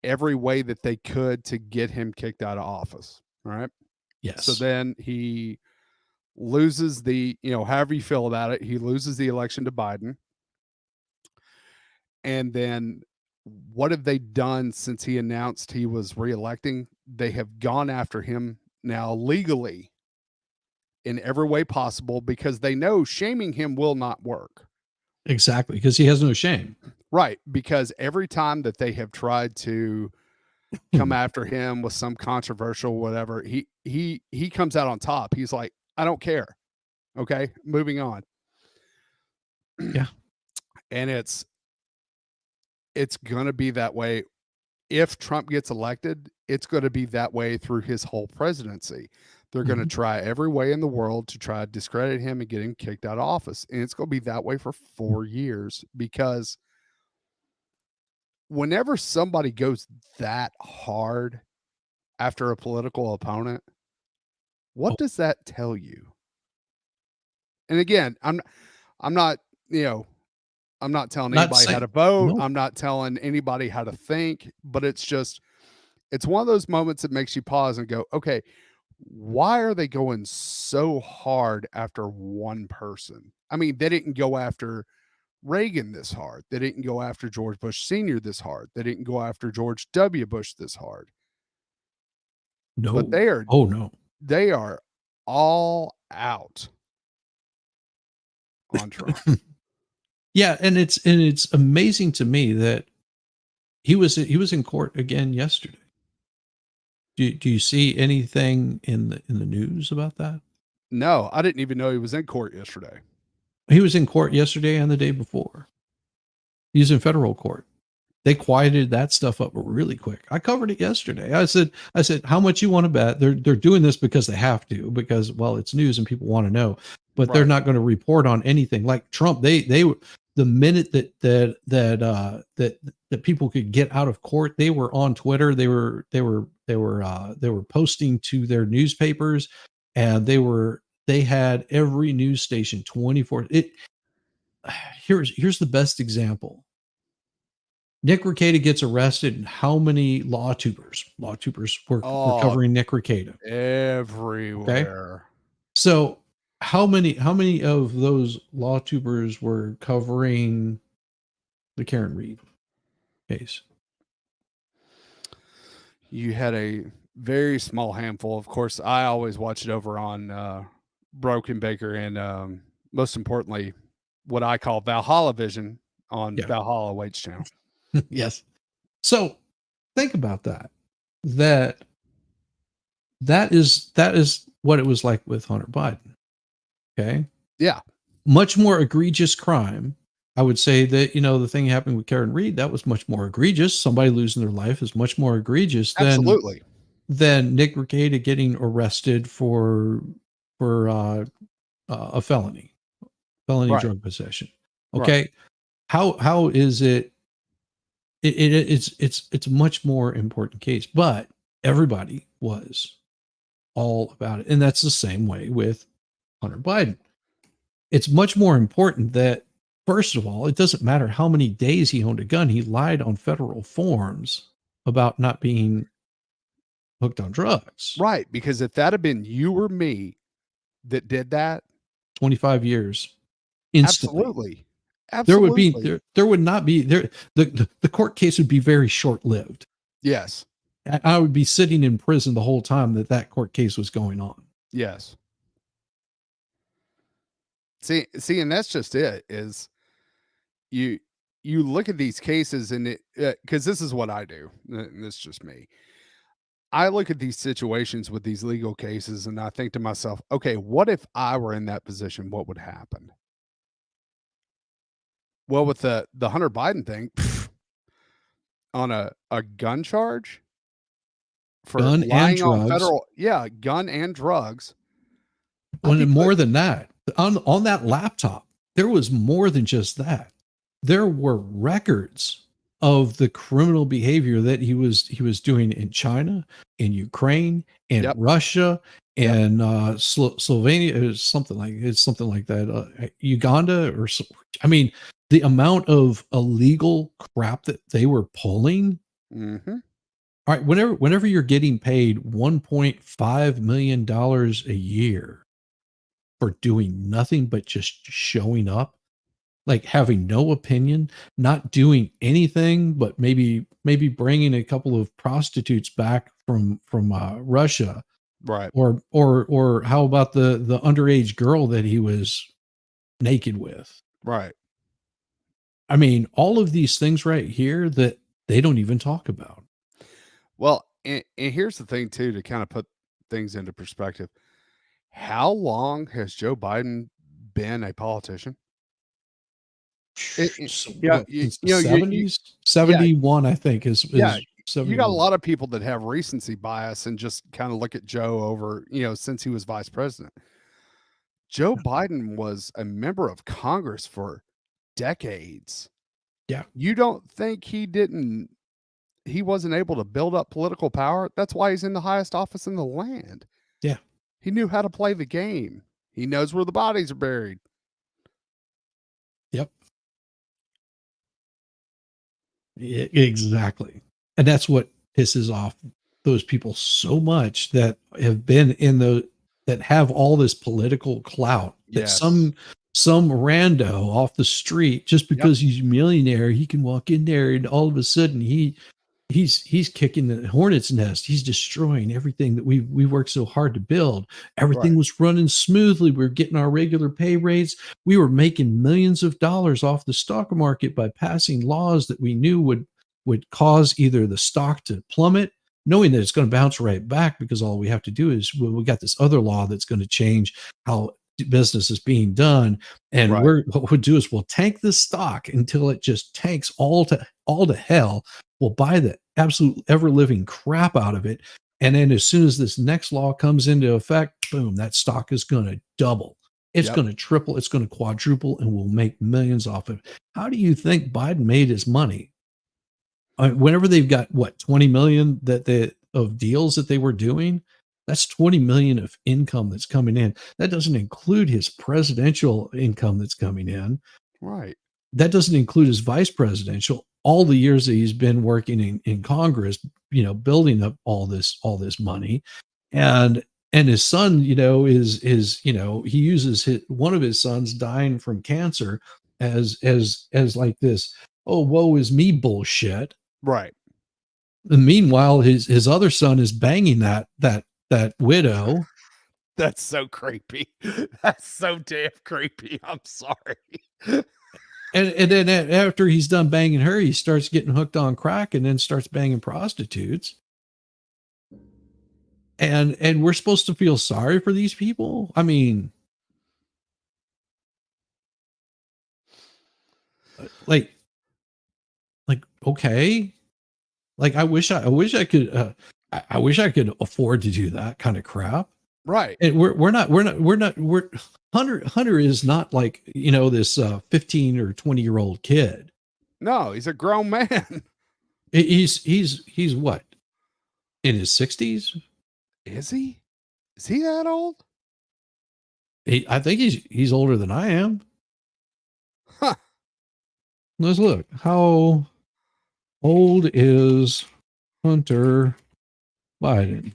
every way that they could to get him kicked out of office. All right. Yes. So then he loses the, however you feel about it, he loses the election to Biden. And then what have they done since he announced he was reelecting? They have gone after him now legally in every way possible, because they know shaming him will not work. Exactly, because he has no shame. Right, because every time that they have tried to come after him with some controversial whatever, he comes out on top. He's like, I don't care. Okay, moving on. Yeah. And it's going to be that way. If Trump gets elected, it's going to be that way through his whole presidency. They're going to try every way in the world to try to discredit him and get him kicked out of office. And it's going to be that way for 4 years, because whenever somebody goes that hard after a political opponent, what does that tell you? And again, I'm not, I'm not telling Not anybody how saying to vote. no. I'm not telling anybody how to think, but it's one of those moments that makes you pause and go, okay, why are they going so hard after one person? I mean, they didn't go after Reagan this hard. They didn't go after George Bush Sr. this hard. They didn't go after George W. Bush this hard. But No. Oh no. they are all out on Trump. Yeah, and it's amazing to me that he was in court again yesterday. Do you see anything in the news about that? No, I didn't even know he was in court yesterday. He was in court yesterday and the day before. He was in federal court. They quieted that stuff up really quick. I covered it yesterday. I said, how much you want to bet? They're doing this because they have to, because, well, it's news and people want to know, but they're not going to report on anything like Trump. They the minute that people could get out of court, they were on Twitter. They were posting to their newspapers, and they had every news station 24. Here's the best example. Nick Rekieta gets arrested, and how many law tubers were covering Nick Rekieta? Everywhere. Okay. So how many of those law tubers were covering the Karen Reed case? You had a very small handful. Of course, I always watch it over on Broken Baker and most importantly, what I call Valhalla Vision on Valhalla Waits channel. Yes. So think about that. That is what it was like with Hunter Biden. Okay. Yeah. Much more egregious crime. I would say that, the thing happening with Karen Reed, that was much more egregious. Somebody losing their life is much more egregious than Nick Rekieta getting arrested for a felony drug possession. Okay. Right. How is it? It's a much more important case, but everybody was all about it. And that's the same way with Hunter Biden. It's much more important that, first of all, it doesn't matter how many days he owned a gun. He lied on federal forms about not being hooked on drugs. Right. Because if that had been you or me that did that, 25 years. Instantly. Absolutely. There would not be the court case would be very short-lived. Yes. I would be sitting in prison the whole time that court case was going on. Yes. See, and that's just it, is you look at these cases and it, because this is what I do, and it's just me. I look at these situations with these legal cases and I think to myself, okay, what if I were in that position? What would happen? Well, with the Hunter Biden thing, on a gun charge for lying on federal, gun and drugs. More than that, on that laptop, there was more than just that. There were records of the criminal behavior that he was doing in China, in Ukraine, in Russia, and Slovenia, something like that. Uganda, or I mean, the amount of illegal crap that they were pulling. Mm-hmm. All right, whenever you're getting paid $1.5 million a year for doing nothing but just showing up, like having no opinion, not doing anything, but maybe bringing a couple of prostitutes back from Russia, right? Or how about the underage girl that he was naked with, right? I mean, all of these things right here that they don't even talk about. Well, and here's the thing too, to kind of put things into perspective. How long has Joe Biden been a politician? Yeah, What, since the you know, 70s, yeah, 71, I think is yeah, you got a 71. lot of people that have recency bias and just kind of look at Joe over, since he was vice president. Joe Biden was a member of Congress for decades. Yeah. You don't think he wasn't able to build up political power? That's why he's in the highest office in the land. Yeah. He knew how to play the game. He knows where the bodies are buried. Yep. Yeah, exactly. And that's what pisses off those people so much that have been in that have all this political clout that Yes. some rando off the street, just because he's a millionaire, he can walk in there and all of a sudden he's kicking the hornet's nest. He's destroying everything that we worked so hard to build. Everything Right. was running smoothly. We were getting our regular pay rates. We were making millions of dollars off the stock market by passing laws that we knew would cause either the stock to plummet, knowing that it's going to bounce right back, because all we have to do is we got this other law that's going to change how business is being done, and Right. what we'll do is we'll tank this stock until it just tanks all to hell. We'll buy the absolute ever living crap out of it, and then as soon as this next law comes into effect, boom, that stock is going to double. It's Yep. going to triple. It's going to quadruple, and we'll make millions off of it. How do you think Biden made his money? Whenever they've got 20 million of deals that they were doing, that's 20 million of income that's coming in. That doesn't include his presidential income that's coming in. Right. That doesn't include his vice presidential, all the years that he's been working in Congress, building up all this money. And his son, is he uses one of his sons dying from cancer as like this, oh, woe is me bullshit. Right. And meanwhile, his other son is banging that widow. That's so creepy. That's so damn creepy. I'm sorry. And then after he's done banging her, he starts getting hooked on crack and then starts banging prostitutes. And we're supposed to feel sorry for these people? I mean, like okay. Like I wish I could I wish I could afford to do that kind of crap. Right. And we're Hunter is not like, this 15 or 20-year-old kid. No, he's a grown man. He's what? In his 60s? Is he? Is he that old? I think he's older than I am. Huh. Let's look. How old is Hunter Biden?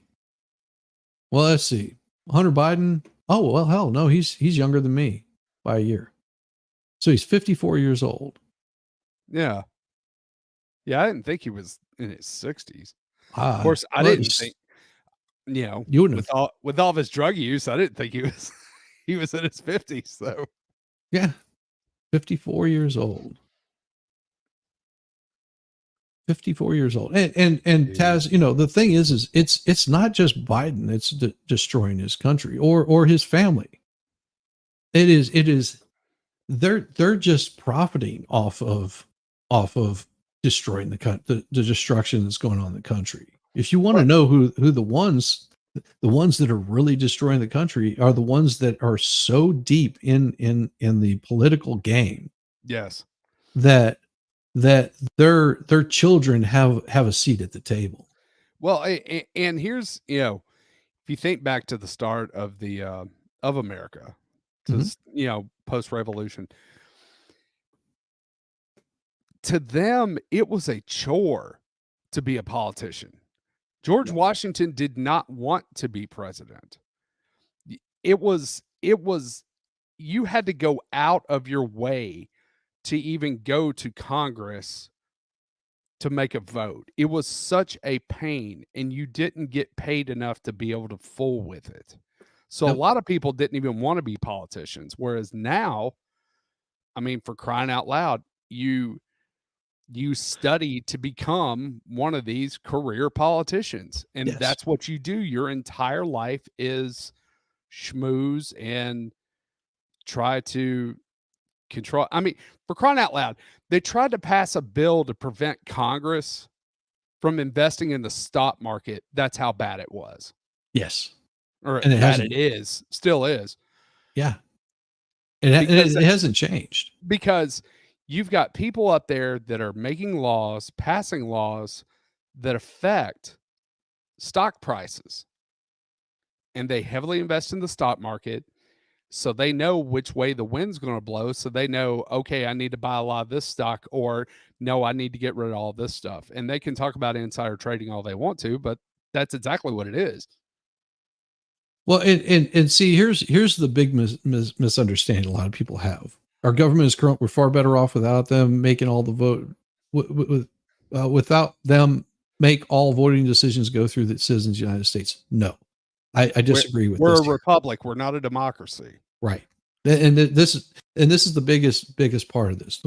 Well, let's see. Hunter Biden. Oh, well, hell no, he's younger than me by a year. So he's 54 years old. Yeah. Yeah, I didn't think he was in his 60s. Of Ah, course, I well, didn't think, you wouldn't have. with all of his drug use, I didn't think he was he was in his 50s though. Yeah, 54 years old. 54 years old. And Taz, the thing is it's not just Biden that's destroying his country or his family. It is they're just profiting off of destroying the destruction that's going on in the country. If you want to know who the ones that are really destroying the country are the ones that are so deep in the political game. Yes. That their children have a seat at the table. Well, and here's, if you think back to the start of the of America, to post-revolution, to them it was a chore to be a politician. George Washington did not want to be president. It was you had to go out of your way to even go to Congress to make a vote. It was such a pain, and you didn't get paid enough to be able to fool with it. So a lot of people didn't even want to be politicians. Whereas now, I mean, for crying out loud, you study to become one of these career politicians. And that's what you do. Your entire life is schmooze and try to control. I mean, for crying out loud, they tried to pass a bill to prevent Congress from investing in the stock market. That's how bad it was. Yes. Or And it bad hasn't. it is, still is. Yeah. It hasn't changed. Because you've got people up there that are making laws, passing laws that affect stock prices. And they heavily invest in the stock market. So they know which way the wind's going to blow. So they know, okay, I need to buy a lot of this stock, or no, I need to get rid of all this stuff. And they can talk about insider trading all they want to, but that's exactly what it is. Well, and see, here's the big misunderstanding a lot of people have. Our government is corrupt. We're far better off without them making all the vote, without them make all voting decisions go through the citizens of the United States. No, I disagree with we're this. We're a republic. We're not a democracy. Right. And this is the biggest part of this.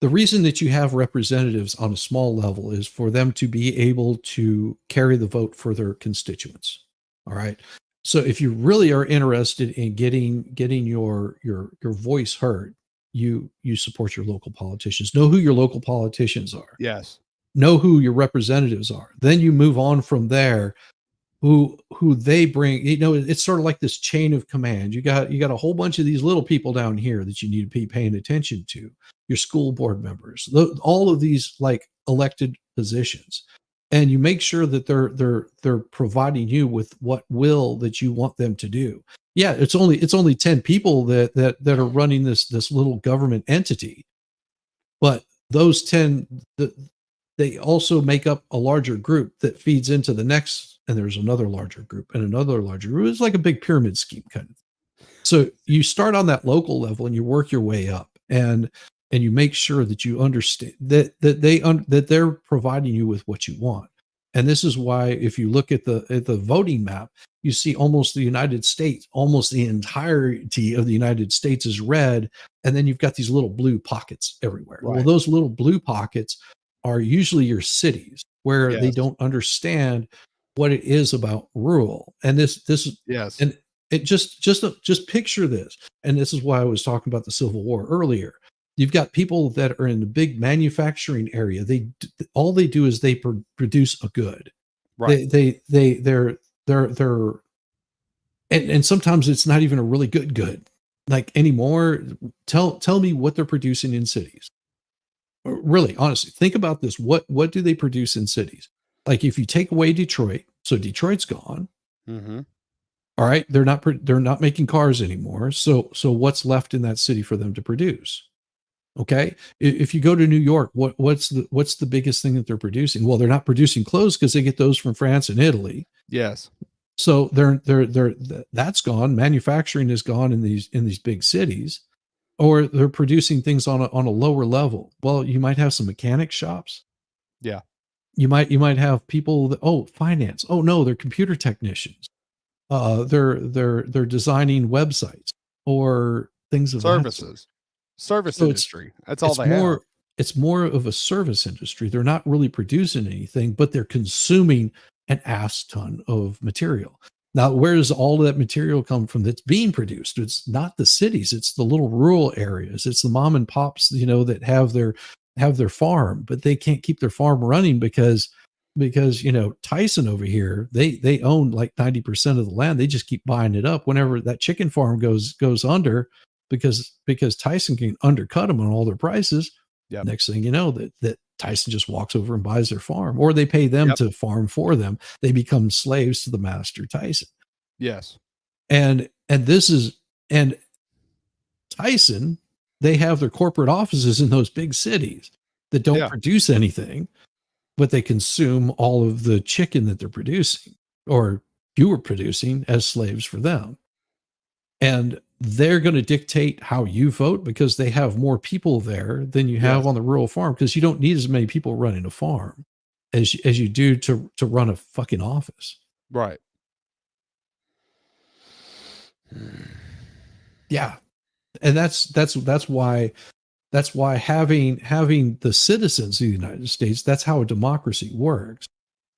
The reason that you have representatives on a small level is for them to be able to carry the vote for their constituents. All right. So if you really are interested in getting your voice heard, you support your local politicians. Know who your local politicians are. Yes. Know who your representatives are. Then you move on from there. Who they bring, it's sort of like this chain of command. You got a whole bunch of these little people down here that you need to be paying attention to. Your school board members, all of these like elected positions, and you make sure that they're providing you with what will that you want them to do. Yeah, it's only 10 people that are running this little government entity, but those 10 they also make up a larger group that feeds into the next, and there's another larger group and another larger group. It's like a big pyramid scheme kind of thing. So you start on that local level and you work your way up, and you make sure that you understand that they're providing you with what you want. And this is why, if you look at the voting map, you see almost the United States, almost the entirety of the United States is red, and then you've got these little blue pockets everywhere. Right. Well, those little blue pockets are usually your cities where they don't understand what it is about rural. And this yes. And it just picture this. And this is why I was talking about the Civil War earlier. You've got people that are in the big manufacturing area. All they do is they produce a good. Right. They're and sometimes it's not even a really good. Like anymore. Tell me what they're producing in cities. Really, honestly, think about this. What do they produce in cities? Like if you take away Detroit, so Detroit's gone. Mm-hmm. All right, they're not making cars anymore. So what's left in that city for them to produce? Okay, if you go to New York, what's the biggest thing that they're producing? Well, they're not producing clothes because they get those from France and Italy. Yes. So that's gone. Manufacturing is gone in these big cities. Or they're producing things on a lower level. Well, you might have some mechanic shops. Yeah. You might have people that, finance. Oh no, they're computer technicians. They're designing websites or things of services. Service industry. That's all they have. It's more of a service industry. They're not really producing anything, but they're consuming an ass ton of material. Now, where does all of that material come from that's being produced? It's not the cities, it's the little rural areas. It's the mom and pops, that have their farm, but they can't keep their farm running because Tyson over here, they own like 90% of the land. They just keep buying it up whenever that chicken farm goes under because Tyson can undercut them on all their prices. Yep. Next thing you know, that Tyson just walks over and buys their farm, or they pay them to farm for them. They become slaves to the master Tyson. Yes. And Tyson, they have their corporate offices in those big cities that don't produce anything, but they consume all of the chicken that they're producing, or you were producing, as slaves for them. And they're going to dictate how you vote because they have more people there than you have on the rural farm, because you don't need as many people running a farm as you do to run a fucking office. Right. Yeah. And that's why having the citizens of the United States, that's how a democracy works.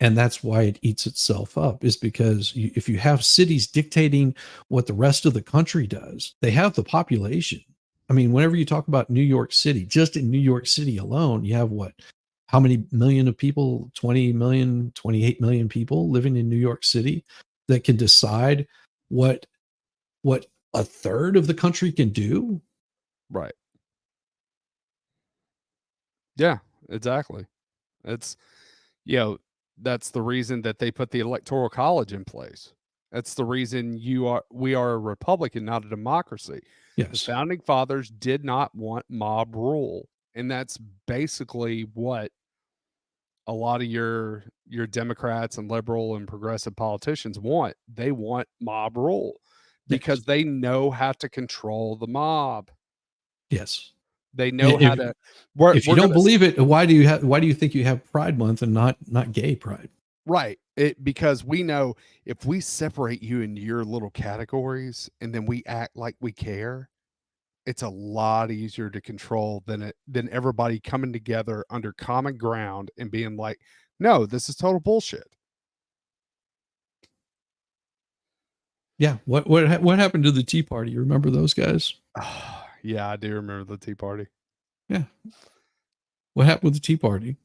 And that's why it eats itself up, is because if you have cities dictating what the rest of the country does, they have the population. I mean, whenever you talk about New York City, just in New York City alone, you have what? How many million of people? 20 million, 28 million people living in New York City that can decide what a third of the country can do. Right. Yeah, exactly. It's, that's the reason that they put the electoral college in place. That's the reason we are a republic and not a democracy. The Yes. founding fathers did not want mob rule. And that's basically what a lot of your Democrats and liberal and progressive politicians want. They want mob rule because they know how to control the mob. Yes. They know how If, to. if you don't believe it, why do you think you have Pride Month and not gay pride? Right. Because we know if we separate you into your little categories and then we act like we care, it's a lot easier to control than everybody coming together under common ground and being like, no, this is total bullshit. Yeah. What happened to the Tea Party? You remember those guys? Yeah, I do remember the Tea Party. Yeah. What happened with the Tea Party?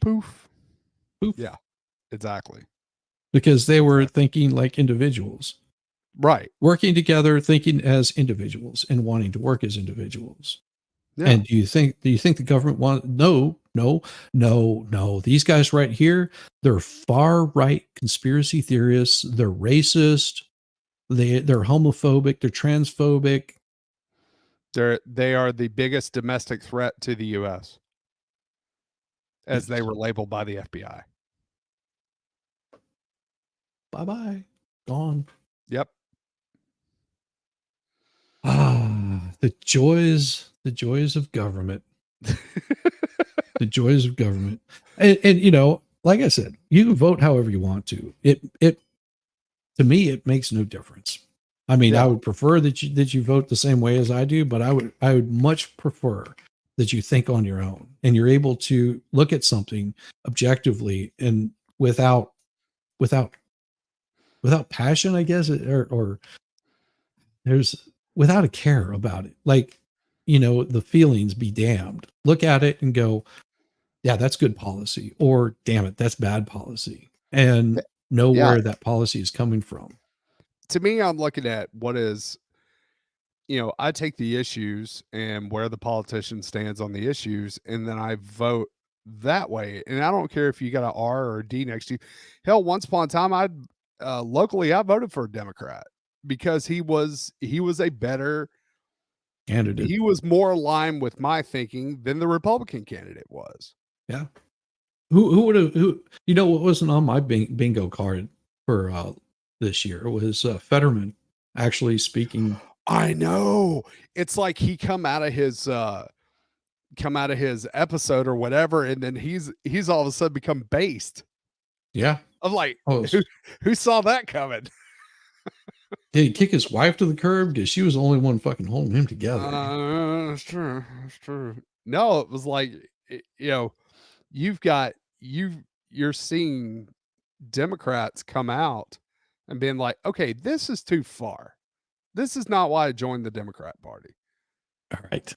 Poof. Poof. Yeah, exactly. Because they were thinking like individuals. Right. Working together, thinking as individuals and wanting to work as individuals. Yeah. And do you think the government no. These guys right here, they're far right conspiracy theorists, they're racist, they're homophobic, they're transphobic. They are the biggest domestic threat to the US, as they were labeled by the FBI. Bye-bye. Gone. Yep. The joys of government. The joys of government. And like I said, you can vote however you want to. It to me, it makes no difference. I mean, I would prefer that you vote the same way as I do, but I would much prefer that you think on your own and you're able to look at something objectively and without passion, I guess, or there's without a care about it. Like, the feelings be damned. Look at it and go, yeah, that's good policy, or damn it, that's bad policy, and know where that policy is coming from. To me, I'm looking at what is, I take the issues and where the politician stands on the issues, and then I vote that way. And I don't care if you got an R or a D next to you. Hell, once upon a time, locally, I voted for a Democrat because he was a better candidate. He was more aligned with my thinking than the Republican candidate was. Yeah. Who would have, what wasn't on my bingo card for this year? It was Fetterman actually speaking. I know. It's like he come out of his episode or whatever, and then he's all of a sudden become based. Yeah. I'm like, who saw that coming? Did he kick his wife to the curb? Because she was the only one fucking holding him together. That's true. That's true. No, it was like, you're seeing Democrats come out and being like, okay, this is too far. This is not why I joined the Democrat Party. All right.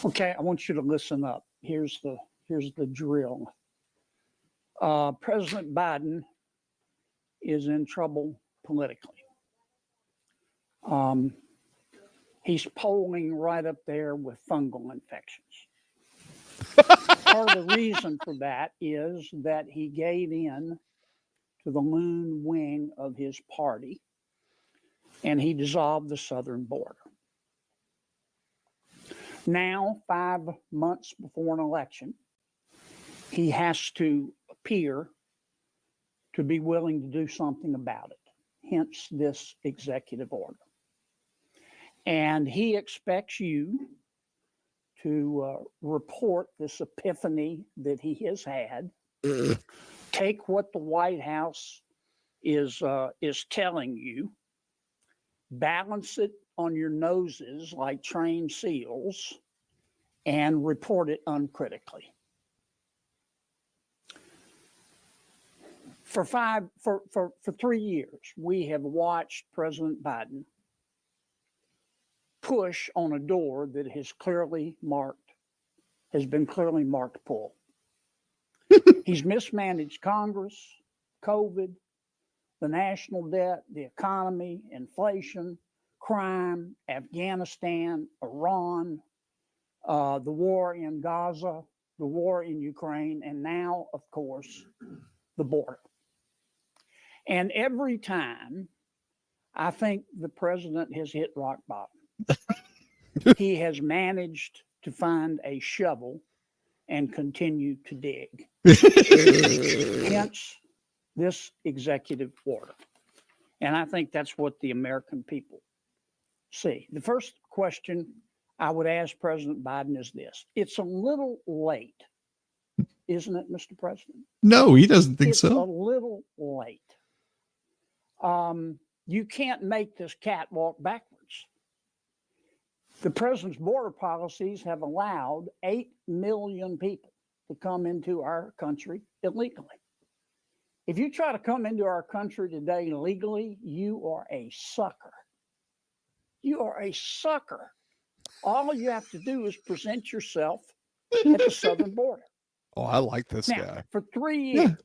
Okay, I want you to listen up. Here's the drill. President Biden is in trouble politically. He's polling right up there with fungal infections. Part of the reason for that is that he gave in to the loon wing of his party, and he dissolved the southern border. Now, 5 months before an election, he has to appear to be willing to do something about it, hence this executive order. And he expects you to report this epiphany that he has had, take what the White House is telling you, balance it on your noses like trained seals, and report it uncritically. For 3 years, we have watched President Biden push on a door that has been clearly marked pull. He's mismanaged Congress, COVID, the national debt, the economy, inflation, crime, Afghanistan, Iran, the war in Gaza, the war in Ukraine, and now, of course, the border. And every time, I think the president has hit rock bottom. He has managed to find a shovel and continue to dig. Hence, this executive order. And I think that's what the American people see. The first question I would ask President Biden is this. It's a little late, isn't it, Mr. President? No, he doesn't think It's so. a little late. You can't make this cat walk backwards. The president's border policies have allowed 8 million people to come into our country illegally. If you try to come into our country today legally, you are a sucker. You are a sucker. All you have to do is present yourself at the southern border. Oh, I like this Now, guy. for 3 years,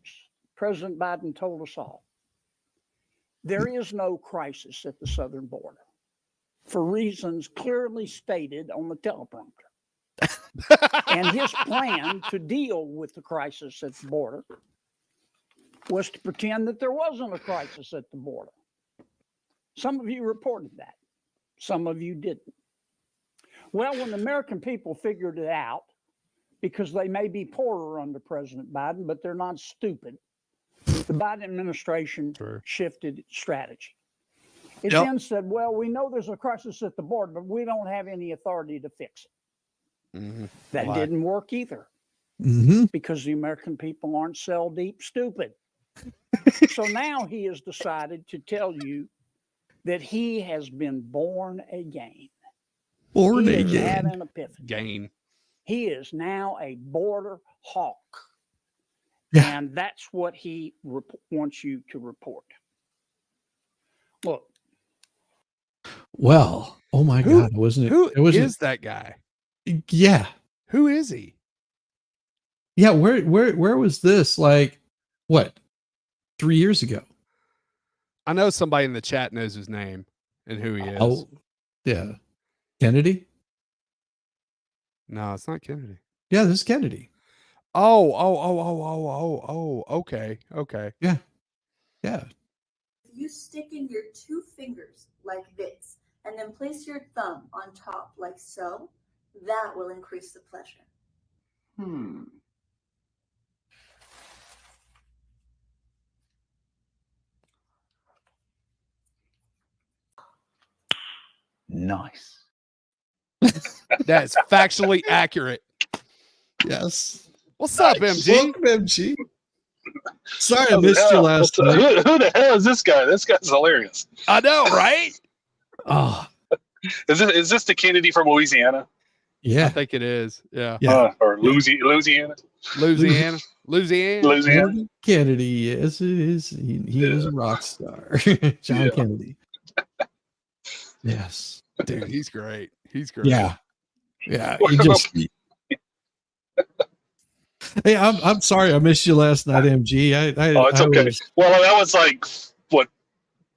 President Biden told us all, there is no crisis at the southern border for reasons clearly stated on the teleprompter. And his plan to deal with the crisis at the border was to pretend that there wasn't a crisis at the border. Some of you reported that. Some of you didn't. Well, when the American people figured it out, because they may be poorer under President Biden, but they're not stupid, the Biden administration shifted its strategy. It then said, well, we know there's a crisis at the border, but we don't have any authority to fix it. That didn't work either, because the American people aren't cell deep stupid. So now he has decided to tell you that he has been born again. Born He has again. had an epiphany. Gain. He is now a border hawk. Yeah. And that's what he wants you to report. Look. Well, oh my God, wasn't it? Who it wasn't, is that guy? Yeah. Who is he? Yeah. Where was this? Like, what? 3 years ago? I know somebody in the chat knows his name and who he is. Oh, yeah. Kennedy? No, it's not Kennedy. Yeah, this is Kennedy. Oh, okay. Yeah. Yeah. If you stick in your 2 fingers like this, and then place your thumb on top like so, that will increase the pleasure. Nice. That's factually accurate. Yes. What's up, MG? Welcome, MG. Sorry I missed you last night. Who the hell is this guy? This guy's hilarious. I know, right? Oh, Is this the Kennedy from Louisiana? yeah. I think it is. Yeah. Or Louisiana? Louisiana. Kennedy, yes, it is. He is a rock star. John Kennedy. Yes. Dude, he's great. Yeah. Yeah. He just. Hey, I'm sorry I missed you last night, MG. It's okay. Well, that was like, what,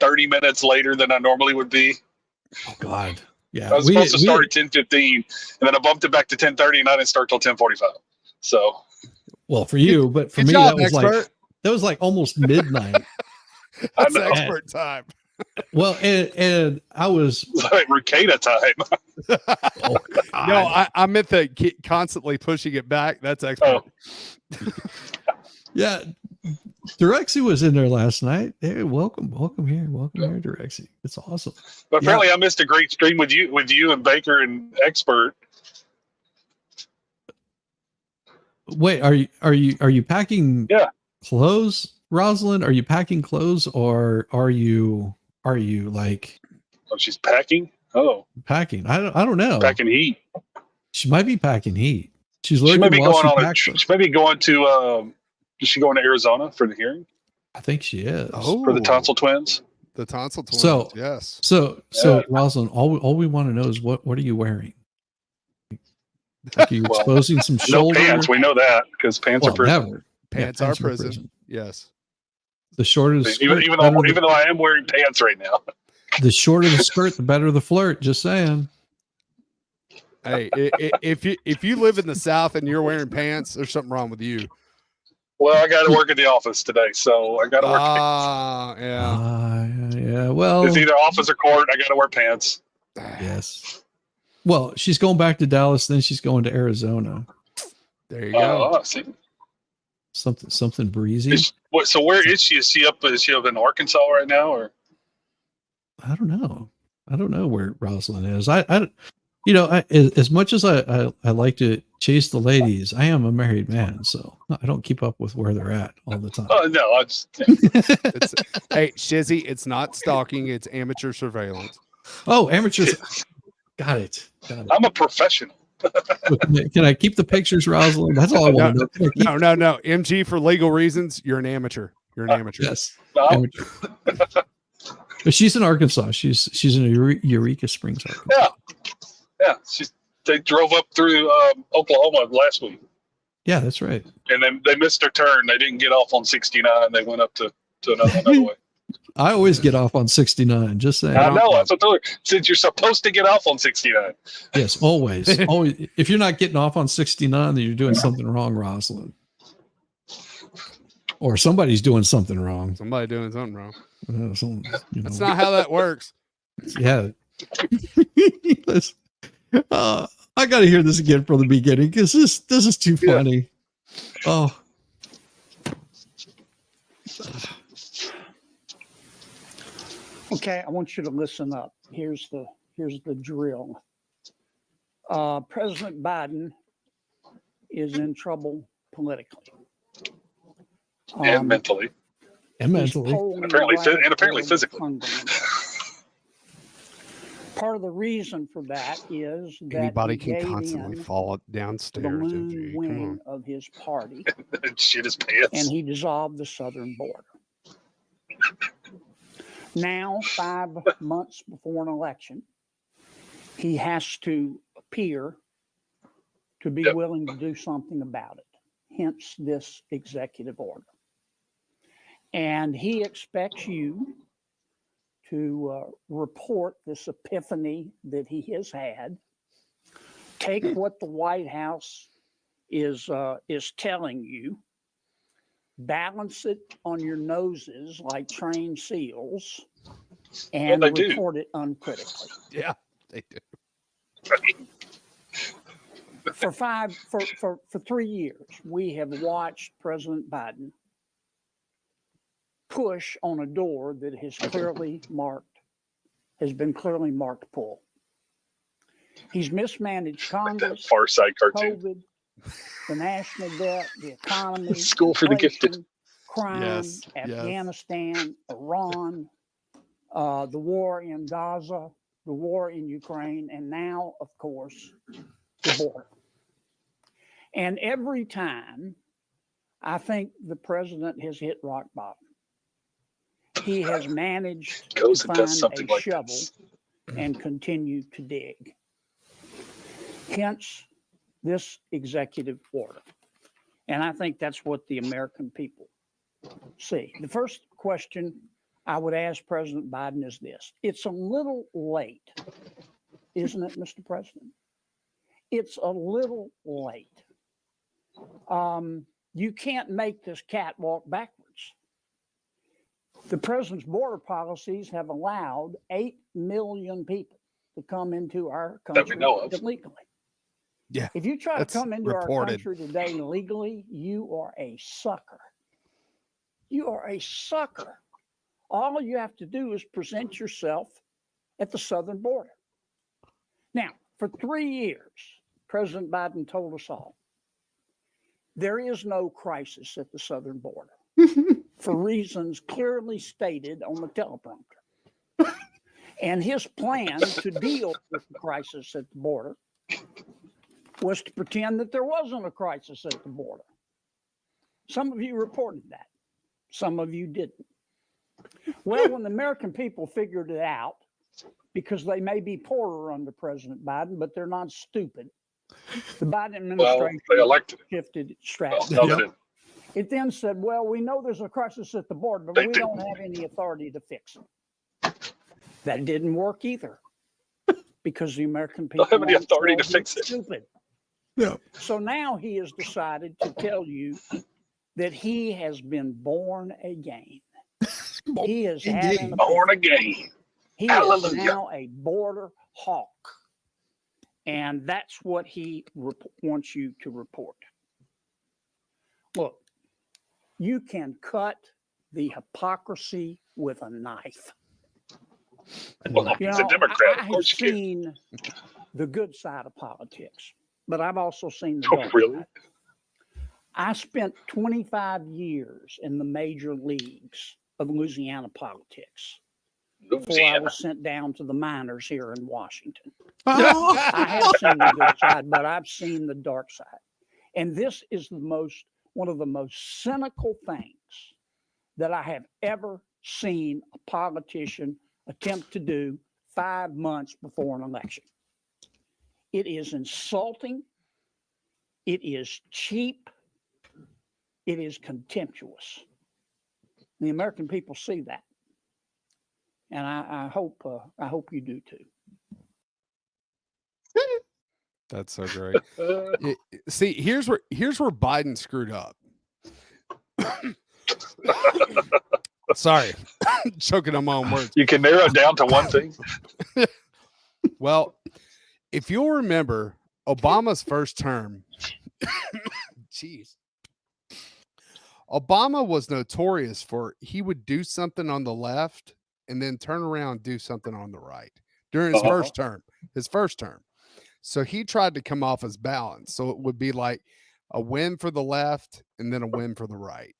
30 minutes later than I normally would be. Oh, God. Yeah. I was supposed to start at 10:15, and then I bumped it back to 10:30, and I didn't start till 10:45. So. Well, for you, but for Good me, job, that was like almost midnight. That's expert time. Well, and I was like Ricada time. Oh, God. No, I meant the constantly pushing it back. That's expert. Yeah. Direxy was in there last night. Hey, welcome here, Direxy. It's awesome. But apparently, I missed a great stream with you and Baker and Expert. Wait, are you packing clothes, Rosalind? Are you packing clothes, or are you like? Oh, she's packing. Oh, packing. I don't know. Packing heat. She might be packing heat. She might be going on. She might be going to. Is she going to Arizona for the hearing? I think she is. For the tonsil twins. The tonsil twins. So yes. So Rosalind, all we want to know is what are you wearing? Like, are you exposing some No shoulder? pants. We know that because pants are prison. Never. Pants Yeah, are prison. Yes. The shorter the skirt, Even though I am wearing pants right now. the shorter the skirt, the better the flirt. Just saying. Hey, if you live in the South and you're wearing pants, there's something wrong with you. Well, I got to work at the office today, so I got to wear pants. Yeah. Well, it's either office or court. I got to wear pants. Yes. Well, she's going back to Dallas, then she's going to Arizona. There you go. See. Something breezy. So where is she? Is she up in Arkansas right now, or? I don't know where Rosalind is. As much as I like to chase the ladies, I am a married man, so I don't keep up with where they're at all the time. Oh no, Hey, Shizzy, it's not stalking; it's amateur surveillance. Oh, amateur. Got it. I'm a professional. Can I keep the pictures, Rosalind? That's all I want to know. No. MG, for legal reasons, you're an amateur. You're an amateur. Yes. Amateur. But she's in Arkansas. She's in Eureka Springs, Arkansas. Yeah. They drove up through Oklahoma last week. Yeah, that's right. And then they missed their turn. They didn't get off on 69. They went up to another way. I always get off on 69. Just saying. I know. That's what they're. Since you're supposed to get off on 69. Yes, always. Always. If you're not getting off on 69, then you're doing something wrong, Rosalind. Or somebody's doing something wrong. Somebody doing something wrong. That's not how that works. Yeah. I got to hear this again from the beginning because this is too funny. Yeah. Oh. Okay, I want you to listen up. Here's the drill. President Biden is in trouble politically and mentally. And apparently physically. Part of the reason for that is that anybody can constantly fall downstairs. The lone wing of his party, shit his pants, and he dissolved the southern border. Now, 5 months before an election, he has to appear to be willing to do something about it. Hence this executive order. And he expects you to report this epiphany that he has had, take what the White House is telling you, balance it on your noses like trained seals, and report it uncritically. Yeah, they do. For 3 years, we have watched President Biden push on a door that has been clearly marked pull. He's mismanaged Congress, Far Side cartoon, COVID, the national debt, the economy, school for the gifted, crime, Afghanistan, Iran, the war in Gaza, the war in Ukraine, and now, of course, the border. And every time, I think the president has hit rock bottom. He has managed to find a shovel and continue to dig. Hence, this executive order. And I think that's what the American people see. The first question I would ask President Biden is this. It's a little late, isn't it, Mr. President? It's a little late. You can't make this cat walk backwards. The president's border policies have allowed 8 million people to come into our country illegally. Yeah. If you try to come into our country today illegally, you are a sucker. You are a sucker. All you have to do is present yourself at the southern border. Now, for 3 years, President Biden told us all, there is no crisis at the southern border for reasons clearly stated on the teleprompter. And his plan to deal with the crisis at the border was to pretend that there wasn't a crisis at the border. Some of you reported that. Some of you didn't. Well, when the American people figured it out, because they may be poorer under President Biden, but they're not stupid. The Biden administration they elected shifted its strategy. No, they didn't. It then said, well, we know there's a crisis at the border, but They we didn't. don't have any authority to fix it. That didn't work either, because the American people Don't have any aren't authority to so fix it. stupid. Yeah. So now he has decided to tell you that he has been born again. He is having a Born again. He Hallelujah. is now a border hawk. And that's what he wants you to report. Look, you can cut the hypocrisy with a knife. Well, he's a Democrat. Of I've course you can. seen the good side of politics, but I've also seen the Oh, dark really? side. I spent 25 years in the major leagues of Louisiana politics before I was sent down to the minors here in Washington. I have seen the good side, but I've seen the dark side. And this is one of the most cynical things that I have ever seen a politician attempt to do 5 months before an election. It is insulting. It is cheap. It is contemptuous. The American people see that. And I hope you do too. That's so great. See, here's where Biden screwed up. Sorry, choking on my own words. You can narrow it down to one thing. Well, if you'll remember Obama's first term, jeez, Obama was notorious for he would do something on the left and then turn around and do something on the right during his first term. So he tried to come off as balanced. So it would be like a win for the left and then a win for the right.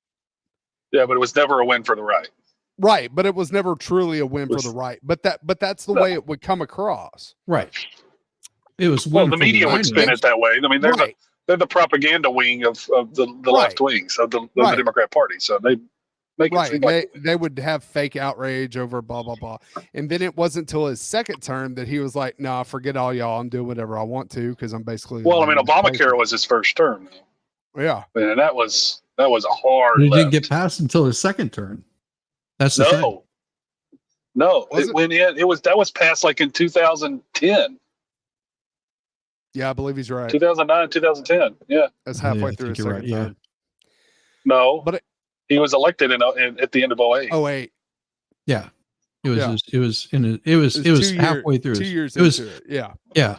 Yeah, but it was never a win for the right. Right, but it was never truly a win for the right. But that's the way it would come across. Right. It was Well, the media would spin it that way. I mean, they're the propaganda wing of the left wings of the Democrat Party. So they make it seem like they would have fake outrage over blah blah blah. And then it wasn't until his second term that he was like, "No, forget all y'all. I'm doing whatever I want to because I'm basically." Well, I mean, Obamacare was his first term. Yeah, and that was a hard. It didn't get passed until his second term. That's the thing. No, that was passed like in 2010. Yeah, I believe he's right. 2009, 2010. Yeah, that's halfway through his second term. No, but he was elected at the end of 08. 08. Yeah, it was halfway through. 2 years into it. Yeah. Yeah.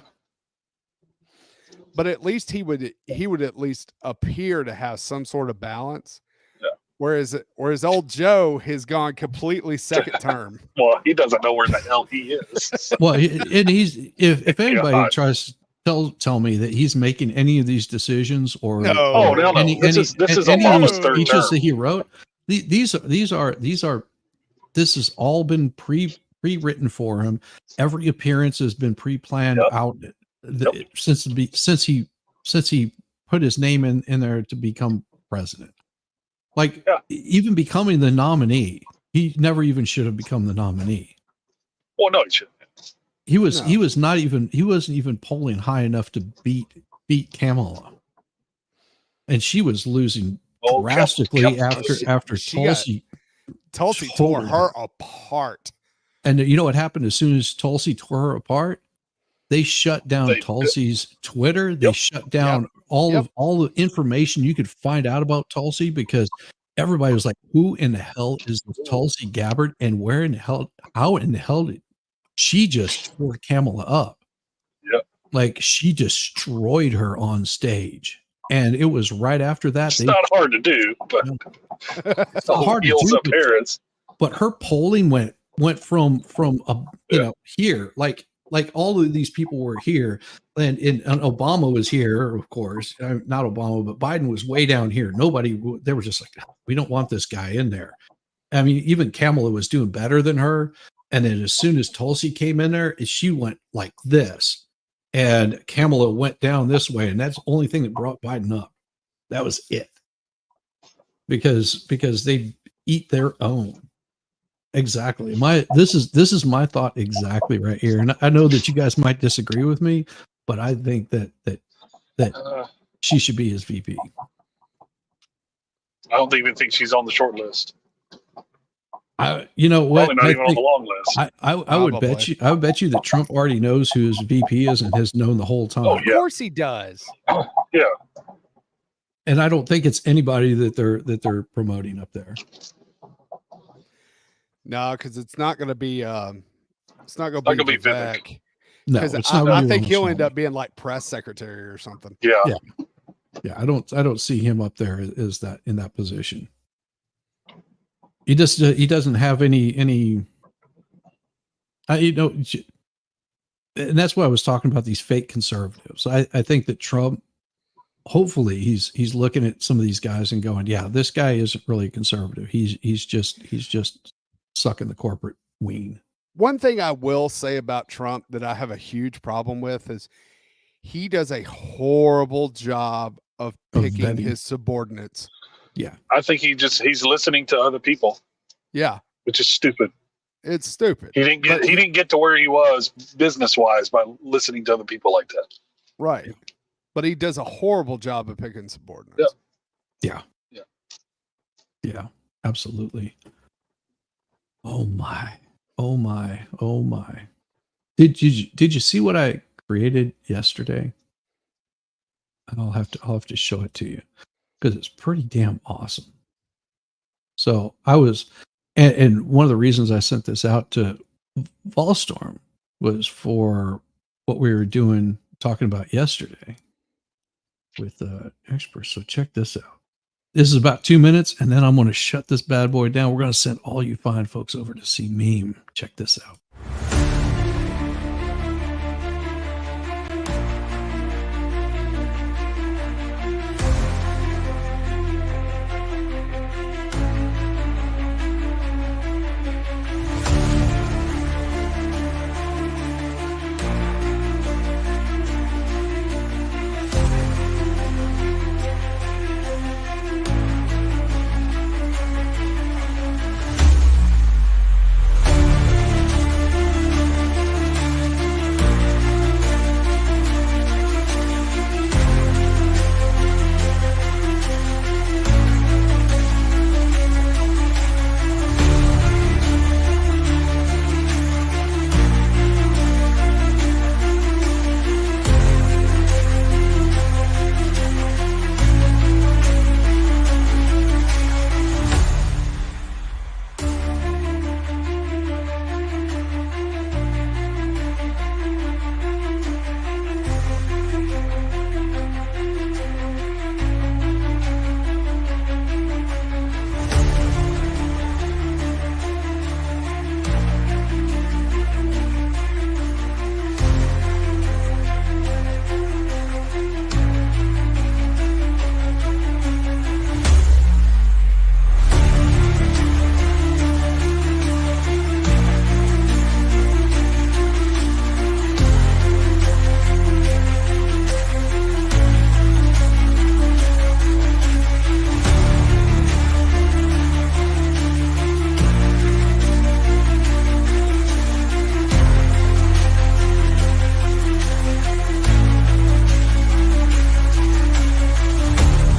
But at least he would at least appear to have some sort of balance. Yeah. Whereas old Joe has gone completely second term. Well, he doesn't know where the hell he is. Well, and he's if anybody tries to tell me that he's making any of these decisions or no. This is Obama's third speeches term. that he wrote, this has all been pre-written for him. Every appearance has been pre-planned out since he put his name in there to become president. Like even becoming the nominee, he never even should have become the nominee. Well, no, he shouldn't. He wasn't even polling high enough to beat Kamala, and she was losing drastically after Tulsi. Tulsi tore her apart. And you know what happened as soon as Tulsi tore her apart? They shut down Tulsi's Twitter. They shut down all the information you could find out about Tulsi because everybody was like, "Who in the hell is this Tulsi Gabbard? And where in the hell? How in the hell did she just tore Kamala up?" Yeah, like she destroyed her on stage. And it was right after that. It's not hard to do, but it's not hard to do. Appearance. But her polling went from here, like all of these people were here, and Obama was here, of course, not Obama, but Biden was way down here. They were just like, we don't want this guy in there. I mean, even Kamala was doing better than her. And then as soon as Tulsi came in there, she went like this, and Kamala went down this way. And that's the only thing that brought Biden up. That was it. Because eat their own. Exactly. This is my thought exactly right here. And I know that you guys might disagree with me, but I think that she should be his VP. I don't even think she's on the short list. You know what? Probably not even on the long list. I would bet you. I would bet you that Trump already knows who his VP is and has known the whole time. Oh, Of course he does. Yeah. And I don't think it's anybody that they're promoting up there. No, because it's not going to be. It's not going to be Vivek. No, because it's not. I really think he'll Ramaswamy. end up being like press secretary or something. Yeah. Yeah. I don't see him up there as that in that position. He doesn't have any you know, and that's why I was talking about these fake conservatives. I think that Trump, hopefully he's looking at some of these guys and going, yeah, this guy isn't really a conservative. He's just sucking the corporate ween. One thing I will say about Trump that I have a huge problem with is he does a horrible job of picking vetting. his subordinates. Yeah. I think he's listening to other people. Yeah. Which is stupid. It's stupid. He didn't get to where he was business wise by listening to other people like that. Right. But he does a horrible job of picking subordinates. Yeah. Yeah, absolutely. Oh my. Did you see what I created yesterday? I'll have to show it to you because it's pretty damn awesome. So I was, and one of the reasons I sent this out to Volstorm was for what we were talking about yesterday with experts. So check this out. This is about 2 minutes, and then I'm going to shut this bad boy down. We're going to send all you fine folks over to see Meme. Check this out.